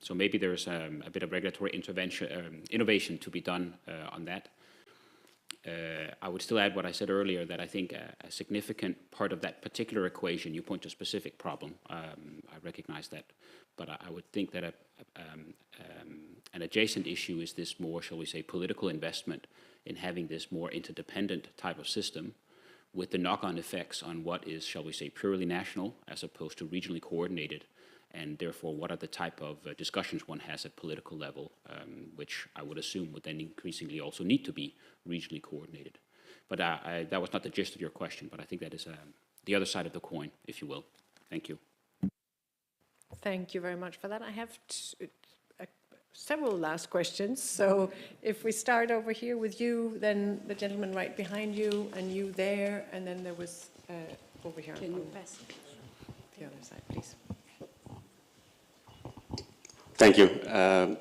So maybe there's a bit of regulatory intervention, innovation to be done on that. I would still add what I said earlier, that I think a significant part of that particular equation, you point to a specific problem, I recognize that, but I would think that an adjacent issue is this more, shall we say, political investment in having this more interdependent type of system with the knock-on effects on what is, shall we say, purely national as opposed to regionally coordinated, and therefore what are the type of discussions one has at political level, which I would assume would then increasingly also need to be regionally coordinated. But that was not the gist of your question, but I think that is the other side of the coin, if you will. Thank you. Thank you very much for that. I have several last questions. So if we start over here with you, then the gentleman right behind you, and you there, and then there was over here. Can you pass? The other side, please. Thank you.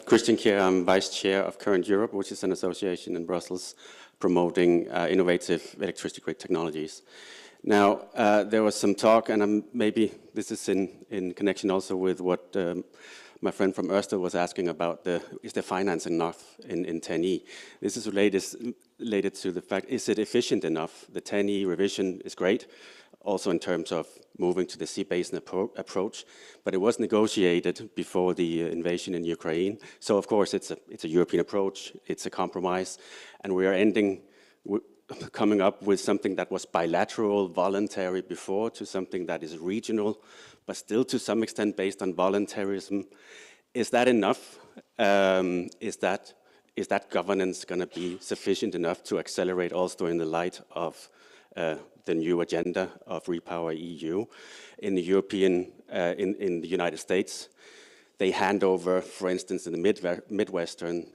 Christian Kier, I'm Vice Chair of Current Europe, which is an association in Brussels promoting innovative electricity grid technologies. Now, there was some talk, and maybe this is in connection also with what my friend from Ørsted was asking about, is the finance enough in Tenney? This is related to the fact, is it efficient enough? The Tenney revision is great, also in terms of moving to the sea basin approach, but it was negotiated before the invasion in Ukraine. So of course it's a European approach, it's a compromise, and we are coming up with something that was bilateral, voluntary before, to something that is regional, but still to some extent based on voluntarism. Is that enough? Is that governance going to be sufficient enough to accelerate also in the light of the new agenda of Repower EU in the in the United States? They hand over, for instance, in the Midwestern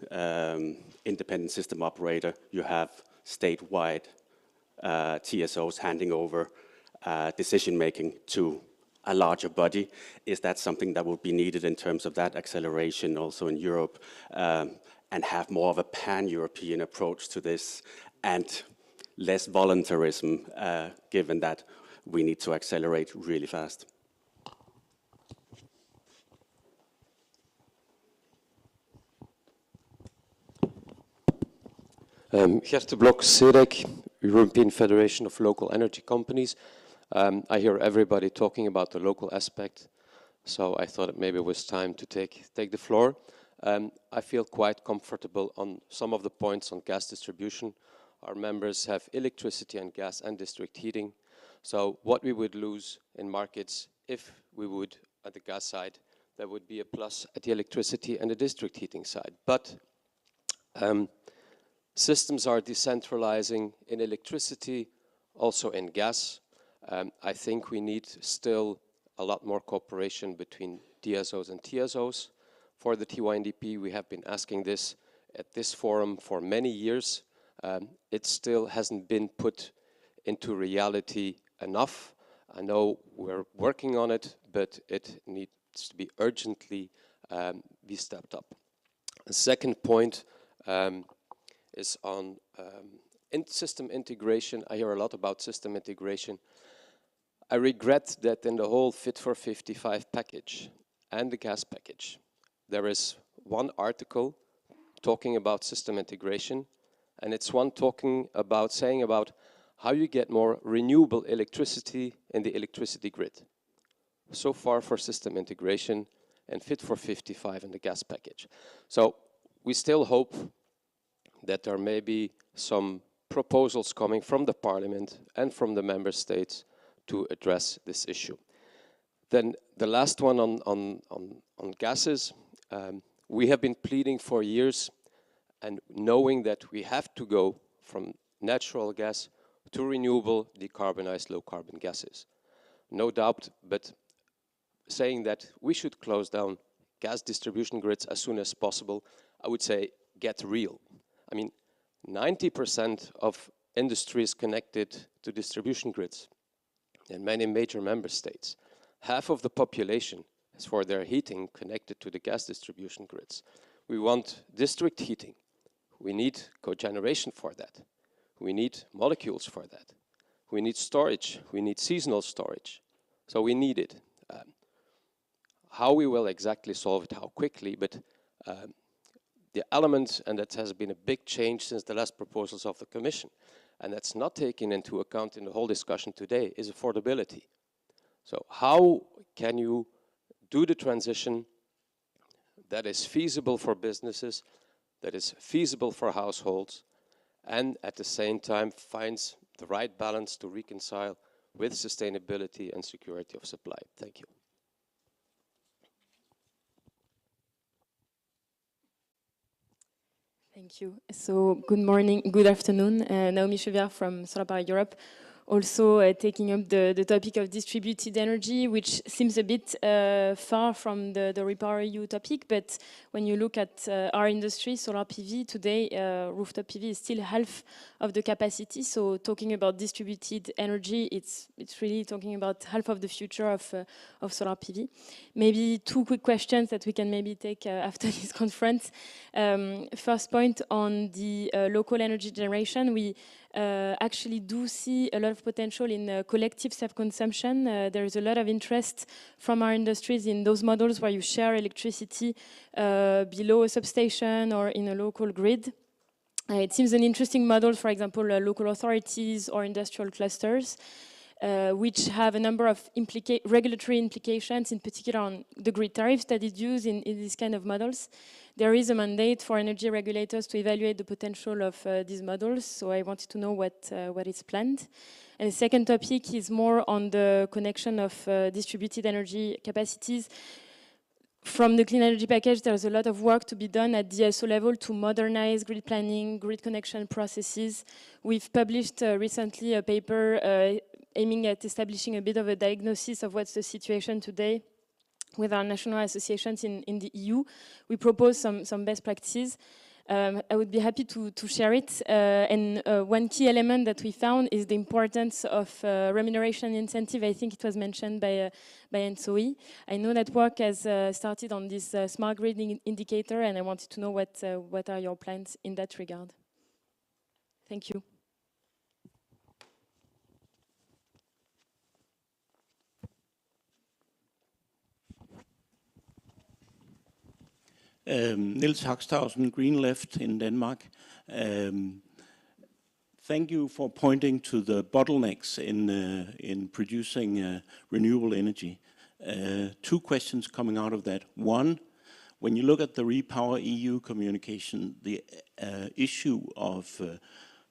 independent system operator, you have statewide TSOs handing over decision-making to a larger body. Is that something that will be needed in terms of that acceleration also in Europe, and have more of a pan-European approach to this, and less voluntarism, given that we need to accelerate really fast? Gert Blok, SEDEC, European Federation of Local Energy Companies. I hear everybody talking about the local aspect, so I thought it maybe was time to take the floor. I feel quite comfortable on some of the points on gas distribution. Our members have electricity and gas and district heating. So what we would lose in markets if we would, at the gas side, there would be a plus at the electricity and the district heating side. But systems are decentralizing in electricity, also in gas. I think we need still a lot more cooperation between DSOs and TSOs. For the TYNDP, we have been asking this at this forum for many years. It still hasn't been put into reality enough. I know we're working on it, but it needs to be urgently be stepped up. The second point is on system integration. I hear a lot about system integration. I regret that in the whole Fit for 55 package and the gas package, there is one article talking about system integration, and it's one saying about how you get more renewable electricity in the electricity grid. So far for system integration and Fit for 55 in the gas package. So we still hope that there may be some proposals coming from the Parliament and from the Member States to address this issue. Then the last one on gases. We have been pleading for years, and knowing that we have to go from natural gas to renewable, decarbonized, low-carbon gases. No doubt, but saying that we should close down gas distribution grids as soon as possible, I would say get real. I mean, 90% of industry is connected to distribution grids in many major member states. Half of the population is for their heating connected to the gas distribution grids. We want district heating. We need cogeneration for that. We need molecules for that. We need storage. We need seasonal storage. So we need it. How we will exactly solve it, how quickly, but the element, and that has been a big change since the last proposals of the Commission, and that's not taken into account in the whole discussion today, is affordability. So how can you do the transition that is feasible for businesses, that is feasible for households, and at the same time finds the right balance to reconcile with sustainability and security of supply? Thank you. Thank you. So good morning, good afternoon. Naomi Chevier from Solar Power Europe. also taking up the topic of distributed energy, which seems a bit far from the Repower EU topic, but when you look at our industry, solar PV, today rooftop PV is still half of the capacity, so talking about distributed energy, it's really talking about half of the future of solar PV. Maybe 2 quick questions that we can maybe take after this conference. First point on the local energy generation, we actually do see a lot of potential in collective self-consumption. There is a lot of interest from our industries in those models where you share electricity below a substation or in a local grid. It seems an interesting model, for example, local authorities or industrial clusters, which have a number of regulatory implications, in particular on the grid tariffs that is used in these kind of models. There is a mandate for energy regulators to evaluate the potential of these models, so I wanted to know what is planned. And the second topic is more on the connection of distributed energy capacities. From the clean energy package, there's a lot of work to be done at DSO level to modernize grid planning, grid connection processes. We've published recently a paper aiming at establishing a bit of a diagnosis of what's the situation today with our national associations in the EU. We propose some best practices. I would be happy to share it. And one key element that we found is the importance of remuneration incentive. I think it was mentioned by NSOE. I know that work has started on this smart grid indicator, and I wanted to know what are your plans in that regard. Thank you. Niels Haxthausen, Green Left in Denmark. Thank you for pointing to the bottlenecks in producing renewable energy. 2 questions coming out of that. One, when you look at the Repower EU communication, the issue of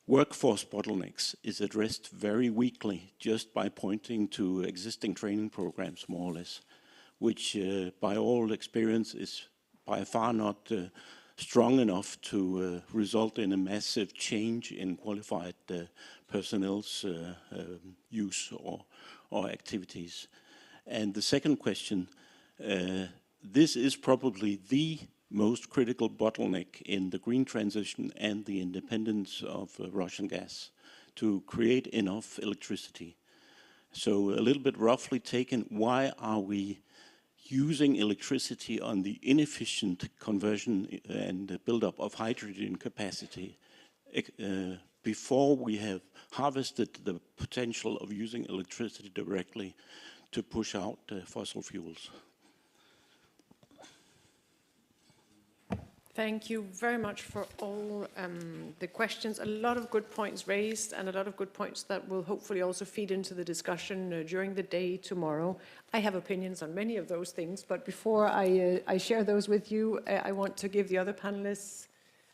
workforce bottlenecks is addressed very weakly just by pointing to existing training programs, more or less, which by all experience is by far not strong enough to result in a massive change in qualified personnel's use or activities. And the second question, this is probably the most critical bottleneck in the green transition and the independence of Russian gas to create enough electricity. So a little bit roughly taken, why are we using electricity on the inefficient conversion and buildup of hydrogen capacity before we have harvested the potential of using electricity directly to push out fossil fuels? Thank you very much for all the questions. A lot of good points raised and a lot of good points that will hopefully also feed into the discussion during the day tomorrow. I have opinions on many of those things, but before I share those with you, I want to give the other panelists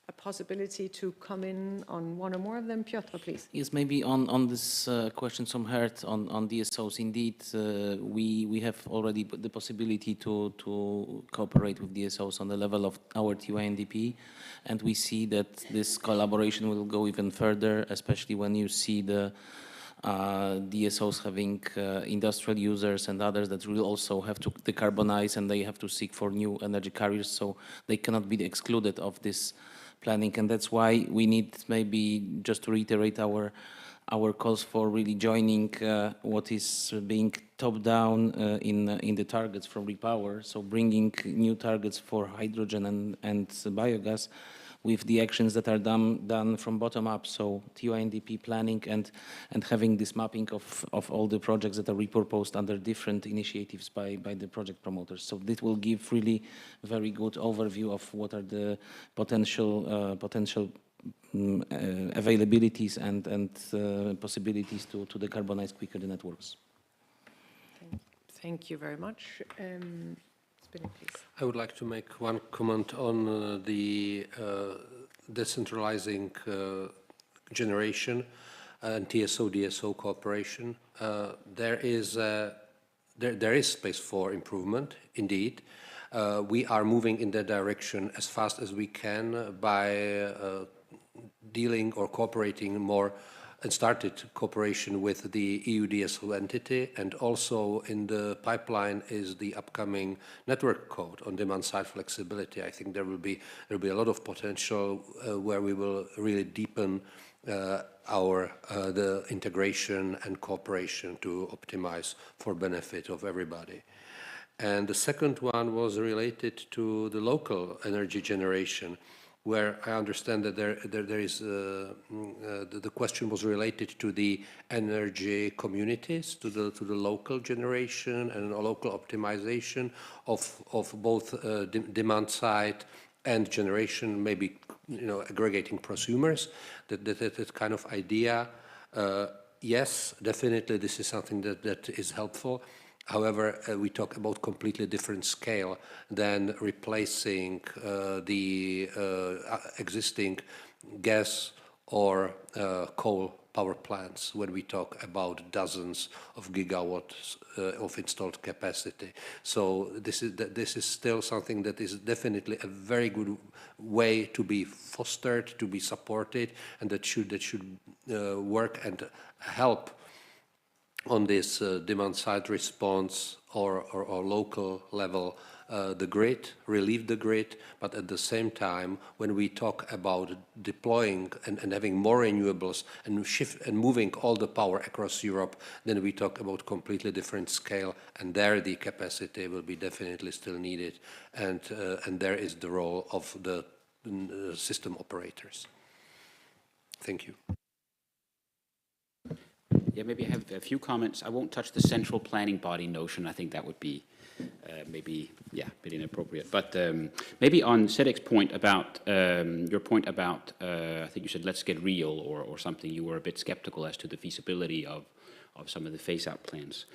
a possibility to come in on one or more of them. Piotr, please. Yes, maybe on this question from Hert on DSOs. Indeed, we have already the possibility to cooperate with DSOs on the level of our TYNDP, and we see that this collaboration will go even further, especially when you see the DSOs having industrial users and others that will also have to decarbonize, and they have to seek for new energy carriers, so they cannot be excluded of this planning. And that's why we need, maybe just to reiterate our calls for really joining what is being top down in the targets from Repower, so bringing new targets for hydrogen and biogas with the actions that are done from bottom up, so TYNDP planning and having this mapping of all the projects that are repurposed under different initiatives by the project promoters. So this will give really very good overview of what are the potential availabilities and possibilities to decarbonize quicker the networks. Thank you very much. Please. I would like to make one comment on the decentralizing generation and TSO-DSO cooperation. There is space for improvement, indeed. We are moving in that direction as fast as we can by dealing or cooperating more and started cooperation with the EU DSO entity, and also in the pipeline is the upcoming network code on demand-side flexibility. I think there will be a lot of potential where we will really deepen the integration and cooperation to optimize for benefit of everybody. And the second one was related to the local energy generation, where I understand that there is the question was related to the energy communities, to the local generation and local optimization of both demand side and generation, maybe aggregating prosumers. That kind of idea. Yes, definitely, this is something that is helpful. However, we talk about completely different scale than replacing the existing gas or coal power plants when we talk about dozens of gigawatts of installed capacity. So this is still something that is definitely a very good way to be fostered, to be supported, and that should work and help on this demand side response or local level, the grid, relieve the grid, but at the same time, when we talk about deploying and having more renewables and moving all the power across Europe, then we talk about completely different scale, and there the capacity will be definitely still needed, and there is the role of the system operators. Thank you. Yeah, maybe I have a few comments. I won't touch the central planning body notion. I think that would be maybe, yeah, a bit inappropriate. But maybe on Cedric's point about, your point about, I think you said, let's get real or something, you were a bit skeptical as to the feasibility of some of the phase-out plans.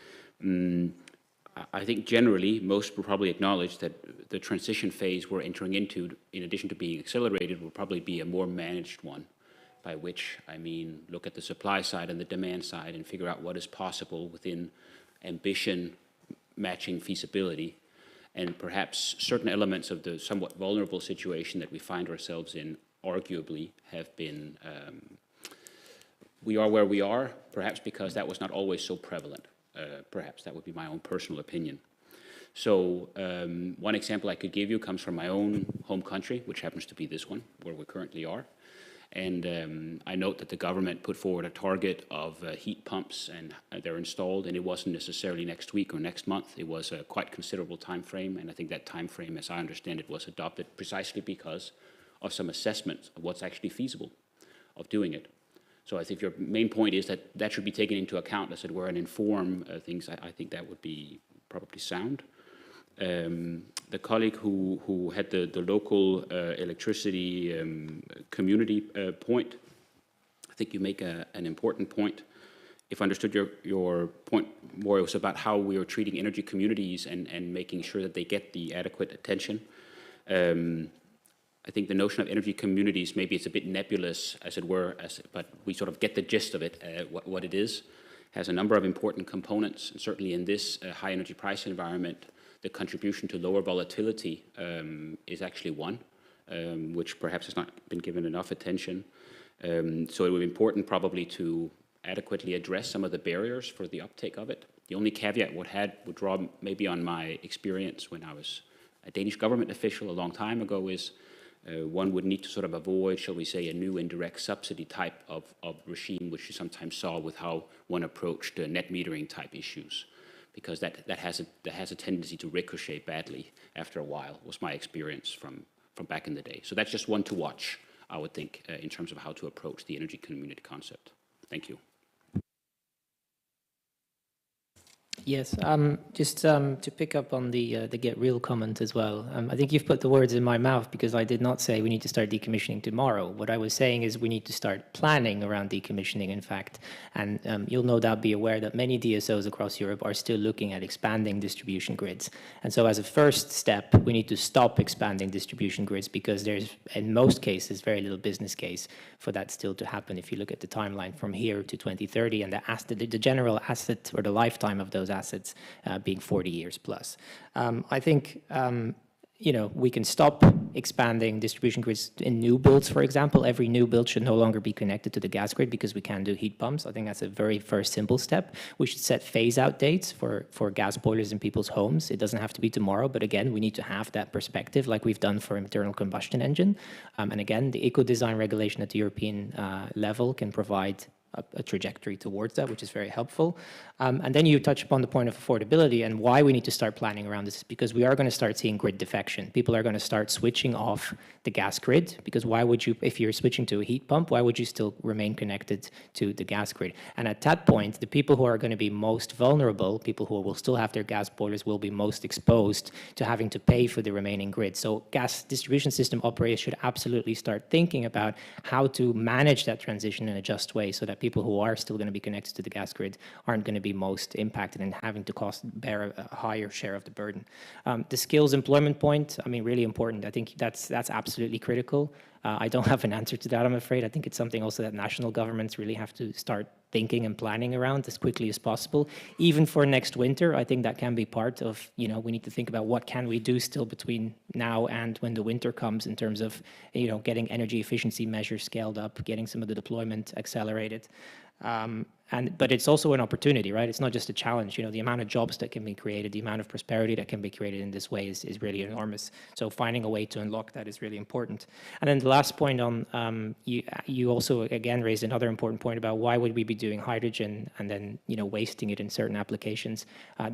I think generally, most will probably acknowledge that the transition phase we're entering into, in addition to being accelerated, will probably be a more managed one. By which I mean look at the supply side and the demand side and figure out what is possible within ambition matching feasibility, and perhaps certain elements of the somewhat vulnerable situation that we find ourselves in arguably have been, we are where we are, perhaps because that was not always so prevalent. Perhaps that would be my own personal opinion. So one example I could give you comes from my own home country, which happens to be this one, where we currently are. And I note that the government put forward a target of heat pumps, and they're installed, and it wasn't necessarily next week or next month. It was a quite considerable time frame, and I think that time frame, as I understand it, was adopted precisely because of some assessments of what's actually feasible of doing it. So I think your main point is that that should be taken into account, as it were, and inform things. I think that would be probably sound. The colleague who had the local electricity community point, I think you make an important point. If I understood your point more, it was about how we are treating energy communities and making sure that they get the adequate attention. I think the notion of energy communities, maybe it's a bit nebulous, as it were, but we sort of get the gist of it, what it is. Has a number of important components, and certainly in this high energy price environment, the contribution to lower volatility is actually one, which perhaps has not been given enough attention. So it would be important probably to adequately address some of the barriers for the uptake of it. The only caveat would draw maybe on my experience when I was a Danish government official a long time ago is one would need to sort of avoid, shall we say, a new indirect subsidy type of regime, which you sometimes saw with how one approached net metering type issues. Because that has a tendency to ricochet badly after a while, was my experience from back in the day. So that's just one to watch, I would think, in terms of how to approach the energy community concept. Thank you. Yes, just to pick up on the get real comment as well. I think you've put the words in my mouth, because I did not say we need to start decommissioning tomorrow. What I was saying is we need to start planning around decommissioning, in fact. And you'll no doubt be aware that many DSOs across Europe are still looking at expanding distribution grids. And so as a first step, we need to stop expanding distribution grids, because there's, in most cases, very little business case for that still to happen. If you look at the timeline from here to 2030 and the general asset or the lifetime of those assets being 40 years plus. I think you know, we can stop expanding distribution grids in new builds, for example. Every new build should no longer be connected to the gas grid because we can do heat pumps. I think that's a very first simple step. We should set phase-out dates for gas boilers in people's homes. It doesn't have to be tomorrow, but again, we need to have that perspective like we've done for internal combustion engine. And again, the eco-design regulation at the European level can provide a trajectory towards that, which is very helpful. And then you touch upon the point of affordability, and why we need to start planning around this is because we are going to start seeing grid defection. People are going to start switching off the gas grid, because why would you, if you're switching to a heat pump, why would you still remain connected to the gas grid? And at that point, the people who are going to be most vulnerable, people who will still have their gas boilers, will be most exposed to having to pay for the remaining grid. So gas distribution system operators should absolutely start thinking about how to manage that transition in a just way, so that people who are still going to be connected to the gas grid aren't going to be most impacted and having to bear a higher share of the burden. The skills employment point, I mean, really important. I think that's absolutely critical. I don't have an answer to that, I'm afraid. I think it's something also that national governments really have to start thinking and planning around as quickly as possible. Even for next winter, I think that can be part of, you know, we need to think about what can we do still between now and when the winter comes in terms of, you know, getting energy efficiency measures scaled up, getting some of the deployment accelerated. But it's also an opportunity, right? It's not just a challenge. You know, the amount of jobs that can be created, the amount of prosperity that can be created in this way is really enormous. So finding a way to unlock that is really important. And then the last point on, you also again raised another important point about why would we be doing hydrogen and then, you know, wasting it in certain applications?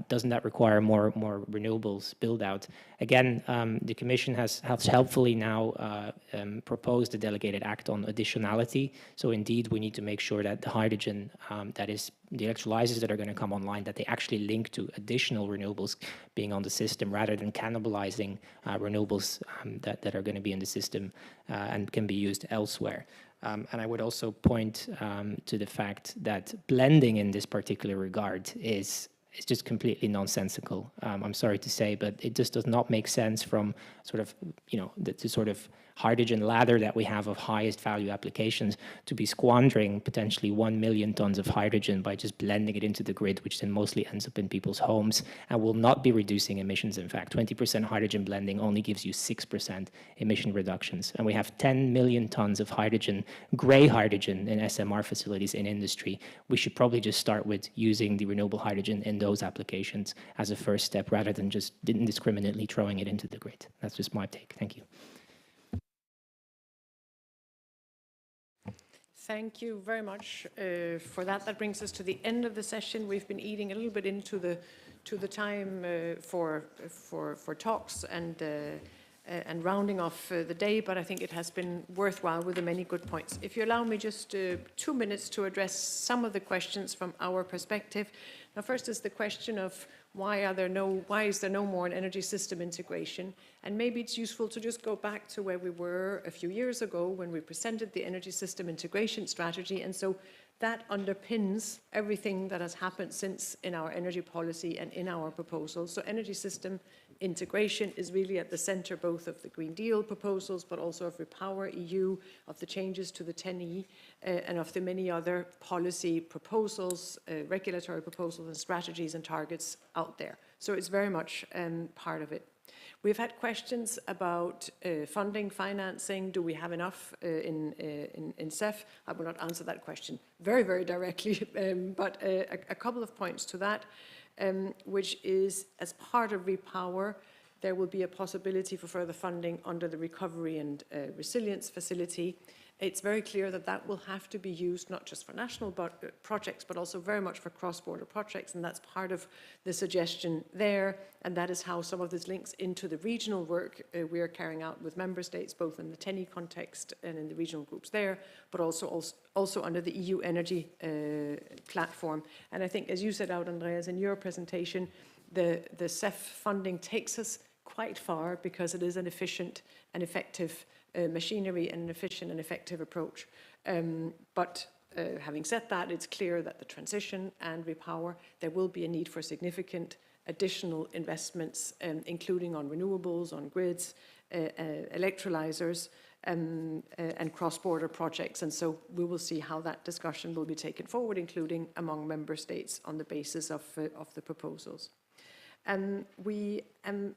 Doesn't that require more renewables build out? Again, the Commission has helpfully now proposed a delegated act on additionality. So indeed, we need to make sure that the hydrogen that is the electrolyzers that are going to come online, that they actually link to additional renewables being on the system rather than cannibalizing renewables that are going to be in the system and can be used elsewhere. And I would also point to the fact that blending in this particular regard is just completely nonsensical. I'm sorry to say, but it just does not make sense from sort of, you know, the sort of hydrogen ladder that we have of highest value applications to be squandering potentially 1 million tons of hydrogen by just blending it into the grid, which then mostly ends up in people's homes and will not be reducing emissions. In fact, 20% hydrogen blending only gives you 6% emission reductions. And we have 10 million tons of hydrogen, gray hydrogen in SMR facilities in industry. We should probably just start with using the renewable hydrogen in those applications as a first step rather than just indiscriminately throwing it into the grid. That's just my take. Thank you. Thank you very much for that. That brings us to the end of the session. We've been eating a little bit into the time for talks and rounding off the day, but I think it has been worthwhile with the many good points. If you allow me just 2 minutes to address some of the questions from our perspective. Now, first is the question of why is there no more energy system integration? And maybe it's useful to just go back to where we were a few years ago when we presented the energy system integration strategy. And so that underpins everything that has happened since in our energy policy and in our proposals. So energy system integration is really at the center both of the Green Deal proposals, but also of Repower EU, of the changes to the Tenney, and of the many other policy proposals, regulatory proposals and strategies and targets out there. So it's very much part of it. We've had questions about funding, financing. Do we have enough in CEF? I will not answer that question very, very directly, but a couple of points to that, which is as part of Repower, there will be a possibility for further funding under the Recovery and Resilience Facility. It's very clear that that will have to be used not just for national projects, but also very much for cross-border projects, and that's part of the suggestion there, and that is how some of this links into the regional work we are carrying out with member states, both in the Tenney context and in the regional groups there, but also under the EU energy platform. And I think, as you set out, Andreas, in your presentation, the CEF funding takes us quite far because it is an efficient and effective machinery and an efficient and effective approach. But having said that, it's clear that the transition and Repower, there will be a need for significant additional investments, including on renewables, on grids, electrolyzers, and cross-border projects. And so we will see how that discussion will be taken forward, including among member states on the basis of the proposals. We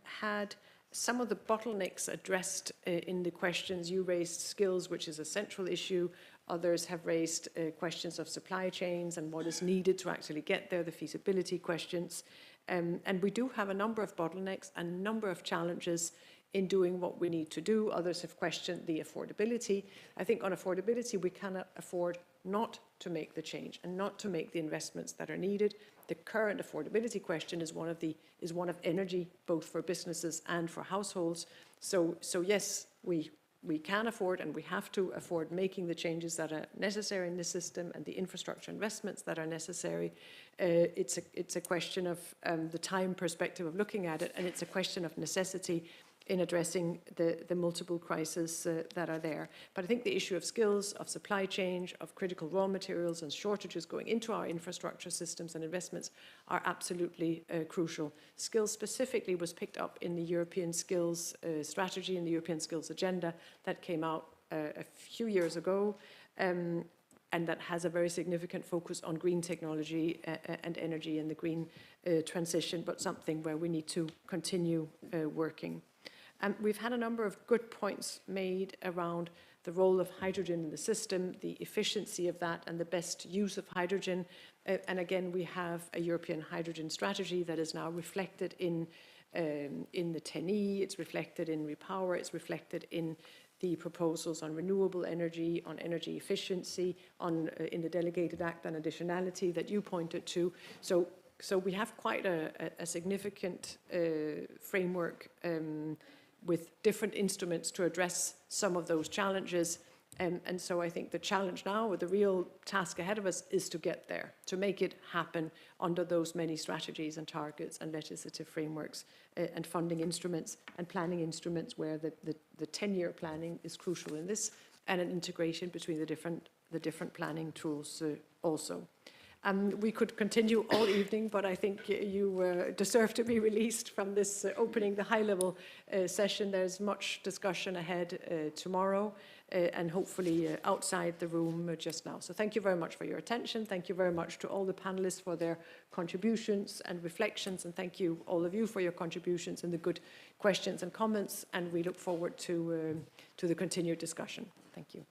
had some of the bottlenecks addressed in the questions. You raised skills, which is a central issue. Others have raised questions of supply chains and what is needed to actually get there, the feasibility questions. And we do have a number of bottlenecks and a number of challenges in doing what we need to do. Others have questioned the affordability. I think on affordability, we cannot afford not to make the change and not to make the investments that are needed. The current affordability question is one of energy, both for businesses and for households. So yes, we can afford and we have to afford making the changes that are necessary in the system and the infrastructure investments that are necessary. It's a question of the time perspective of looking at it, and it's a question of necessity in addressing the multiple crises that are there. But I think the issue of skills, of supply chain, of critical raw materials and shortages going into our infrastructure systems and investments are absolutely crucial. Skills specifically was picked up in the European Skills Strategy and the European Skills Agenda that came out a few years ago, and that has a very significant focus on green technology and energy and the green transition, but something where we need to continue working. We've had a number of good points made around the role of hydrogen in the system, the efficiency of that, and the best use of hydrogen. And again, we have a European hydrogen strategy that is now reflected in the Tenney, it's reflected in Repower, it's reflected in the proposals on renewable energy, on energy efficiency, in the Delegated Act on additionality that you pointed to. So we have quite a significant framework with different instruments to address some of those challenges. And so I think the challenge now, or the real task ahead of us, is to get there, to make it happen under those many strategies and targets and legislative frameworks and funding instruments and planning instruments where the 10-year planning is crucial in this, and an integration between the different planning tools also. We could continue all evening, but I think you deserve to be released from this opening, the high-level session. There's much discussion ahead tomorrow, and hopefully outside the room just now. So thank you very much for your attention. Thank you very much to all the panelists for their contributions and reflections, and thank you, all of you, for your contributions and the good questions and comments, and we look forward to the continued discussion. Thank you.